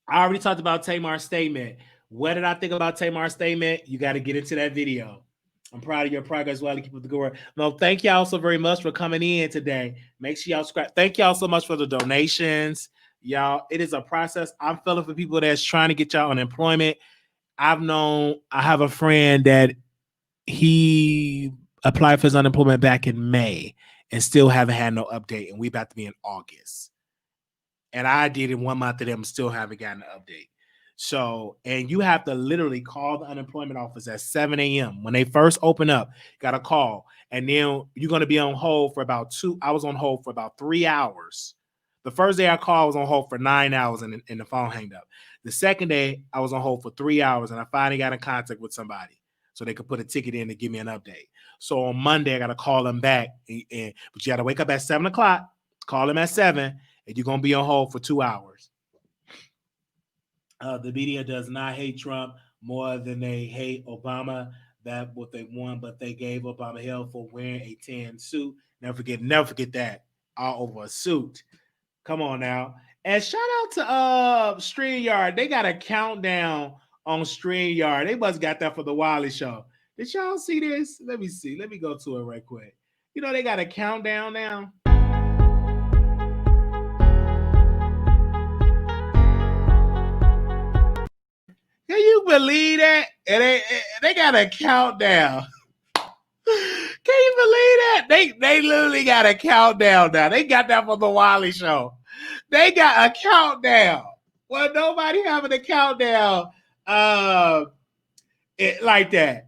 I already talked about Tamar's statement. What did I think about Tamar's statement? You got to get into that video. I'm proud of your progress. Well, keep up the good work. No, thank y'all so very much for coming in today. Make sure y'all subscribe. Thank y'all so much for the donations. Y'all, it is a process. I'm feeling for people that's trying to get y'all unemployment. I have a friend that he applied for his unemployment back in May and still haven't had no update. And we about to be in August. And I did it 1 month of them, still haven't gotten an update. So, and you have to literally call the unemployment office at 7 a.m. when they first open up. Got to call, and then you're going to be on hold for about I was on hold for about 3 hours. The first day I called, I was on hold for 9 hours, and the phone hanged up. The second day, I was on hold for 3 hours, and I finally got in contact with somebody so they could put a ticket in to give me an update. So on Monday, I got to call them back, but you got to wake up at 7 o'clock, call them at 7, and you're going to be on hold for 2 hours. The media does not hate Trump more than they hate Obama. That's what they want, but they gave Obama hell for wearing a tan suit. Never forget that. All over a suit. Come on now. And shout out to StreamYard. They got a countdown on StreamYard. They must got that for the Wiley Show. Did y'all see this? Let me see. Let me go to it right quick. You know, they got a countdown now. Can you believe that? And they got a countdown. Can you believe that? They literally got a countdown now. They got that for the Wiley Show. They got a countdown. Well, nobody having a countdown like that.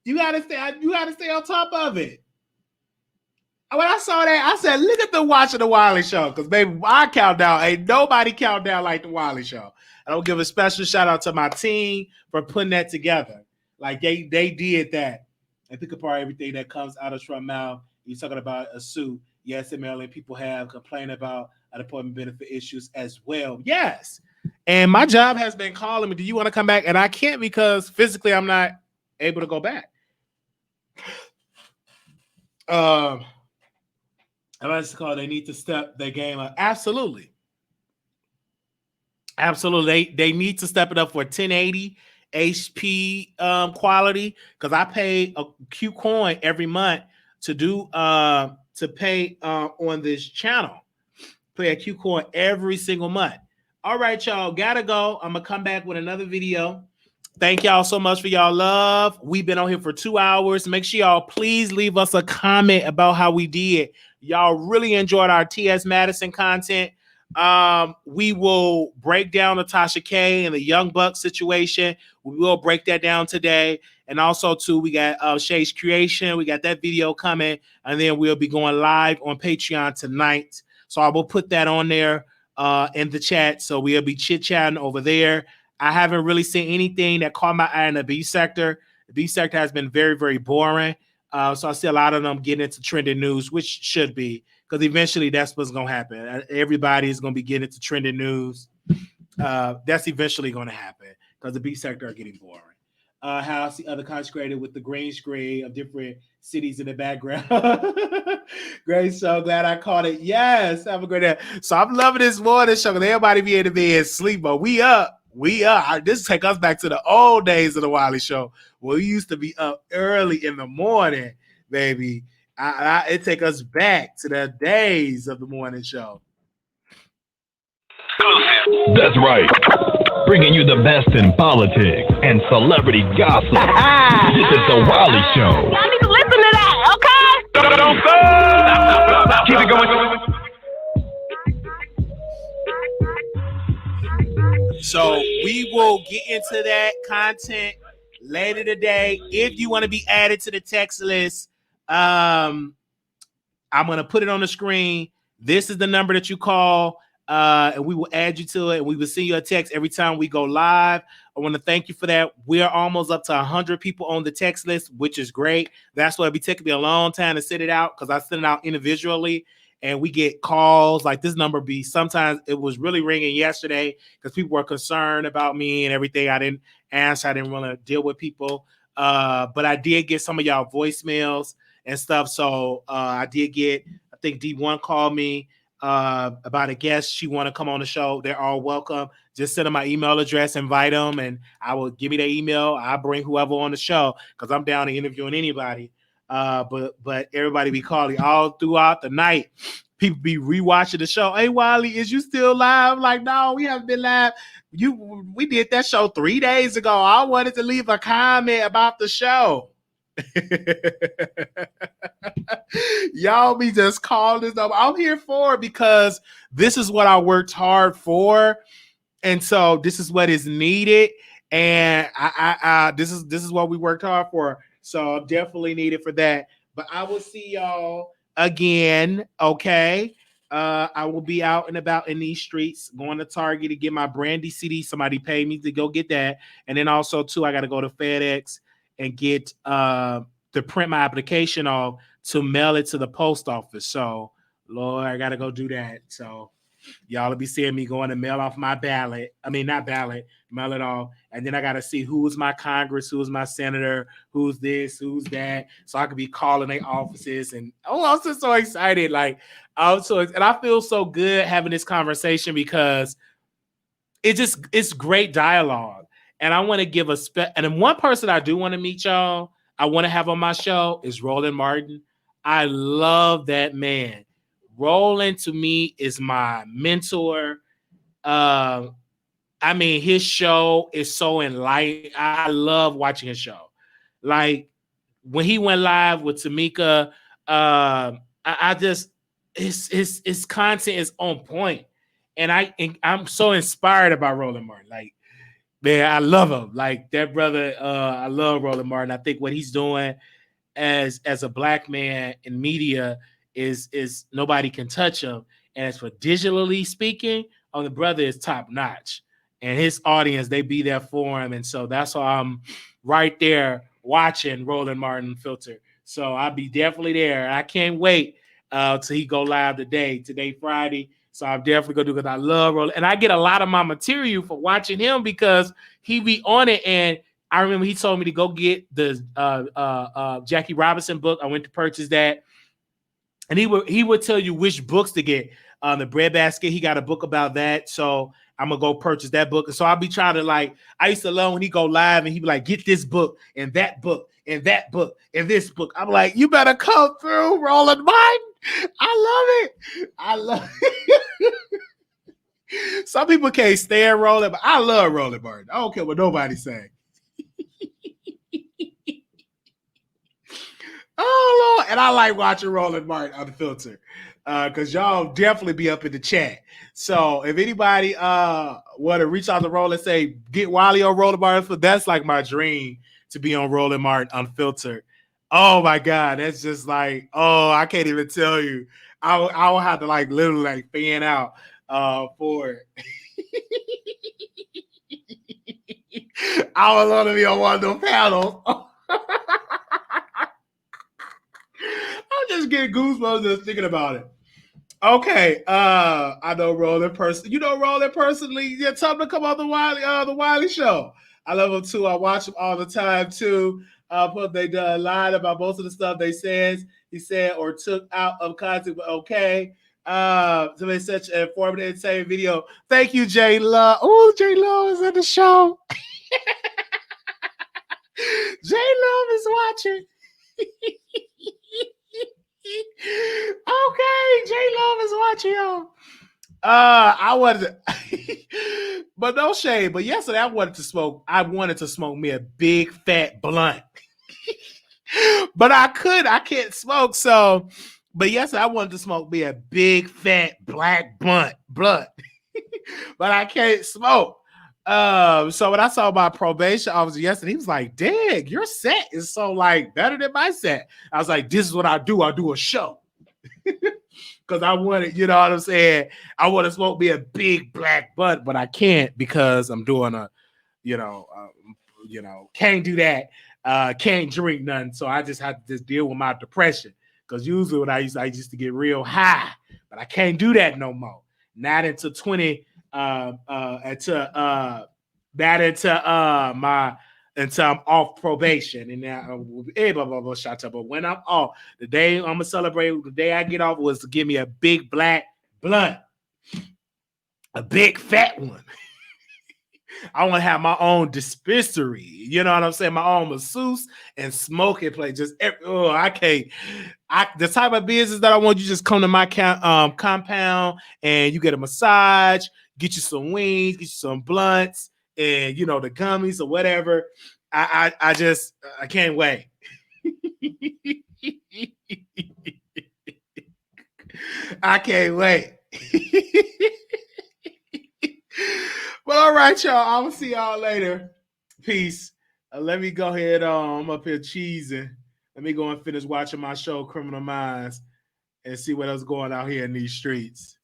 You gotta stay on top of it. When I saw that, I said, look at the watch of the Wiley Show. Because baby, our countdown ain't nobody countdown like the Wiley Show. I will give a special shout out to my team for putting that together. Like they did that. They pick apart everything that comes out of Trump's mouth. You're talking about a suit. Yes, in Maryland, people have complained about unemployment benefit issues as well. Yes. And my job has been calling me, do you want to come back? And I can't because physically I'm not able to go back. I was called. They need to step their game up. Absolutely. They need to step it up for 1080 HP quality because I pay a Q coin every month to do to pay on this channel. Pay a Q coin every single month. All right, y'all. Gotta go. I'm gonna come back with another video. Thank y'all so much for y'all love. We've been on here for 2 hours. Make sure y'all please leave us a comment about how we did. Y'all really enjoyed our T.S. Madison content. We will break down the Tasha K and the Young Buck situation. We will break that down today. And also, too, we got Shay's Creation. We got that video coming. And then we'll be going live on Patreon tonight. So I will put that on there in the chat. So we'll be chit-chatting over there. I haven't really seen anything that caught my eye in the B sector. The B sector has been very, very boring. So I see a lot of them getting into trending news, which should be, because eventually that's what's going to happen. Everybody is going to be getting into trending news. That's eventually going to happen because the B sector are getting boring. How I see other consecrated with the green screen of different cities in the background. Great show. Glad I caught it. Yes. Have a great day. So I'm loving this morning show because everybody be in the bed sleep, but we up. This take us back to the old days of the Wiley Show. Where we used to be up early in the morning, baby. It take us back to the days of the morning show. That's right. Bringing you the best in politics and celebrity gossip. This is the Wiley Show. Y'all need to listen to that, okay? Don't stop. Keep it going. So we will get into that content later today. If you want to be added to the text list, I'm going to put it on the screen. This is the number that you call, and we will add you to it, and we will send you a text every time we go live. I want to thank you for that. We are almost up to 100 people on the text list, which is great. That's why it'll be taking me a long time to send it out because I send it out individually. And we get calls like this number be sometimes it was really ringing yesterday because people were concerned about me and everything. I didn't answer. I didn't want to deal with people. But I did get some of y'all voicemails and stuff. So I did get, I think D1 called me about a guest. She want to come on the show. They're all welcome. Just send them my email address, invite them, and I will give me their email. I'll bring whoever on the show because I'm down to interviewing anybody. But everybody be calling all throughout the night. People be rewatching the show. Hey, Wiley, is you still live? I'm like, no, we haven't been live. We did that show 3 days ago. I wanted to leave a comment about the show. Y'all be just calling this up. I'm here for it because this is what I worked hard for. And so this is what is needed. And this is what we worked hard for. So I'm definitely needed for that. But I will see y'all again. Okay. I will be out and about in these streets, going to Target to get my Brandy CD. Somebody paid me to go get that. And then also too, I got to go to FedEx and get to print my application off to mail it to the post office. So Lord, I got to go do that. So y'all will be seeing me going to mail off my ballot. I mean, not ballot, mail it off. And then I got to see who's my Congress, who's my senator, who's this, who's that. So I could be calling their offices. And I'm just so excited. Like, and I feel so good having this conversation because it's great dialogue. And I want to give and then one person I do want to meet, y'all, I want to have on my show is Roland Martin. I love that man. Roland to me is my mentor. I mean, his show is so enlightening. I love watching his show. Like when he went live with Tamika, I just his content is on point, and I'm so inspired about Roland Martin. Like, man, I love him. Like that brother. I love Roland Martin. I think what he's doing as a black man in media is nobody can touch him. And as for digitally speaking, the brother is top notch. And his audience, they be there for him. And so that's why I'm right there watching Roland Martin Filter. So I'll be definitely there. I can't wait till he go live today Friday. So I'm definitely gonna do because I love Roland. And I get a lot of my material for watching him because he be on it. And I remember he told me to go get the Jackie Robinson book. I went to purchase that. And he would tell you which books to get. The Breadbasket, he got a book about that. So I'm gonna go purchase that book. And so I'll be trying to I used to love when he go live and he'd be like, get this book and that book and that book and this book. I'm like, you better come through, Roland Martin. I love it. I love it. Some people can't stand Roland, but I love Roland Martin. I don't care what nobody's saying. Oh Lord, and I like watching Roland Martin on the Filter because y'all definitely be up in the chat. So if anybody want to reach out to Roland and say get Wiley on Roland Martin, that's like my dream to be on Roland Martin Unfiltered. Oh my God, that's just like I can't even tell you. I will have to literally fan out for it. I would love to be on one of those panels. I'm just getting goosebumps just thinking about it. Okay, I know Roland personally. You know Roland personally. Yeah, tell him to come on the Wiley Show. I love him too. I watch him all the time too. But they lied about most of the stuff he said or took out of context. But okay, to make such an informative, entertaining video. Thank you, J Love. Oh, J Love is in the show. J Love is watching. Okay, J Love is watching y'all. I wanted to, but no shade. But yesterday I wanted to smoke me a big fat blunt. But I can't smoke. So, but yesterday I wanted to smoke me a big fat black blunt. But I can't smoke. So when I saw my probation officer yesterday, he was like, "Dang, your set is so better than my set." I was like, "This is what I do. I do a show." Because I wanted, you know what I'm saying? I want to smoke me a big black butt, but I can't because I'm doing can't do that. Can't drink nothing. So I just have to just deal with my depression. Because usually when I used to get real high, but I can't do that no more. Not until until I'm off probation. And now but when I'm off, the day I'm gonna celebrate, the day I get off was to give me a big black blunt, a big fat one. I want to have my own dispensary. You know what I'm saying? My own masseuse and smoking place. I can't. The type of business that I want, you just come to my compound and you get a massage, get you some wings, get you some blunts, and the gummies or whatever. I can't wait. I can't wait. But all right, y'all. I will see y'all later. Peace. Let me go ahead. I'm up here cheesing. Let me go and finish watching my show, Criminal Minds, and see what else going out here in these streets.